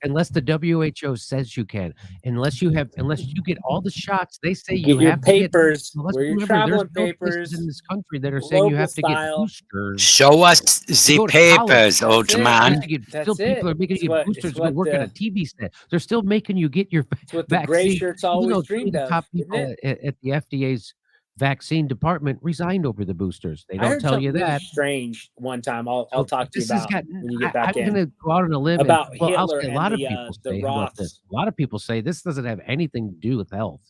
unless the WHO says you can. Unless you get all the shots, they say Get you your have papers, to get. where your There's traveling no places papers, in this country that are saying you local have to get style. boosters. Show us to the go to college. papers, old That's it. You man. have to get, still That's people it. are making It's you what- get boosters it's to go what work at a the- TV set. They're still making you get your It's what the gray vaccine. shirts Even always though two of dreamed the of, top isn't people it? at the FDA's vaccine department resigned over the boosters. They I don't heard tell you something really that. strange one time. I'll So talk to you this has about gotten. when you get I'm back in. going to go out on a limb. About Well, I'll Hitler say a and lot of the, people the say how about this. Roths. A lot of people say this doesn't have anything to do with health.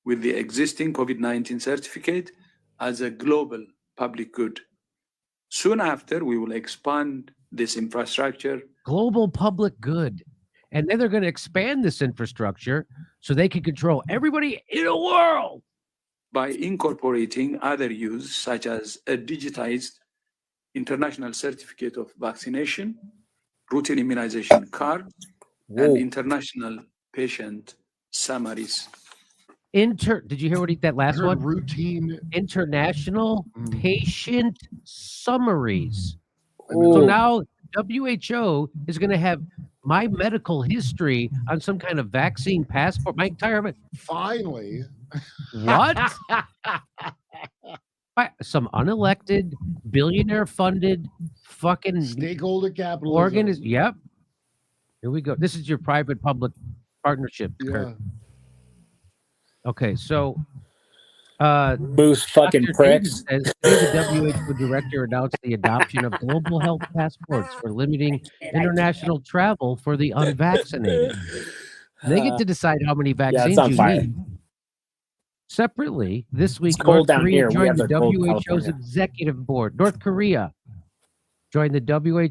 With the existing COVID-19 certificate as a global public good. Soon after, we will expand this infrastructure Global public good. And then they're going to expand this infrastructure so they can control everybody in the world. by incorporating other use such as a digitized international certificate of vaccination, routine immunization card, Whoa. and international patient summaries. Did you hear what that last one? Routine International patient summaries. Ooh. So now WHO is going to have my medical history on some kind of vaccine passport. My entire finally. What? Some unelected, billionaire-funded, fucking stakeholder capitalism. Organization. Yep. Here we go. This is your private-public partnership, Kurt. Okay, so Boost fucking Dr. pricks. Davis says, the WHO director announced the adoption of global health passports for limiting international travel for the unvaccinated. They get to decide how many vaccines on you fire. need. Separately, this week, It's cold North down Korea here. We joined have the the cold WHO's California. executive board. North Korea joined the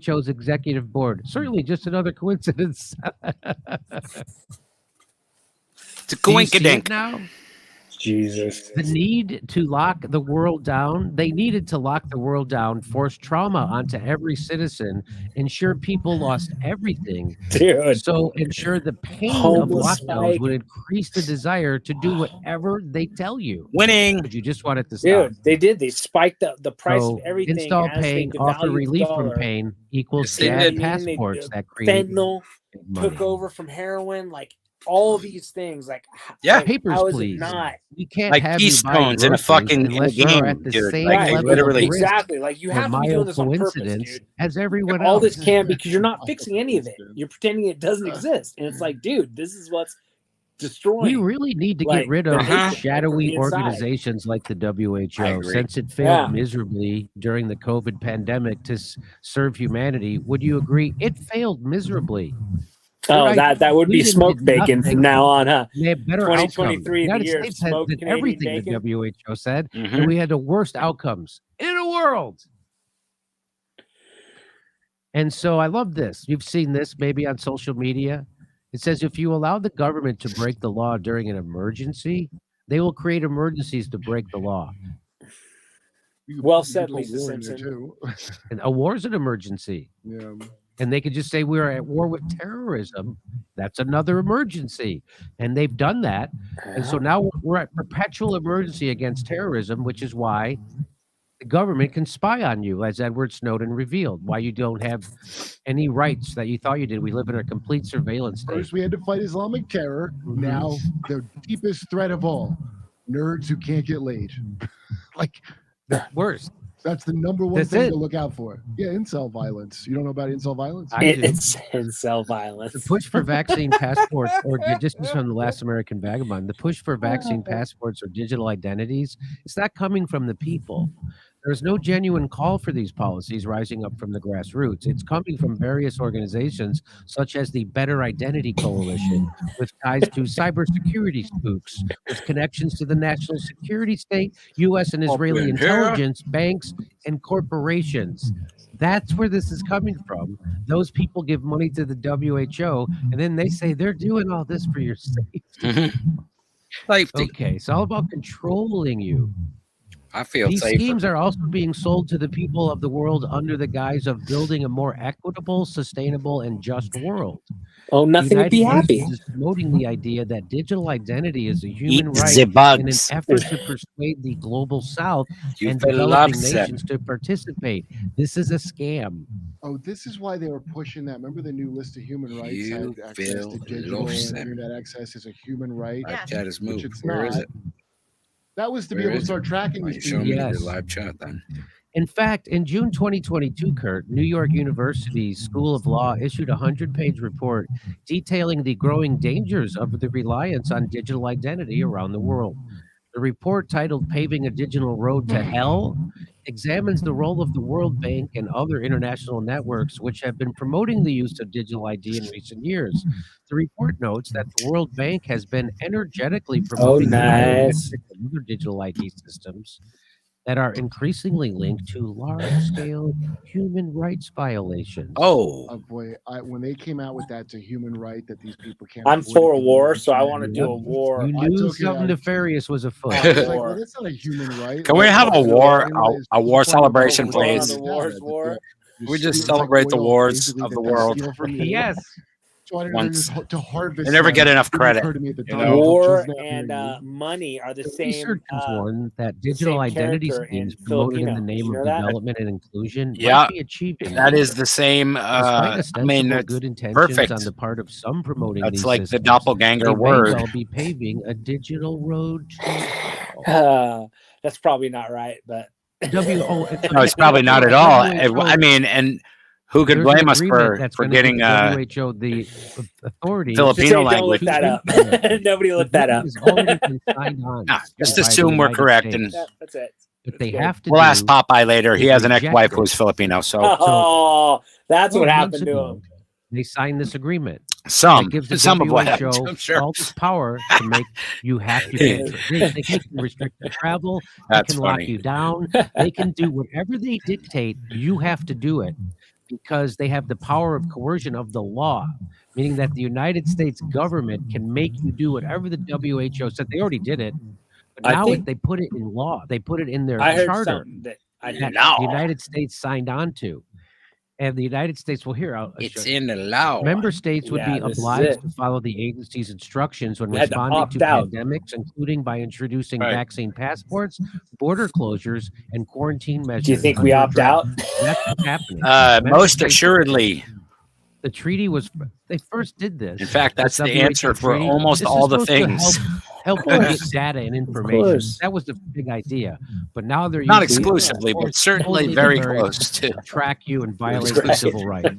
WHO's executive board. Certainly just another coincidence. It's a Do you see it coinkydink. now? Jesus. The need to lock the world down. They needed to lock the world down, force trauma onto every citizen, ensure people lost everything. Dude. So ensure the pain Homeless of lockdowns spike. would increase the desire to do whatever they tell you. Winning. But you just want it to stop. Dude, they did. They spiked the price So of everything. install as they pain, offer devalued the relief from dollar. pain equals Yes, they jab did. passports that create Fentanyl money. took over from heroin. Like all these things. Like Yeah. like, Papers, how is it please. not? You can't Like have you buy teaspoons in a groceries fucking unless game, you're at the dude. same Like, Right, level literally. of risk exactly. Like you or have to be doing this on purpose, coincidence dude. as everyone All else. this can because you're not fixing any of it. You're pretending it doesn't exist, and it's like, dude, this is what's destroying. We really need to like, get rid the of nation from shadowy the inside. organizations like the WHO, agree. since it failed Yeah. miserably during the COVID pandemic to serve humanity. Would you agree? It failed miserably. Oh, Right. that would be Sweden smoke did bacon nothing. from now on, huh? They had better 2023, outcomes. the year of United States had smoked did Canadian everything bacon. the WHO said, Mhm. and we had the worst outcomes in the world. And so I love this. You've seen this maybe on social media. It says if you allow the government to break the law during an emergency, they will create emergencies to break the law. Well said, You could Lisa put war in there, Simpson. too. And a war is an emergency. Yeah. And they could just say we're at war with terrorism. That's another emergency. And they've done that. And so now we're at perpetual emergency against terrorism, which is why the government can spy on you, as Edward Snowden revealed, why you don't have any rights that you thought you did. We live in a complete surveillance state. First, we had to fight Islamic terror. Mm-hmm. Now, the deepest threat of all, nerds who can't get laid. Like, Worst. that's the number one That's thing it. to look out for. Yeah, incel violence. You don't know about incel violence? I do. It's incel violence. The push for vaccine passports, or just from the Last American Vagabond, the push for vaccine passports or digital identities, it's not coming from the people. There's no genuine call for these policies rising up from the grassroots. It's coming from various organizations, such as the Better Identity Coalition, with ties to cybersecurity spooks, with connections to the national security state, U.S. and Israeli Up in here. intelligence, banks, and corporations. That's where this is coming from. Those people give money to the WHO, and then they say they're doing all this for your safety. Mhm. Safety. Okay, it's all about controlling you. I feel These safer. schemes are also being sold to the people of the world under the guise of building a more equitable, sustainable, and just world. Oh, nothing would be United happy. Nations is promoting the idea that digital identity is a human Eat right the in an bugs. effort to persuade the global South You and will developing love them. nations to participate. This is a scam. Oh, this is why they were pushing that. Remember the new list of human rights You had access will to digital love and them. internet access is a human right. Live chat is Which moved. it's Where is not. it? That was to be Where able to is start tracking Why these you showing me people. the Yes. live chat then? In fact, in June 2022, Kurt, New York University School of Law issued a 100-page report detailing the growing dangers of the reliance on digital identity around the world. The report, titled Paving a Digital Road to Hell, examines the role of the World Bank and other international networks which have been promoting the use of digital ID in recent years. The report notes that the World Bank has been energetically promoting nice. biometric and other digital ID systems that are increasingly linked to large-scale human rights violations. Oh, Boy, when they came out with that, it's a human right that these people can't. I'm afford for to a be war, on so I internet. want to do a war. You I knew took it something out. nefarious was afoot. I was like, War. well, that's not a human right. Can we Like, have a you know, war, anyone is a war supporting the celebration, war on please? the wars war. We just celebrate the wars of the world. Yes. So I Once. to harvest. They never get them. enough Didn't credit, occur to me at the you time know? until War just now and hearing you. money are the The same. research has warned that the digital same identity character schemes in promoted in the Filipino. name Did you of know that? development and inclusion Yeah, might be achieving that this. is the same. Despite I mean, ostensible it's good intentions perfect. on the part of some promoting That's these like the systems, doppelganger they may word. well be paving a digital road to hell. That's probably not right, but No, No, it's probably not at all. I mean, and who could there's an blame us agreement that's for going to give getting the WHO the authority. Filipino just say, don't look language? that up. Nobody look that up. Has already been signed on. Nah, just by the assume we're United correct, States. and Yeah, that's it. What they good. have to we'll do ask Popeye later. He is has an reject ex-wife it. who's Filipino, so Oh, that's what months happened to ago, him. they signed this agreement. some It gives the some of what WHO happened to him, sure. all this power to make you have to get. They can restrict your travel. That's They can lock funny. you down. They can do whatever they dictate. You have to do it because they have the power of coercion of the law, meaning that the United States government can make you do whatever the WHO said. They already did it, but I now think- they put it in law. They put it in their I heard charter something that I that Law. the United States signed on to. And the United States, well, here, I'll It's show you. in the law. Member states would Yeah, be this is obliged it. to follow the agency's instructions when You had to responding opt to out. pandemics, including by introducing Right. vaccine passports, border closures, and quarantine measures. Do you think we under opt draft. out? That's what's happening. Member Most states- assuredly. The treaty was, they first did this. In fact, this that's the WHO answer for treaty. almost This is all the supposed to things. help you get data and information. course. That was the big idea. But now they're Not using it exclusively, but certainly totally very nefarious close to. track you and violate Right. the civil rights.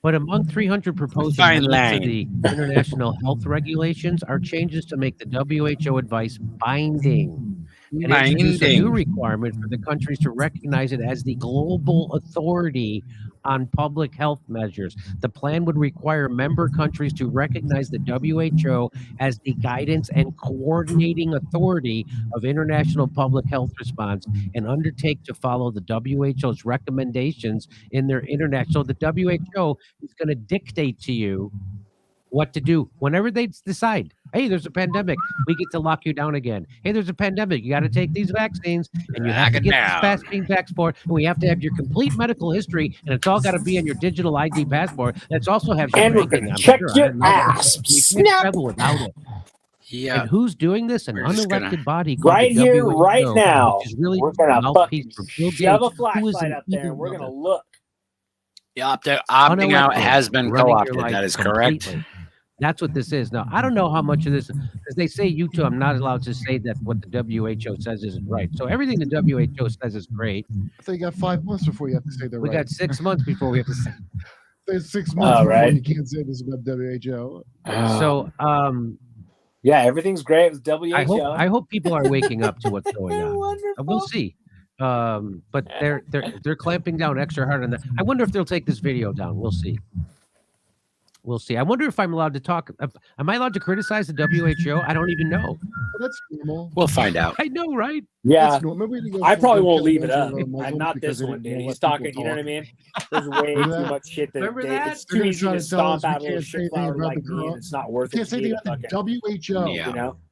But among 300 proposed Fine amendments to line. the international health regulations are changes to make the WHO advice binding. And introduce a new Binding. requirement for the countries to recognize it as the global authority on public health measures. The plan would require member countries to recognize the WHO as the guidance and coordinating authority of international public health response and undertake to follow the WHO's recommendations in their international. The WHO is going to dictate to you what to do whenever they decide. Hey, there's a pandemic. We get to lock you down again. Hey, there's a pandemic. You got to take these vaccines, and you have Lock to it get down. this vaccine passport, and we have to have your complete medical history, and it's all got to be in your digital ID passport. That's also has your And we're banking. gonna I'm check sure. I your didn't know that. ass. You can't Snap. travel without it. Yeah. And who's doing this? An We're just unelected gonna- body called Right the here, WHO, right now. which is really We're a gonna mouthpiece fucking for Bill shove a Gates, who is flashlight an up there, and evil we're gonna mother. look. The opting out Unelected, has been running your co-opted. life That is correct. completely. That's what this is. Now, I don't know how much of this, because they say YouTube, I'm not allowed to say that what the WHO says isn't right. So everything the WHO says is great. I think you got 5 months before you have to say they're We right. got 6 months before we have to say. There's 6 months Oh, before right. you can't say this about WHO. So, Yeah, everything's great with WHO. I hope people are waking up to what's going on. We'll see. But they're clamping down extra hard on that. I wonder if they'll take this video down. We'll see. We'll see. I wonder if I'm allowed to talk. Am I allowed to criticize the WHO? I don't even know. Well, that's normal. We'll find out. I know, right? Yeah, That's normal. Remember when you go I to probably go won't kill leave a it bunch up. of Muslims Not because this they one, didn't dude. let He's people talking. You know what I talk. mean? There's way Remember too that? much shit that Remember that? it's too They're easy trying to to tell us stomp we out a little can't say shit anything flower about like the me, and corona. it's not We worth it can't to say me anything to about fucking, the WHO. Yeah. you know.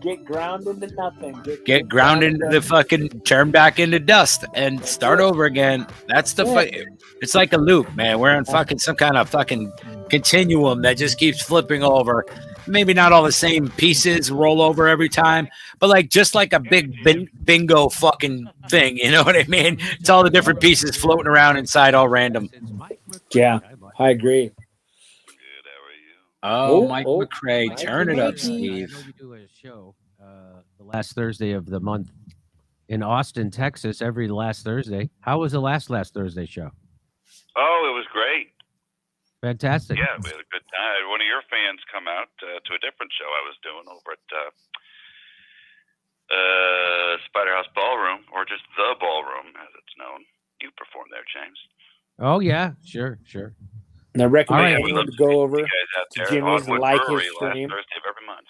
Get ground into nothing. Get ground into the fucking, turn back into dust and start over again. That's the it's like a loop, man. We're on fucking some kind of fucking continuum that just keeps flipping over. Maybe not all the same pieces roll over every time, but like just like a big bingo fucking thing. You know what I mean? It's all the different pieces floating around inside, all random. Yeah, I agree. Oh, Mike McCrae, turn it up, Steve. We do a show the last Thursday of the month in Austin, Texas, every last Thursday. How was the last Thursday show? Oh, it was great. Fantastic. Yeah, we had a good time. I had one of your fans come out to a different show I was doing over at Spider House Ballroom, or just the Ballroom, as it's known. You performed there, James. Oh yeah, sure. And I recommend All right. everyone to go over You guys out to there, Jimmy's and Hardwood like Brewery, his last stream. Thursday of every month.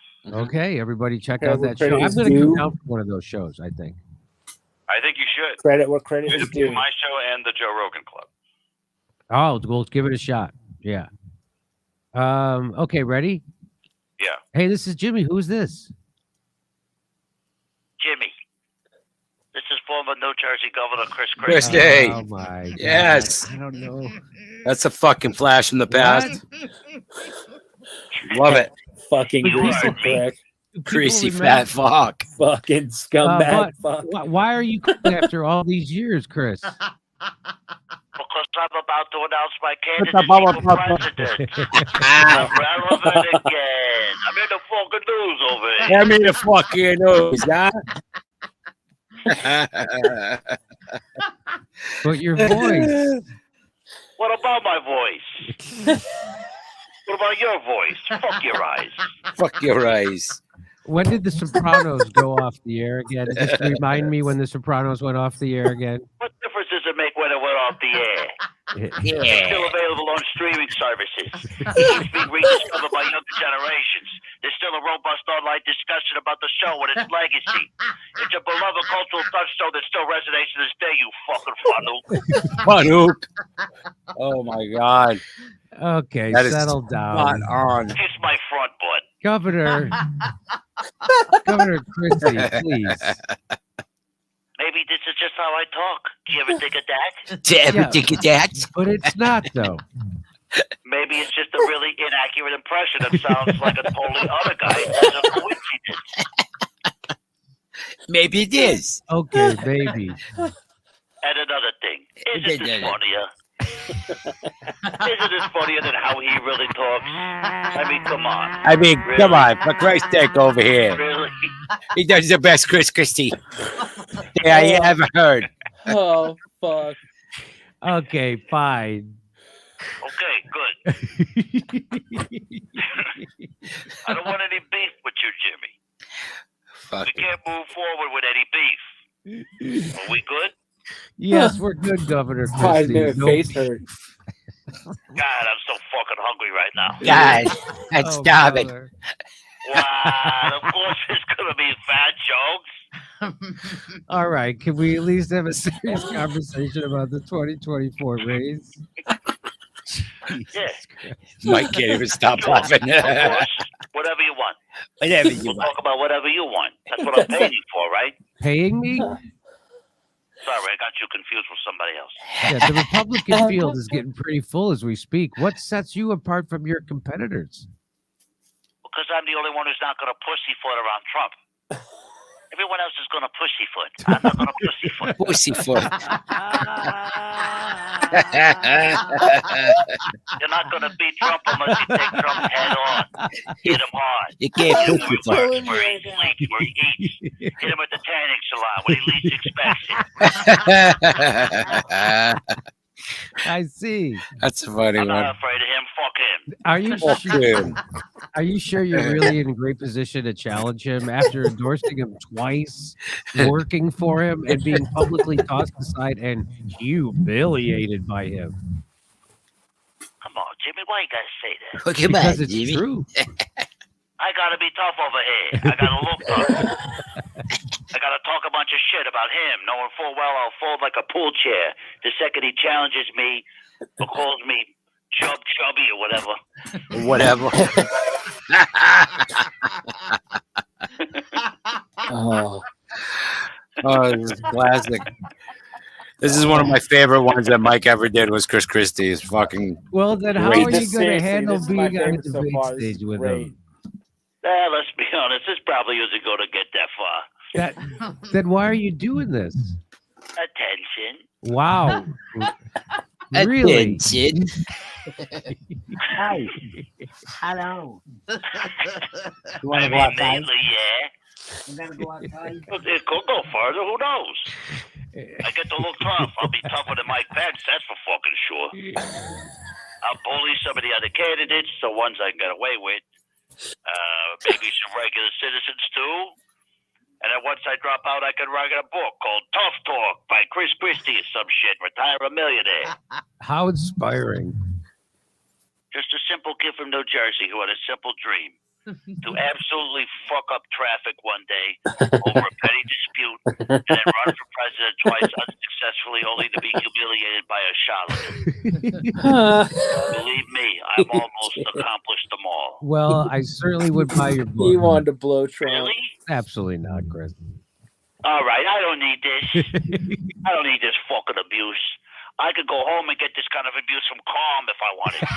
Okay, everybody check Credit out where that show. credit I'm is going to due. come down for one of those shows, I think. I think you should. Credit where credit It's is due. my show and the Joe Rogan Club. Oh, we'll give it a shot. Yeah. Okay, ready? Yeah. Hey, this is Jimmy. Who's this? Jimmy. This is former New Jersey Governor Chris Christie. Christie. Oh my God. Yes. I don't know. That's a fucking flash from the past. Love it. Fucking greasy prick. Greasy People fat fuck. Fucking scumbag fuck. Why are you calling after all these years, Chris? Because I'm about to announce my What's candidacy up, for Papa? president. I'm relevant again. I'm in the fucking news over here. I mean the fucking nose, huh? But your voice. What about my voice? What about your voice? Fuck your eyes. Fuck your eyes. When did The Sopranos go off the air again? Just remind me when The Sopranos went off the air again. What difference does it make when it went off the air? It's still available on streaming services. It's being rediscovered by younger generations. There's still a robust online discussion about the show and its legacy. It's a beloved cultural touchstone that still resonates to this day, you fucking Fanuc. Oh my God. Okay, That is settle spot down. on. Kiss my front butt. Governor Christie, please. Maybe this is just how I talk. Do you ever think of that? Do you ever think of that? But it's not, though. Maybe it's just a really inaccurate impression that sounds like a totally other guy. It's a coincidence. Maybe it is. Okay, maybe. And another thing, isn't this funnier? Isn't this funnier than how he really talks? I mean, come on. I mean, come on, for Christ's sake, over here. Really? He does the best Chris Christie that I ever heard. Oh, fuck. Okay, fine. Okay, good. I don't want any beef with you, Jimmy. Fuck. We can't move forward with any beef. Are we good? Yes, we're good, Governor 5 Christie. minute No face beef. hurt. God, I'm so fucking hungry right now. God, that's Oh, starving. brother. Wow, of course it's gonna be fat jokes. All right, can we at least have a serious conversation about the 2024 raise? Yeah. Mike can't even stop laughing. Of course, whatever you want. Whatever you We'll want. talk about whatever you want. That's what I'm paying you for, right? Paying me? Sorry, I got you confused with somebody else. Yeah, the Republican field is getting pretty full as we speak. What sets you apart from your competitors? Because I'm the only one who's not gonna pussyfoot around Trump. Everyone else is gonna pussyfoot. I'm not gonna pussyfoot. Pussyfoot. You're not gonna beat Trump unless you take Trump head on. Hit him hard. You can't Hit him where he pussyfoot. works, where he sleeps, where he eats. Hit him at the tanning salon when he least expects it. I see. That's a funny I'm one. not afraid of him. Fuck him. Are you Fuck him. Are you sure you're really in a great position to challenge him after endorsing him twice, working for him, and being publicly tossed aside and humiliated by him? Come on, Jimmy. Why you gotta say that? Look at Because that, it's Jimmy. true. I gotta be tough over here. I gotta look tough. I gotta talk a bunch of shit about him, knowing full well I'll fold like a pool chair the second he challenges me or calls me chubby or whatever. Whatever. Oh, This is classic. This is one of my favorite ones that Mike ever did was Chris Christie's fucking. Well, then how Great. are you going to Seriously, handle this is my being on a favorite so debate far. This is stage with great. him? Let's be honest, this probably isn't gonna get that far. Then why are you doing this? Attention. Wow. Really? Attention. Hi. Hello. You want I to go mean, outside? mainly, yeah. I'm gonna go outside. It could go further. Who knows? I get to look tough. I'll be tougher than Mike Pence. That's for fucking sure. I'll bully some of the other candidates, the ones I can get away with. Maybe some regular citizens too. And then once I drop out, I can write a book called Tough Talk by Chris Christie or some shit. Retire a millionaire. How inspiring. Just a simple kid from New Jersey who had a simple dream to absolutely fuck up traffic one day over a petty dispute and then run for president twice unsuccessfully, only to be humiliated by a charlatan. Believe me, I've almost accomplished them all. Well, I certainly would buy your book. He wanted to blow Trump. Really? Absolutely not, Chris. All right, I don't need this. I don't need this fucking abuse. I could go home and get this kind of abuse from Calm if I wanted.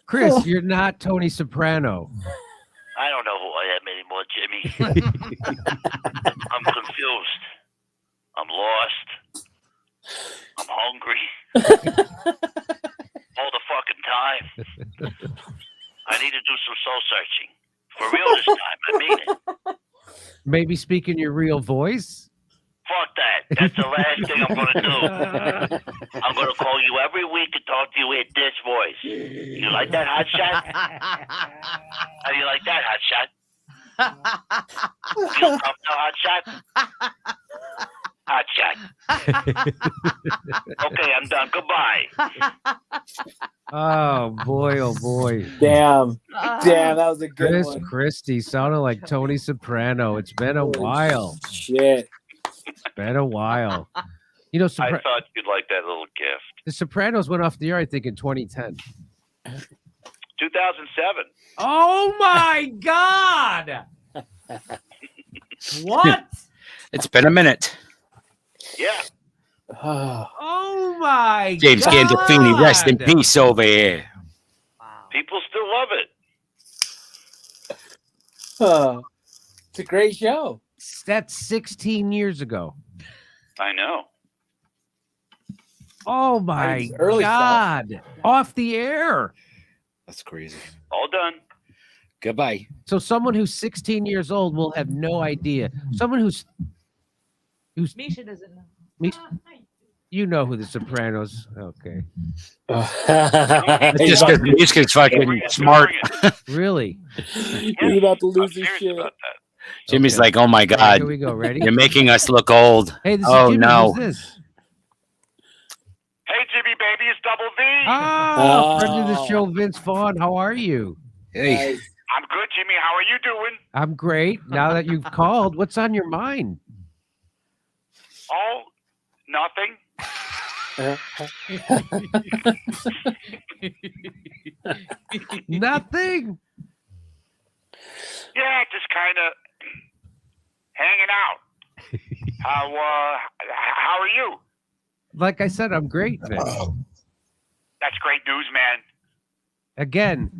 Chris, you're not Tony Soprano. I don't know who I am anymore, Jimmy. I'm confused. I'm lost. I'm hungry. All the fucking time. I need to do some soul searching. For real this time. I mean it. Maybe speak in your real voice? Fuck that. That's the last thing I'm going to do. I'm going to call you every week and talk to you in this voice. You like that, hot shot? How do you like that, hot shot? Feel tough now, hot shot? Hot shot. Okay, I'm done. Goodbye. Oh boy, oh boy. Damn, that was a good Chris one. Christie sounded like Tony Soprano. It's been a while. Shit. It's been a while. You know, I thought you'd like that little gift. The Sopranos went off the air, I think, in 2010. 2007. Oh my God! What? It's been a minute. Yeah. Oh my James God! Gandolfini, rest in peace over here. People still love it. Oh, it's a great show. That's 16 years ago. I know. Oh my Nice. Early God. Off the air. That's crazy. All done. Goodbye. So someone who's 16 years old will have no idea. Someone who's Misha doesn't know. you know who the Sopranos. Okay. It's just because Mishka's fucking smart. Really? He's about to lose his shit. Jimmy's Okay. like, oh my All right, God. here we go. Ready? You're making us look old. Hey, this Oh is Jimmy. no. Who's this? Hey, Jimmy, baby, it's Double V. Ah, friend of the show, Vince Vaughn. How are you? Hey. I'm good, Jimmy. How are you doing? I'm great. Now that you've called, what's on your mind? Oh, nothing. Nothing. Yeah, just kind of hanging out. How are you? Like I said, I'm great, Vince. That's great news, man. Again.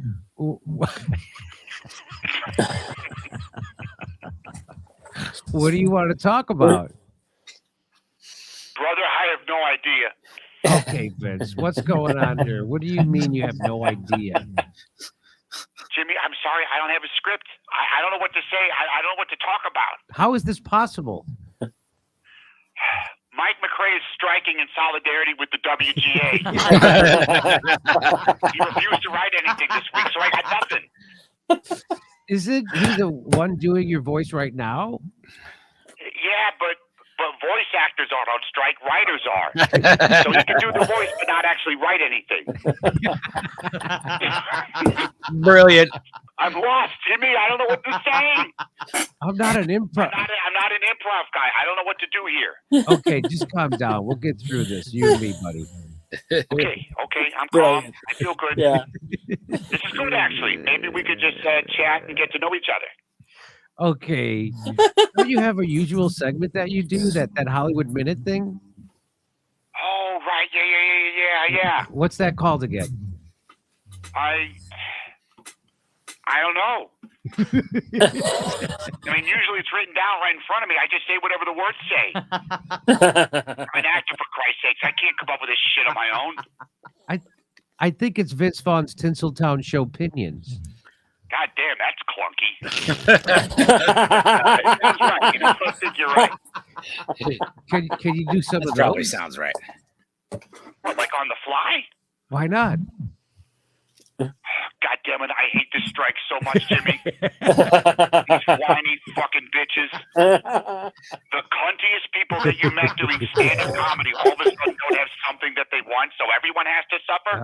What do you want to talk about? Brother, I have no idea. Okay, Vince, what's going on here? What do you mean you have no idea? Jimmy, I'm sorry. I don't have a script. I don't know what to say. I don't know what to talk about. How is this possible? Mike McRae is striking in solidarity with the WGA. He refused to write anything this week, so I got nothing. Is it he the one doing your voice right now? Yeah, but voice actors aren't on strike. Writers are. So he can do the voice, but not actually write anything. Brilliant. I'm lost, Jimmy. I don't know what to say. I'm not an improv. I'm not an improv guy. I don't know what to do here. Okay, just calm down. We'll get through this. You and me, buddy. Okay, I'm calm. I feel good. Yeah. This is good, actually. Maybe we could just chat and get to know each other. Okay. Don't you have a usual segment that you do, that Hollywood Minute thing? Oh, right. Yeah. What's that called again? I don't know. I mean, usually it's written down right in front of me. I just say whatever the words say. I'm an actor, for Christ's sakes. I can't come up with this shit on my own. I think it's Vince Vaughn's Tinseltown Show Pinions. God damn, that's clunky. That's right. You know, I think you're right. Can you do some of Probably those? sounds right. What, like on the fly? Why not? God damn it, I hate this strike so much, Jimmy. These whiny fucking bitches. The cuntiest people that you met doing stand-up comedy all of a sudden don't have something that they want, so everyone has to suffer.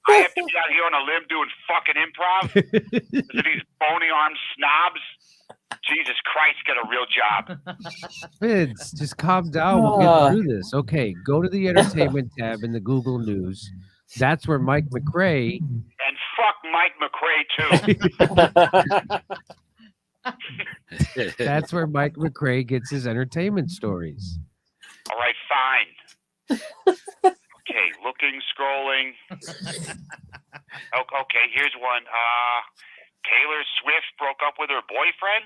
I have to be out here on a limb doing fucking improv. Because of these bony-armed snobs. Jesus Christ, get a real job. Vince, just calm down. We'll get through this. Okay, go to the entertainment tab in the Google News. That's where Mike McRae. And fuck Mike McRae, too. That's where Mike McRae gets his entertainment stories. All right, fine. Okay, looking, scrolling. Okay, here's one. Taylor Swift broke up with her boyfriend?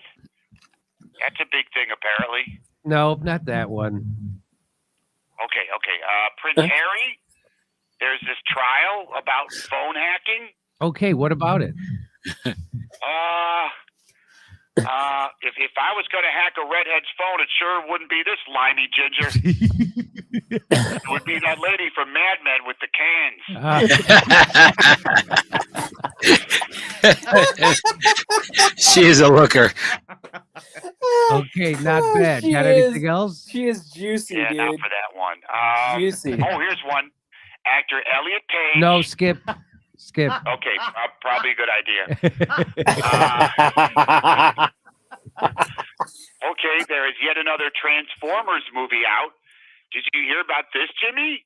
That's a big thing, apparently. No, not that one. Okay. Prince Harry? There's this trial about phone hacking. Okay, what about it? If I was going to hack a redhead's phone, it sure wouldn't be this limey ginger. It would be that lady from Mad Men with the cans. She is a looker. Okay, not bad. She Got is- anything else? She is juicy, Yeah, dude. not for that one. Juicy. Oh, here's one. Actor Elliot Page. No, skip. Skip. Okay, probably a good idea. Okay, there is yet another Transformers movie out. Did you hear about this, Jimmy?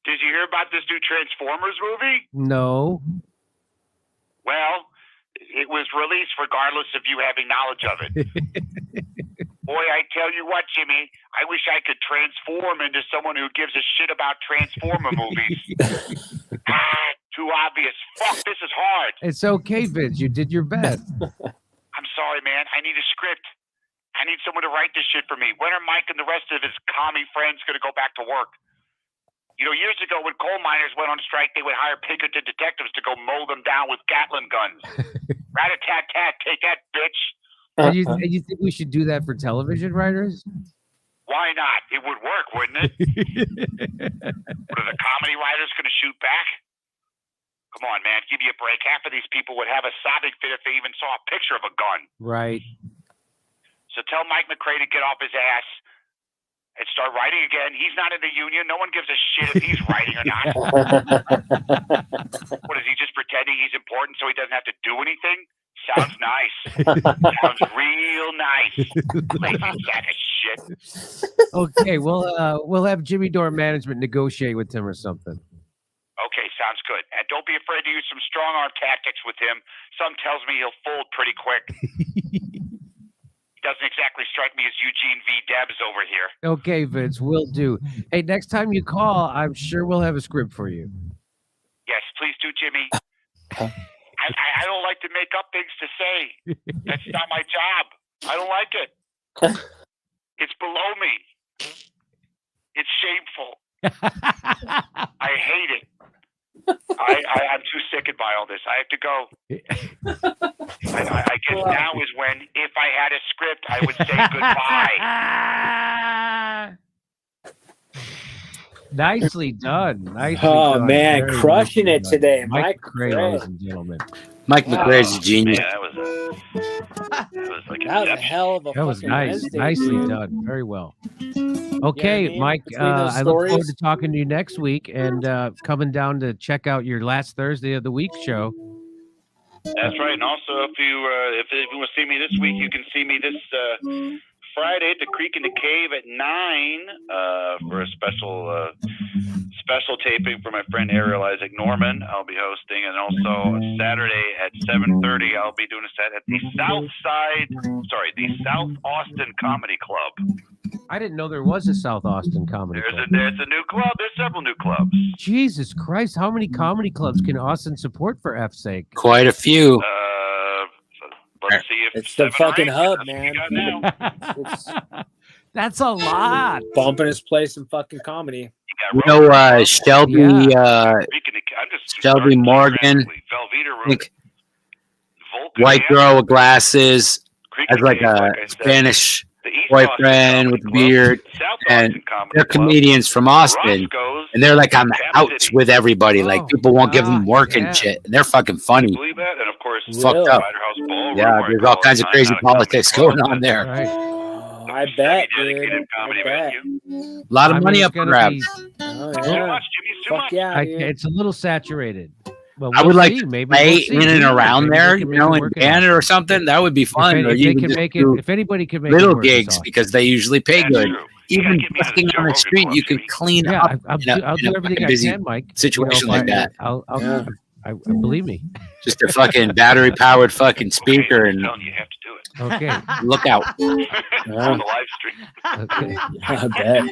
Did you hear about this new Transformers movie? No. Well, it was released regardless of you having knowledge of it. Boy, I tell you what, Jimmy, I wish I could transform into someone who gives a shit about Transformer movies. Too obvious. Fuck, this is hard. It's okay, Vince. You did your best. I'm sorry, man. I need a script. I need someone to write this shit for me. When are Mike and the rest of his commie friends going to go back to work? You know, years ago when coal miners went on strike, they would hire Pinkerton detectives to go mow them down with Gatling guns. Rat-a-tat-tat, take that, bitch. And you think we should do that for television writers? Why not? It would work, wouldn't it? What are the comedy writers going to shoot back? Come on, man. Give me a break. Half of these people would have a sobbing fit if they even saw a picture of a gun. Right. So tell Mike McRae to get off his ass and start writing again. He's not in the union. No one gives a shit if he's writing or not. What, is he just pretending he's important so he doesn't have to do anything? Sounds nice. Sounds real nice. Lazy sack of shit. Okay, we'll have Jimmy Dore management negotiate with him or something. Okay, sounds good. And don't be afraid to use some strong arm tactics with him. Some tells me he'll fold pretty quick. He doesn't exactly strike me as Eugene V. Debs over here. Okay, Vince, will do. Hey, next time you call, I'm sure we'll have a script for you. Yes, please do, Jimmy. I don't like to make up things to say. That's not my job. I don't like it. It's below me. It's shameful. I hate it. I'm too sickened by all this. I have to go. I guess now is when, if I had a script, I would say goodbye. Nicely done. Nicely Oh, done. man, Very crushing nicely it done. today. Mike Mike McRae, McRae. ladies and gentlemen. Mike McRae is a genius. Yeah, that was like That was a hell of a That was fucking nice. Wednesday, Nicely dude. done. Very well. Okay, man. Mike, Between those I look forward stories. to talking to you next week and coming down to check out your last Thursday of the week show. That's right. And also, if you want to see me this week, you can see me this Friday at the Creek in the Cave at 9 for a special taping for my friend Ariel Isaac Norman. I'll be hosting, and also Saturday at 7:30, I'll be doing a set at the South Austin Comedy Club. I didn't know there was a South Austin comedy club. There's a new club. There's several new clubs. Jesus Christ, how many comedy clubs can Austin support for F's sake? Quite a few. Let's see if It's the 7 or fucking 8, hub, that's what man. you got now. That's a lot. Bumping his place in fucking comedy. You know, Shelby, Shelby Morgan, Velveeta like, white girl with glasses, has like a Spanish boyfriend with a beard, and they're comedians from Austin, and they're like on the outs with everybody. Like people won't give them work and shit. And they're fucking funny. Believe that? And of course, Fucked up. Spiderhouse Ballroom, Yeah, there's all kinds of crazy politics going on there. I bet, dude. comedy venue. A lot of money up for grabs. Oh, Too yeah. much, Jimmy's too much. Yeah, dude. It's a little saturated. Well, I would we'll like see. to Maybe play we'll see. in and around Maybe there, they you can make know, it in work Canada or something. That would be fun. If or they you can just make it, do if anybody can make little it work, it's gigs awesome. because they usually pay good. Even busking on the street, you can clean Yeah, up I'll in a do everything fucking I busy can, Mike. situation You know, like that. I believe me. Just a fucking battery powered fucking speaker and Okay. look out. On the live stream. Okay. I bet.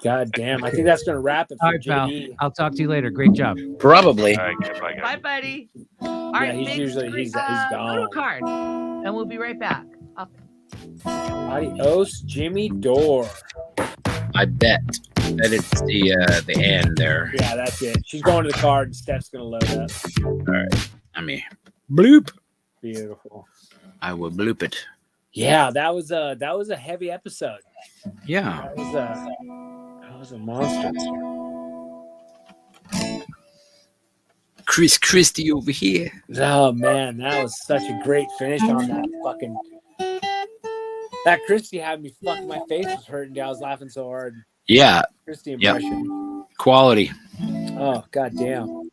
God damn. I think that's going to wrap it All for right, pal. JD. I'll talk to you later. Great job. Probably. All right, goodbye, guys. Bye, buddy. All Yeah, right, he's thanks, usually- Chris. he's gone. Photo card, and we'll be right back. Adios, Jimmy Dore. I bet that it's the end there. Yeah, that's it. She's going to the card and Steph's going to load up. All right. I mean, bloop. Beautiful. I will bloop it. Yeah, that was a heavy episode. Yeah. That was a monster. Chris Christie over here. Oh man, that was such a great finish on that fucking. That Christie had me fucking. My face was hurting. Dude. I was laughing so hard. Yeah. Christie Yep. impression. Quality. Oh goddamn.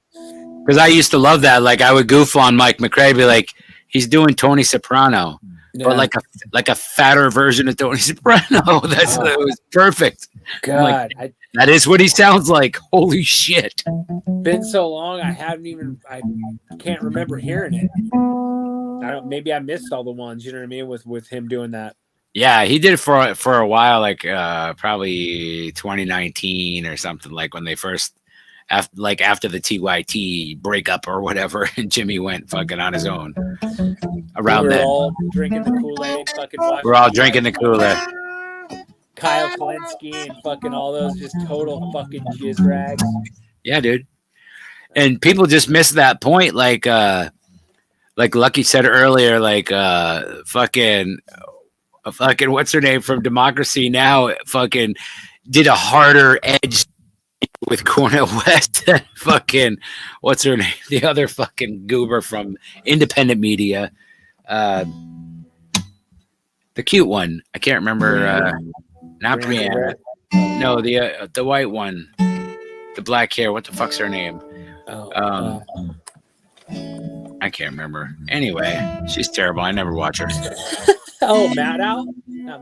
Because I used to love that. Like I would goof on Mike McRae, be like, he's doing Tony Soprano, but like a fatter version of Tony Soprano. It was perfect. I'm like, God, that is what he sounds like. Holy shit. been so long. I can't remember hearing it. Maybe I missed all the ones. You know what I mean? With him doing that. Yeah, he did it for a while, like probably 2019 or something, like when they first after the TYT breakup or whatever, and Jimmy went fucking on his own around we were then. all drinking the Kool-Aid, fucking watching. We're all drinking the Kool-Aid. Kyle Kalinske and fucking all those just total fucking jizz rags. Yeah, dude. And people just miss that point, like Lucky said earlier, like fucking what's her name from Democracy Now! Fucking did a harder edge with Cornel West and fucking what's her name? The other fucking goober from independent media. The cute one. I can't remember not Brianna. No, the white one. The black hair. What the fuck's her name? I can't remember. Anyway, she's terrible. I never watch her. Oh, Maddow?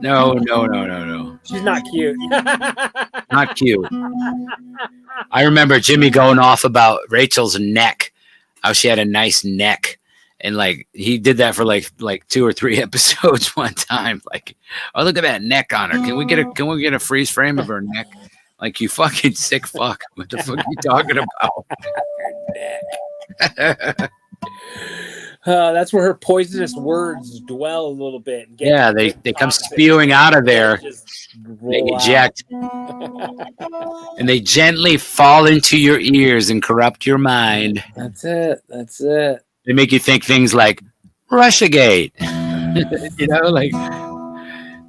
No. She's not cute. Not cute. I remember Jimmy going off about Rachel's neck, how she had a nice neck. And like he did that for like 2 or 3 episodes one time. Like, oh, look at that neck on her. Can we get a freeze frame of her neck? Like, you fucking sick fuck. What the fuck are you talking about? That's where her poisonous words dwell a little bit. And Yeah, they come spewing out of there. They eject. And they gently fall into your ears and corrupt your mind. That's it. They make you think things like Russiagate. You know, like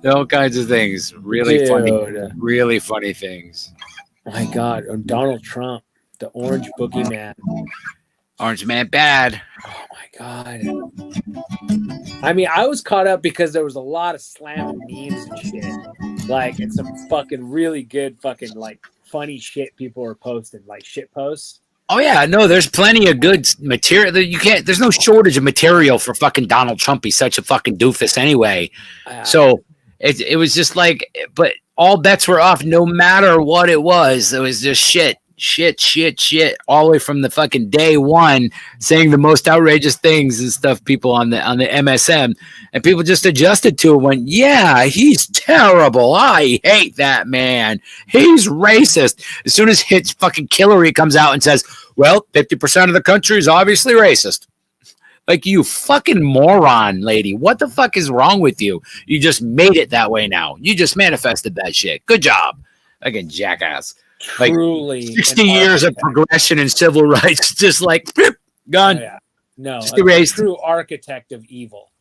all kinds of things. Really funny things. My God, Donald Trump, the Orange Boogeyman. Orange Man bad. Oh my God. I mean, I was caught up because there was a lot of slamming memes and shit. Like, and some fucking really good fucking like funny shit people were posting, like shit posts. Oh yeah, no, there's plenty of good material. There's no shortage of material for fucking Donald Trump. He's such a fucking doofus anyway. So it was just like, but all bets were off no matter what it was. It was just shit, all the way from the fucking day one, saying the most outrageous things and stuff. People on the MSM, and people just adjusted to it. Went, yeah, he's terrible. I hate that man. He's racist. As soon as fucking Hillary comes out and says, well, 50% of the country is obviously racist. Like, you fucking moron, lady. What the fuck is wrong with you? You just made it that way now. You just manifested that shit. Good job. Again, jackass. Like, Truly 60 an years of progression in civil rights, just like, gone. Oh, yeah. No, Just a erased. true architect of evil.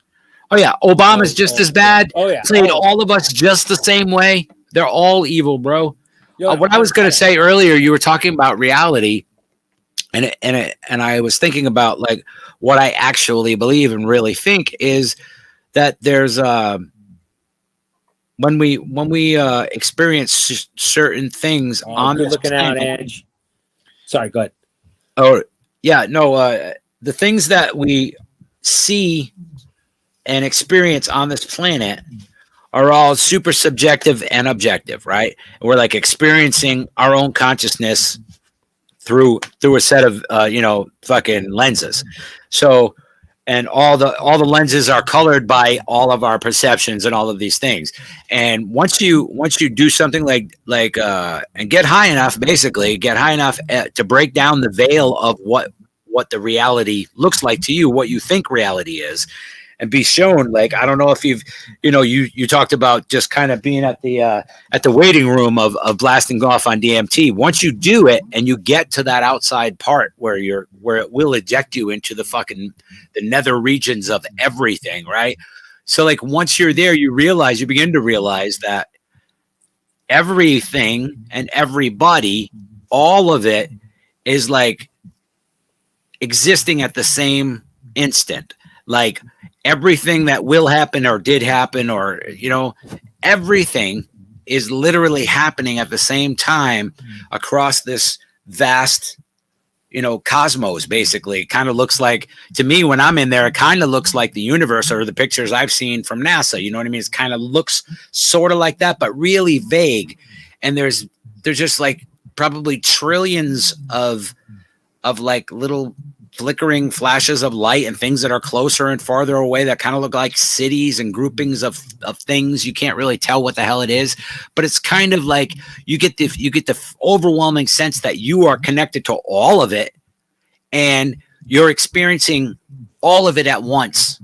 Oh, yeah. Obama's just as bad. Oh, yeah. Played all of us just the same way. They're all evil, bro. Yeah, What I was going to say earlier, you were talking about reality, and I was thinking about like what I actually believe and really think is that there's when we experience certain things on good this looking out, planet. Edge. Sorry, go ahead. Oh yeah, no, the things that we see and experience on this planet are all super subjective and objective, right? We're like experiencing our own consciousness through a set of fucking lenses. So, and all the lenses are colored by all of our perceptions and all of these things. And once you do something like and get high enough to break down the veil of what the reality looks like to you, what you think reality is, and be shown, like, I don't know if you've, you talked about just kind of being at the waiting room of blasting off on DMT. Once you do it and you get to that outside part where it will eject you into the nether regions of everything, right? So like once you're there, you begin to realize that everything and everybody, all of it is like existing at the same instant. Like everything that will happen or did happen, or, everything is literally happening at the same time across this vast, cosmos, basically. It kind of looks like, to me, when I'm in there, it kind of looks like the universe, or the pictures I've seen from NASA. You know what I mean? It kind of looks sort of like that, but really vague. And there's just like probably trillions of like little flickering flashes of light and things that are closer and farther away that kind of look like cities and groupings of things. You can't really tell what the hell it is, but it's kind of like you get the overwhelming sense that you are connected to all of it, and you're experiencing all of it at once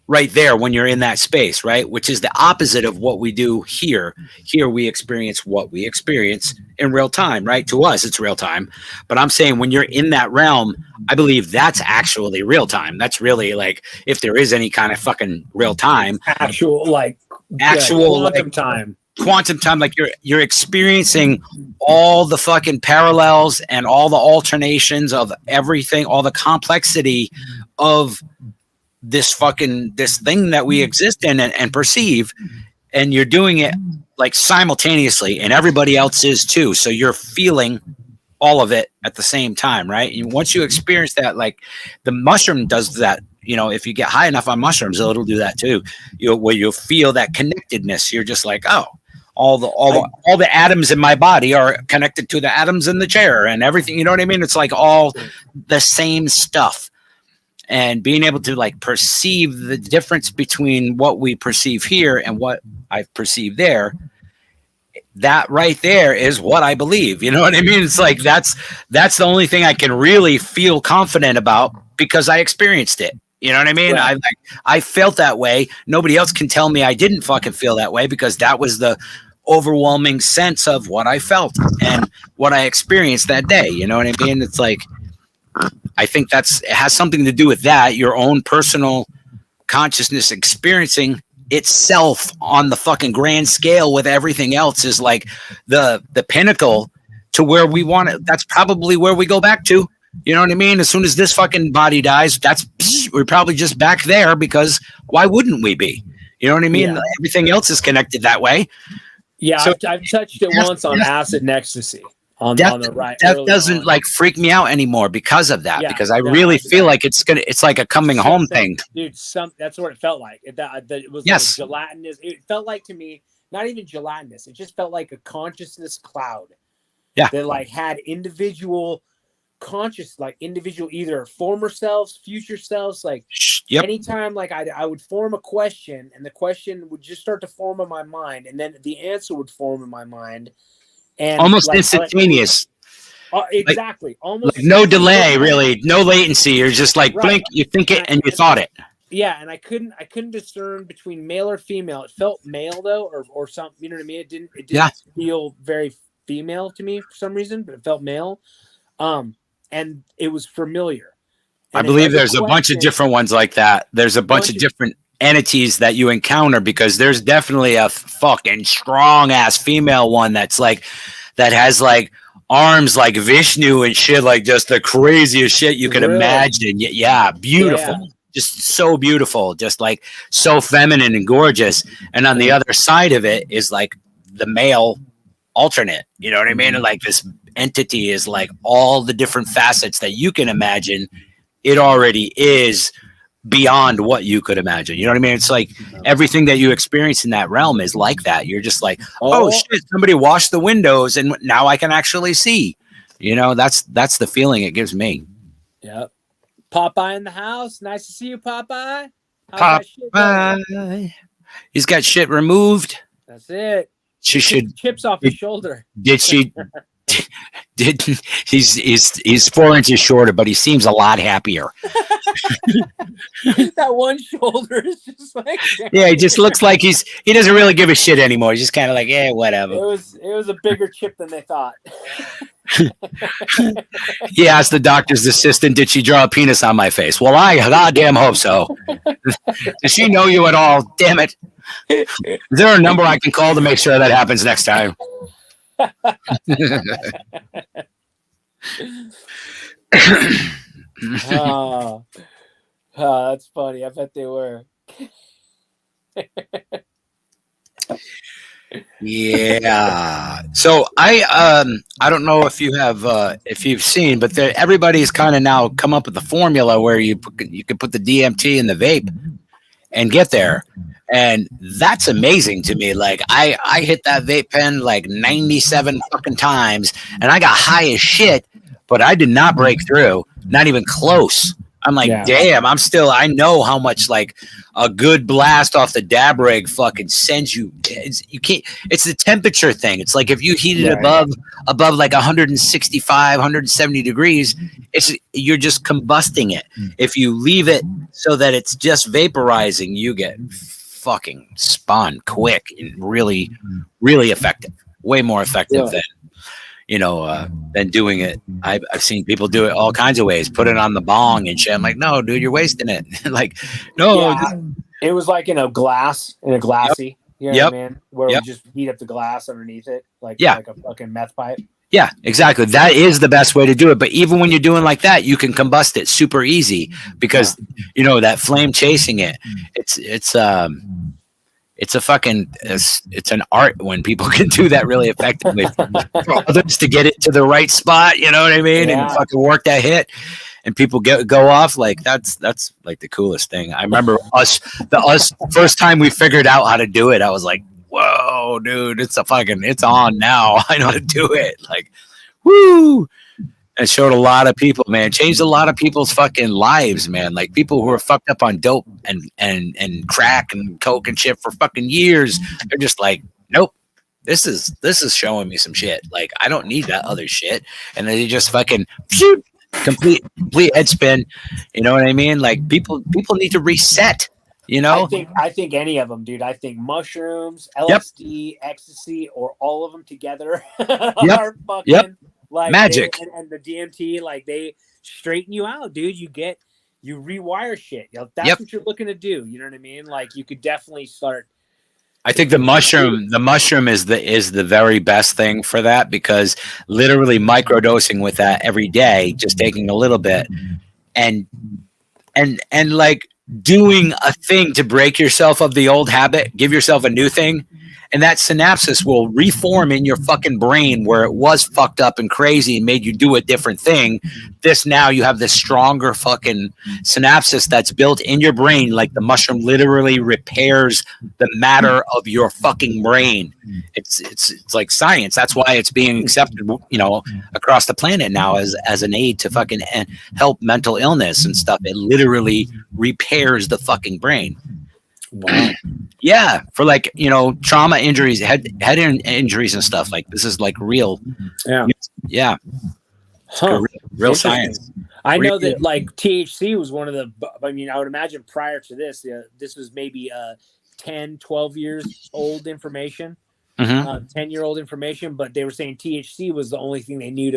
right there when you're in that space, right? Which is the opposite of what we do here. Here we experience what we experience in real time, right? To us, it's real time. But I'm saying when you're in that realm, I believe that's actually real time. That's really like, if there is any kind of fucking real time, actual quantum time. Quantum time, like you're experiencing all the fucking parallels and all the alternations of everything, all the complexity of this thing that we exist in and perceive, and you're doing it like simultaneously, and everybody else is too. So you're feeling all of it at the same time, right? And once you experience that, like the mushroom does that, if you get high enough on mushrooms, it'll do that too. Where you'll feel that connectedness. You're just like, oh, all the atoms in my body are connected to the atoms in the chair and everything. You know what I mean? It's like all the same stuff. And being able to like perceive the difference between what we perceive here and what I perceive there, that right there is what I believe. You know what I mean? It's like that's the only thing I can really feel confident about because I experienced it. You know what I mean? Right. I felt that way. Nobody else can tell me I didn't fucking feel that way, because that was the overwhelming sense of what I felt and what I experienced that day. You know what I mean? It's like, I think it has something to do with that, your own personal consciousness experiencing itself on the fucking grand scale with everything else is like the pinnacle to where we want it. That's probably where we go back to. You know what I mean? As soon as this fucking body dies, we're probably just back there, because why wouldn't we be? You know what I mean? Yeah. Everything else is connected that way. Yeah, so I've touched it once on acid and ecstasy. On the right, that doesn't like freak me out anymore because of that. Yeah, because I really feel like it's like a coming home thing, dude. That's what it felt like. It was like gelatinous. It felt like, to me, not even gelatinous. It just felt like a consciousness cloud. Yeah, that like had individual either former selves, future selves. Like anytime, like I would form a question, and the question would just start to form in my mind, and then the answer would form in my mind. And almost instantaneous. Exactly. Almost Like no delay, really, no latency. You're just like blink, you think it, and you thought it. Yeah, and I couldn't discern between male or female. It felt male though, or something. You know what I mean? It didn't feel very female to me for some reason, but it felt male. And it was familiar. I believe there's a bunch of different ones like that. There's a bunch of different entities that you encounter, because there's definitely a fucking strong ass female one that has like arms like Vishnu and shit, like just the craziest shit you could imagine. Yeah, beautiful. Yeah. Just so beautiful, just like so feminine and gorgeous. And on the other side of it is like the male alternate, you know what I mean? And like this entity is like all the different facets that you can imagine. It already is beyond what you could imagine. You know what I mean? It's like everything that you experience in that realm is like that. You're just like, oh shit, somebody washed the windows and now I can actually see. You know, that's the feeling it gives me. Yep. Popeye in the house. Nice to see you, Popeye. Popeye. He's got shit removed. That's it. She should chips off his shoulder. Did she? He's 4 inches shorter, but he seems a lot happier. That one shoulder is just like yeah, he just looks like he doesn't really give a shit anymore. He's just kind of like, yeah, whatever. It was a bigger chip than they thought. He asked the doctor's assistant, did she draw a penis on my face? Well, I goddamn hope so. Does she know you at all? Damn it. Is there a number I can call to make sure that happens next time? That's funny. I bet they were. Yeah. So I don't know if you've seen, but everybody's kind of now come up with the formula where you can put the DMT in the vape and get there. And that's amazing to me. Like I hit that vape pen like 97 fucking times and I got high as shit, but I did not break through, not even close. I'm like, damn, I know how much like a good blast off the dab rig fucking sends you. It's the temperature thing. It's like if you heat it above like 165, 170 degrees, you're just combusting it. If you leave it so that it's just vaporizing, you get fucking spun quick and really, really effective. Way more effective than doing it. I've seen people do it all kinds of ways. Put it on the bong and shit. I'm like, no, dude, you're wasting it. Like, no. It was like in a glassy. You know what I mean? Where we just heat up the glass underneath it, like a fucking meth pipe. Yeah, exactly. That is the best way to do it. But even when you're doing like that, you can combust it super easy because that flame chasing it. It's an art when people can do that really effectively for others to get it to the right spot. You know what I mean? And fucking work that hit. And people go off like that's like the coolest thing. I remember us first time we figured out how to do it. I was like, whoa, dude, it's on now. I know how to do it. Like, woo! It showed a lot of people, man. Changed a lot of people's fucking lives, man. Like people who are fucked up on dope and crack and coke and shit for fucking years. They're just like, nope. This is showing me some shit. Like I don't need that other shit. And then they just fucking shoot. Complete head spin. You know what I mean? Like people need to reset. You know, I think any of them, dude. I think mushrooms, LSD, ecstasy, or all of them together are fucking like magic. And the DMT, like they straighten you out, dude. You rewire shit. That's what you're looking to do. You know what I mean? Like you could definitely start. I think the mushroom is the very best thing for that because literally microdosing with that every day, just taking a little bit and like doing a thing to break yourself of the old habit, give yourself a new thing, and that synapses will reform in your fucking brain where it was fucked up and crazy and made you do a different thing. Now you have this stronger fucking synapses that's built in your brain. Like the mushroom literally repairs the matter of your fucking brain. It's like science. That's why it's being accepted, across the planet now as an aid to fucking help mental illness and stuff. It literally repairs the fucking brain. Wow. Yeah, for like trauma injuries, head injuries and stuff. Like this is like real. Yeah. Huh. Real Interesting. science. I know Really? that like THC was one of the, I mean, I would imagine prior to this, this was maybe 10, 12 years old information, Mhm. 10-year-old information, but they were saying THC was the only thing they knew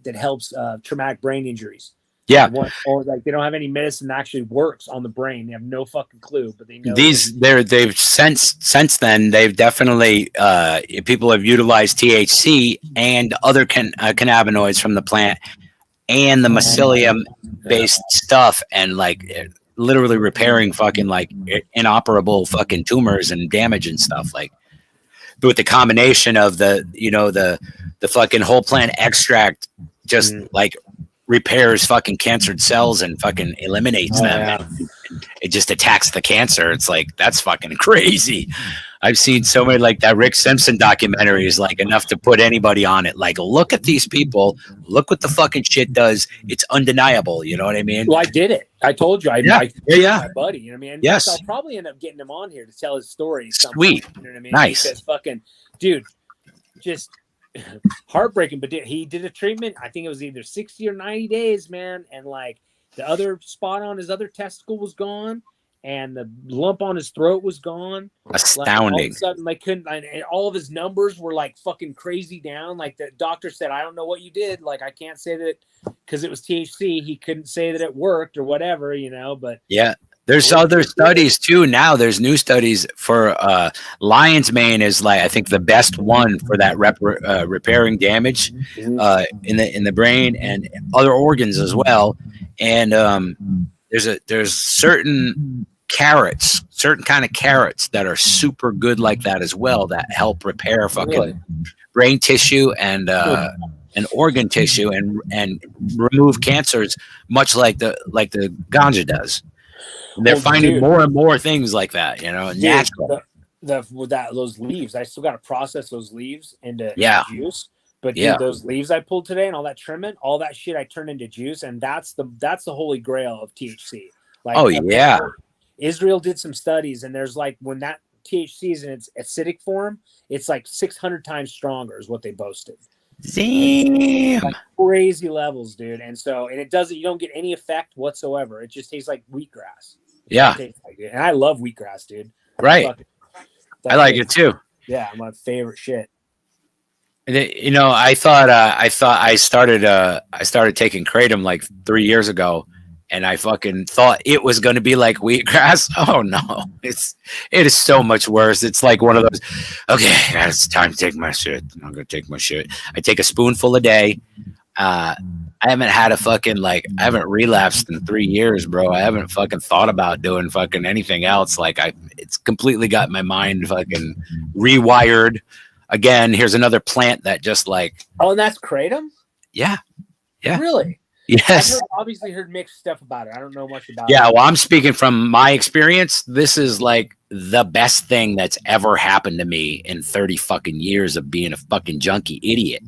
that helps traumatic brain injuries. Yeah. Or like they don't have any medicine that actually works on the brain. They have no fucking clue, but they know They've since then they've definitely people have utilized THC and other cannabinoids from the plant and the mycelium based stuff and like literally repairing fucking like inoperable fucking tumors and damage and stuff, like with the combination of the fucking whole plant extract just like repairs fucking cancered cells and fucking eliminates them. Yeah. And it just attacks the cancer. It's like, that's fucking crazy. I've seen so many like that Rick Simpson documentary is like enough to put anybody on it. Like, look at these people, look what the fucking shit does. It's undeniable. You know what I mean? Well, I did it. I told you. I Yeah. my buddy. You know what I mean? And Yes. I'll probably end up getting him on here to tell his story. at some Sweet. point, you know what I mean? Nice. Because fucking dude, just heartbreaking. But he did a treatment. I think it was either 60 or 90 days, man. And like the other spot on his other testicle was gone, and the lump on his throat was gone. Like, all of Astounding. a sudden, like couldn't, and all of his numbers were like fucking crazy down. Like the doctor said, I don't know what you did. Like I can't say that because it was THC. He couldn't say that it worked or whatever, you know. But Yeah. There's other studies too. Now there's new studies for lion's mane is like, I think the best one for that repairing damage in the brain and other organs as well. And there's certain certain kind of carrots that are super good like that as well, that help repair fucking Really? brain tissue and organ tissue and remove cancers, much like the ganja does. They're Well, finding dude. more and more things like that, you know, Dude, natural. those leaves, I still got to process those leaves into Yeah. juice. But dude, Yeah. those leaves I pulled today and all that trimming, all that shit I turned into juice, and that's the holy grail of THC. Like, Oh, yeah. Israel did some studies, and there's like when that THC is in its acidic form, it's like 600 times stronger, is what they boasted. Damn. Like crazy levels, dude. And so, and it doesn't, you don't get any effect whatsoever. It just tastes like wheatgrass. Yeah. And I love wheatgrass, dude. Right. Fucking- I like it too. Yeah, my favorite shit. You know, I started taking kratom like 3 years ago, and I fucking thought it was going to be like wheatgrass. Oh no, it is so much worse. It's like one of those. Okay, it's time to take my shit. I'm gonna take my shit. I take a spoonful a day. I haven't had I haven't relapsed in 3 years, bro. I haven't fucking thought about doing fucking anything else. Like it's completely got my mind fucking rewired. Again, here's another plant that just like, Oh, and that's kratom? yeah. Really? Yes. I've obviously heard mixed stuff about it. I don't know much about Yeah, it. well, I'm speaking from my experience. This is like the best thing that's ever happened to me in 30 fucking years of being a fucking junkie idiot.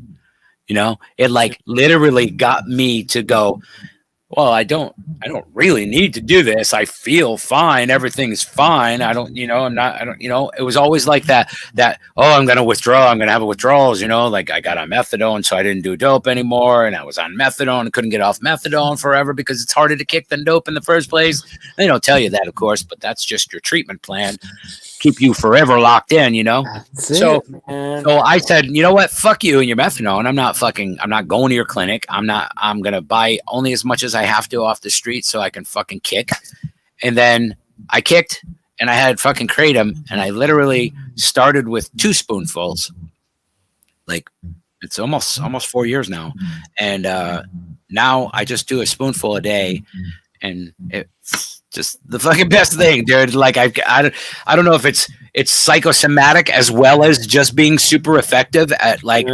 You know, it like literally got me to go, well, I don't really need to do this. I feel fine. Everything's fine. I don't, it was always like that, I'm going to withdraw. I'm going to have withdrawals, like I got on methadone, so I didn't do dope anymore. And I was on methadone and couldn't get off methadone forever because it's harder to kick than dope in the first place. They don't tell you that, of course, but that's just your treatment plan. Keep you forever locked in, So I said, you know what? Fuck you and your methadone. I'm not going to your clinic. I'm going to buy only as much as I have to off the street so I can fucking kick. And then I kicked and I had fucking kratom and I literally started with 2 spoonfuls. Like it's almost 4 years now. And now I just do a spoonful a day and it's just the fucking best thing, dude. Like I don't know if it's psychosomatic as well as just being super effective at like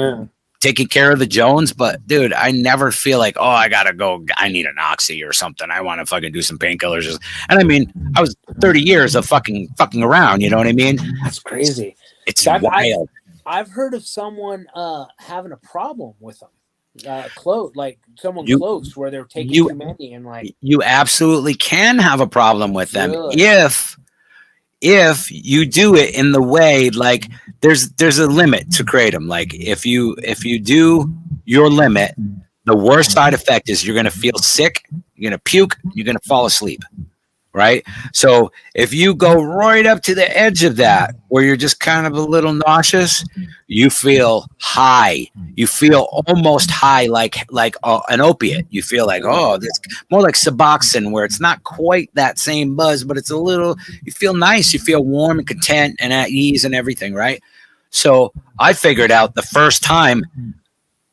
taking care of the Jones, but dude, I never feel like, oh, I gotta go, I need an oxy or something. I want to fucking do some painkillers. And I mean, I was 30 years of fucking around, you know what I mean? That's crazy. It's wild. I've heard of someone having a problem with them. Close where they're taking too many and like you absolutely can have a problem with them if you do it in the way like there's a limit to kratom. Like if you do your limit, the worst side effect is you're going to feel sick, you're going to puke, you're going to fall asleep. Right. So if you go right up to the edge of that, where you're just kind of a little nauseous, you feel high. You feel almost high, like an opiate. You feel like, oh, this more like Suboxone, where it's not quite that same buzz, but it's a little. You feel nice. You feel warm and content and at ease and everything. Right. So I figured out the first time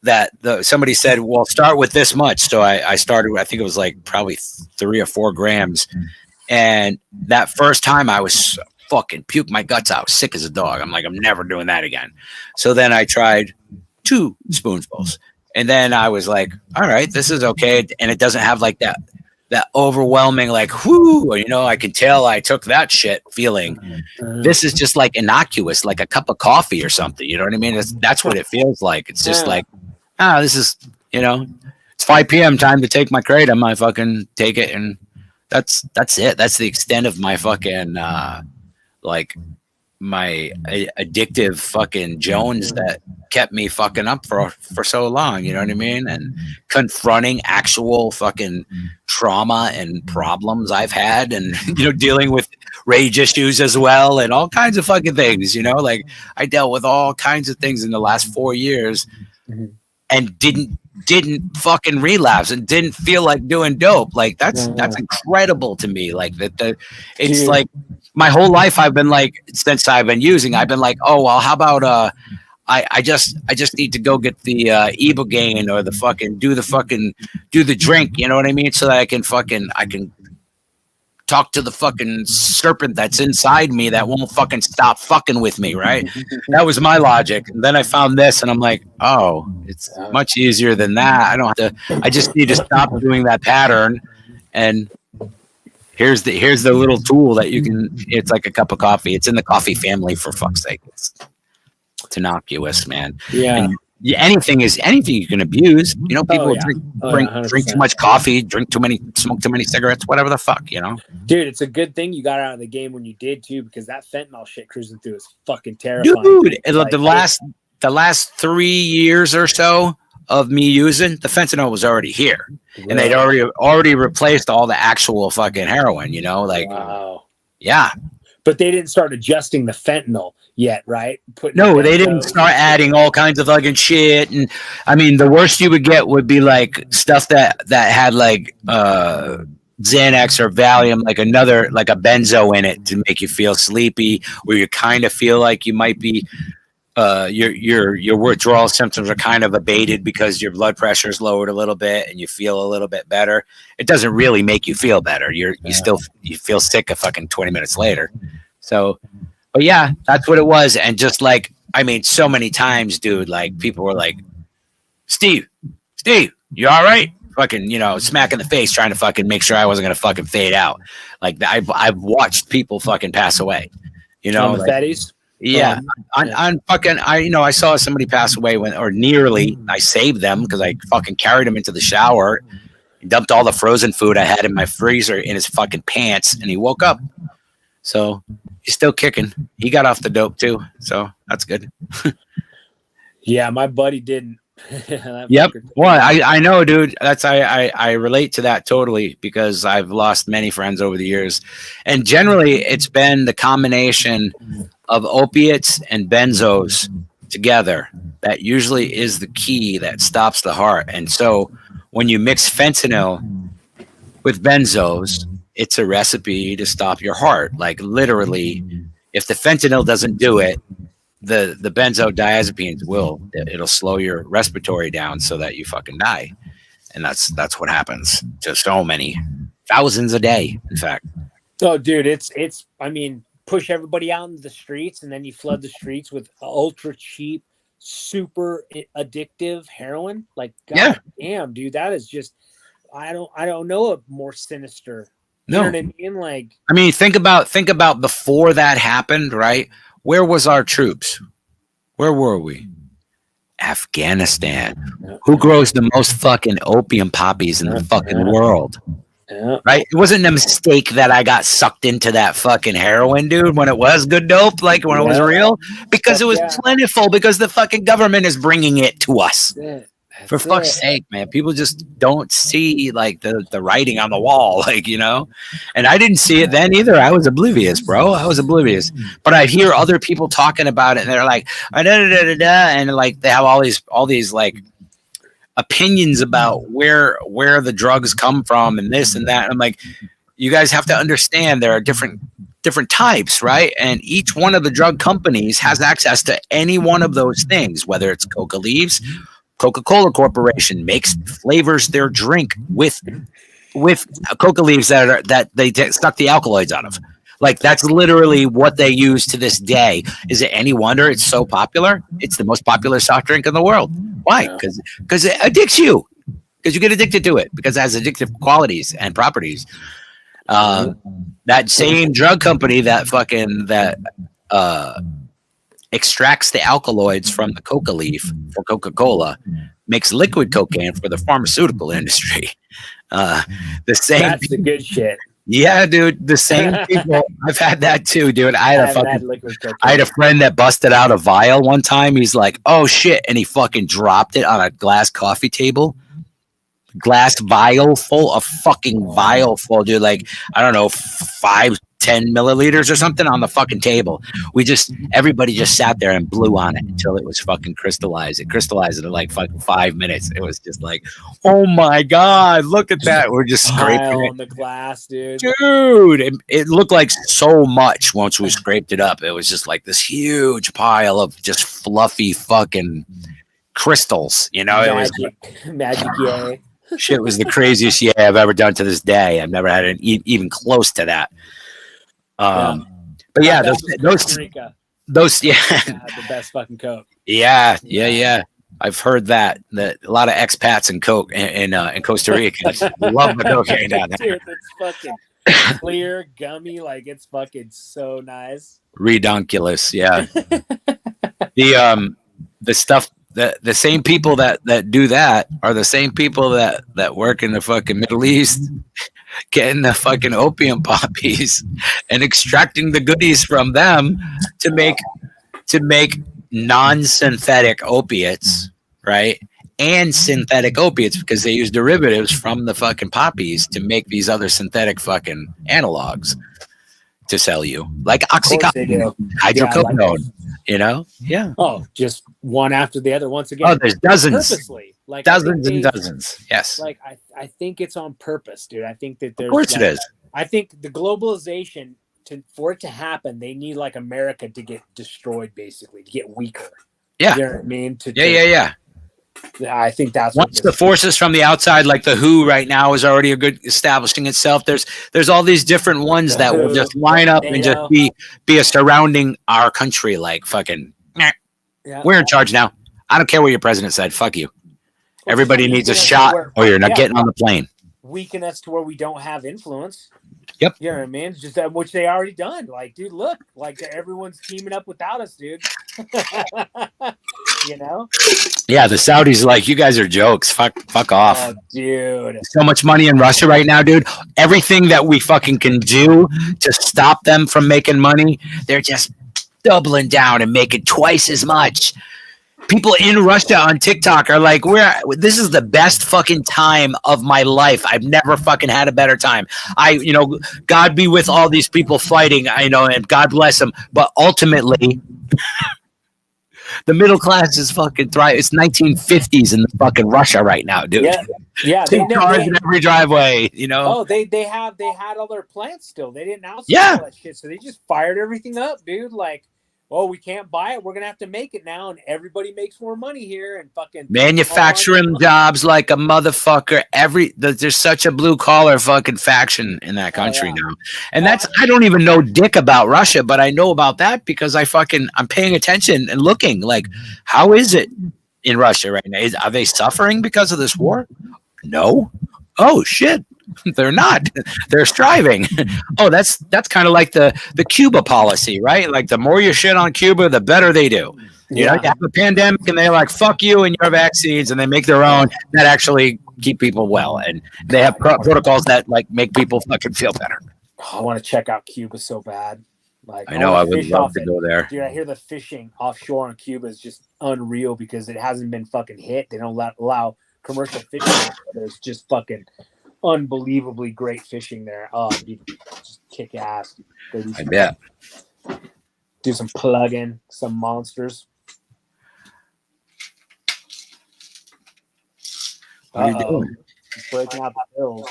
that somebody said, well, start with this much. So I started. I think it was like probably 3 or 4 grams. And that first time I was fucking puke my guts out, sick as a dog. I'm like, I'm never doing that again. So then I tried 2 spoonfuls. And then I was like, all right, this is okay. And it doesn't have like that overwhelming, like, whoo, I can tell I took that shit feeling. This is just like innocuous, like a cup of coffee or something. You know what I mean? That's what it feels like. It's just like, this is, it's 5 p.m. time to take my kratom. I fucking take it, and that's it. That's the extent of my fucking my addictive fucking Jones that kept me fucking up for so long. You know what I mean? And confronting actual fucking trauma and problems I've had, and dealing with rage issues as well, and all kinds of fucking things. Like I dealt with all kinds of things in the last 4 years, and didn't fucking relapse and didn't feel like doing dope. Like that's incredible to me. Like it's like my whole life I've been like, since I've been using, I've been like, oh well, how about I just need to go get the Ibogaine or the fucking do the drink, you know what I mean? So that I can talk to the fucking serpent that's inside me that won't fucking stop fucking with me, right? That was my logic. And then I found this, and I'm like, oh, it's much easier than that. I don't have to. I just need to stop doing that pattern. And here's the little tool that you can. It's like a cup of coffee. It's in the coffee family, for fuck's sake. It's innocuous, man. Yeah. And anything you can abuse. People drink too much coffee, smoke too many cigarettes, whatever the fuck, Dude, it's a good thing you got out of the game when you did too, because that fentanyl shit cruising through is fucking terrifying. Dude, the last 3 years or so of me using, the fentanyl was already here, and they'd already replaced all the actual fucking heroin. Wow. Yeah. But they didn't start adjusting the fentanyl yet, right? No, they didn't start adding all kinds of fucking shit. And I mean, the worst you would get would be like stuff that had like Xanax or Valium, like a benzo in it to make you feel sleepy, where you kind of feel like you might be your withdrawal symptoms are kind of abated because your blood pressure is lowered a little bit and you feel a little bit better. It doesn't really make you feel better. You feel sick a fucking 20 minutes later. So, but yeah, that's what it was. And just like, I mean, so many times, dude, like people were like, Steve, you all right? Fucking, smack in the face, trying to fucking make sure I wasn't going to fucking fade out. Like I've watched people fucking pass away, on the Fetties? Yeah, on fucking, I saw somebody pass away nearly. I saved them because I fucking carried him into the shower, dumped all the frozen food I had in my freezer in his fucking pants, and he woke up. So he's still kicking. He got off the dope too, so that's good. Yeah, my buddy didn't. Yep. Well, I know, dude. I relate to that totally, because I've lost many friends over the years, and generally it's been the combination of opiates and benzos together that usually is the key that stops the heart. And so when you mix fentanyl with benzos, it's a recipe to stop your heart. Like literally, if the fentanyl doesn't do it, the benzodiazepines will. It'll slow your respiratory down so that you fucking die. And that's what happens to so many, thousands a day, in fact. Oh, dude, it's I mean, push everybody out into the streets, and then you flood the streets with ultra cheap, super addictive heroin. Like, God damn, dude, that is just, I don't know a more sinister. No, you know what I mean? Like, I mean, think about before that happened, right? Where was our troops? Where were we? Afghanistan. Who grows the most fucking opium poppies in the fucking world? Yeah. Right? It wasn't a mistake that I got sucked into that fucking heroin, dude, when it was good dope, like when it was real, because it was plentiful, because the fucking government is bringing it to us. For fuck's sake, man. People just don't see like the writing on the wall, like, you know. And I didn't see it then either. I was oblivious, bro. I was oblivious. But I hear other people talking about it and they're like, and like they have all these like opinions about where the drugs come from and this and that. And I'm like, you guys have to understand there are different types, right? And each one of the drug companies has access to any one of those things, whether it's coca leaves. Coca-Cola Corporation flavors their drink with coca leaves that they suck the alkaloids out of. Like, that's literally what they use to this day. Is it any wonder it's so popular? It's the most popular soft drink in the world. Why? Because it addicts you. Because you get addicted to it. Because it has addictive qualities and properties. That same drug company that extracts the alkaloids from the coca leaf for Coca-Cola makes liquid cocaine for the pharmaceutical industry. That's the good shit. Yeah, dude. The same people. I've had that too, dude. I had a friend that busted out a vial one time. He's like, "Oh shit," and he fucking dropped it on a glass coffee table. Glass vial full, dude. Like, I don't know, 5-10 milliliters or something on the fucking table. Everybody just sat there and blew on it until it was fucking crystallized. It crystallized in like fucking 5 minutes. It was just like, oh my God, look at that. We're just scraping on the glass, dude. It looked like so much once we scraped it up. It was just like this huge pile of just fluffy fucking crystals, you know. Magic yay. Shit was the craziest yay I've ever done to this day. I've never had even close to that. But yeah, those the best fucking Coke. Yeah. I've heard that a lot of expats in Coke in Costa Rica love the cocaine down there. Dude, it's fucking clear, gummy, like it's fucking so nice. Redonkulous, yeah. The stuff. The same people that do that are the same people that work in the fucking Middle East, getting the fucking opium poppies and extracting the goodies from them to make non-synthetic opiates, right? And synthetic opiates, because they use derivatives from the fucking poppies to make these other synthetic fucking analogs to sell you, like Oxycontin, hydrocodone. You know? Yeah. Oh, just one after the other once again. Oh, there's dozens. Purposely. Like dozens and dozens. Yes. Like I think it's on purpose, dude. I think that there's Of course it is. I think the globalization for it to happen, they need like America to get destroyed, basically, to get weaker. Yeah. You know what I mean? Yeah. I think that's once the forces from the outside, like the WHO right now is already establishing itself. There's all these different ones that will just line up and just be a surrounding our country, like fucking we're in charge now. I don't care what your president said. Fuck you. Everybody needs a shot or you're not getting on the plane. Weaken us to where we don't have influence. Yep. You know what I mean? Just that, which they already done. Like, dude, look, like everyone's teaming up without us, dude. You know? Yeah, the Saudis are like, you guys are jokes. Fuck off. Oh, dude. So much money in Russia right now, dude. Everything that we fucking can do to stop them from making money, they're just doubling down and making twice as much. People in Russia on TikTok are like, this is the best fucking time of my life. I've never fucking had a better time. God be with all these people fighting, and God bless them. But ultimately, the middle class is fucking thriving. It's 1950s in the fucking Russia right now, dude. Yeah. Two cars in every driveway, you know? Oh, they had all their plants still. They didn't outsource all that shit. So they just fired everything up, dude. Like, oh, we can't buy it. We're going to have to make it now. And everybody makes more money here and fucking manufacturing jobs like a motherfucker. There's such a blue collar fucking faction in that country now. And I don't even know dick about Russia, but I know about that because I'm paying attention and looking like, how is it in Russia right now? Are they suffering because of this war? No. Oh shit. They're not. They're striving. Oh, that's kind of like the Cuba policy, right? Like the more you shit on Cuba, the better they do. You know, you have a pandemic and they're like, fuck you and your vaccines, and they make their own that actually keep people well. And they have protocols that like make people fucking feel better. Oh, I want to check out Cuba so bad. Like, I know. wanna I would fish love off to it. go there. Dude, I hear the fishing offshore in Cuba is just unreal because it hasn't been fucking hit. They don't allow commercial fishing. There's just fucking unbelievably great fishing there. Oh, it'd be just kick ass. I bet. Do some plugging, some monsters. What are you doing? Breaking out the pills.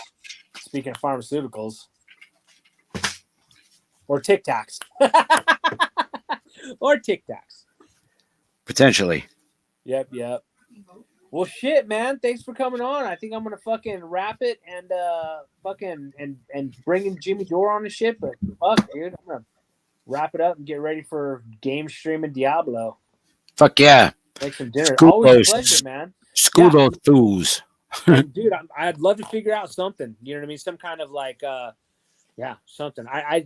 Speaking of pharmaceuticals. Or Tic Tacs. Or Tic Tacs. Potentially. Yep. Well, shit, man. Thanks for coming on. I think I'm gonna fucking wrap it and fucking and bringing Jimmy Dore on the shit. But fuck, dude, I'm gonna wrap it up and get ready for game streaming Diablo. Fuck yeah. Make some dinner. School Always a those- pleasure, man. School Yeah. those fools. Dude, I'd love to figure out something. You know what I mean? Some kind of like, something. I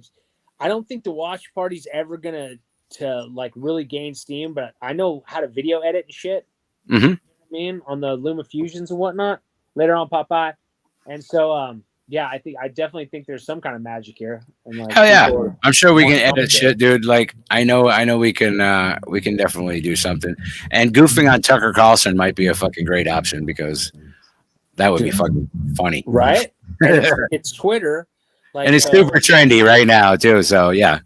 don't think the watch party's ever gonna to like really gain steam, but I know how to video edit and shit. Mm-hmm. You know what I mean, on the LumaFusions and whatnot later on, Popeye. And so, I definitely think there's some kind of magic here. And like, Hell yeah. people are- I'm sure we can want edit something. shit, dude. Like I know we can definitely do something. And goofing on Tucker Carlson might be a fucking great option because that would be fucking funny. Right? And it's Twitter. Like, And it's super trendy right now too. So yeah.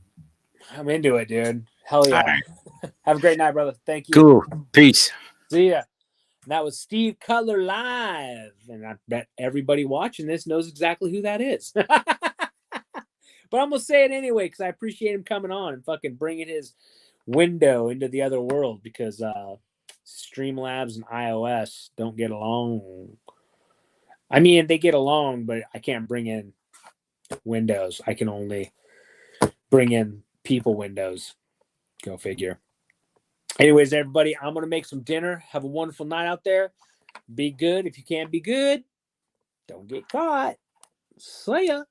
I'm into it, dude. Hell yeah. All right. Have a great night, brother. Thank you. Cool. Peace. See ya. And that was Steve Cutler live. And I bet everybody watching this knows exactly who that is. But I'm going to say it anyway because I appreciate him coming on and fucking bringing his window into the other world because Streamlabs and iOS don't get along. I mean, they get along, but I can't bring in Windows. I can only bring in people Windows. Go figure. Anyways, everybody, I'm going to make some dinner. Have a wonderful night out there. Be good. If you can't be good, don't get caught. See ya.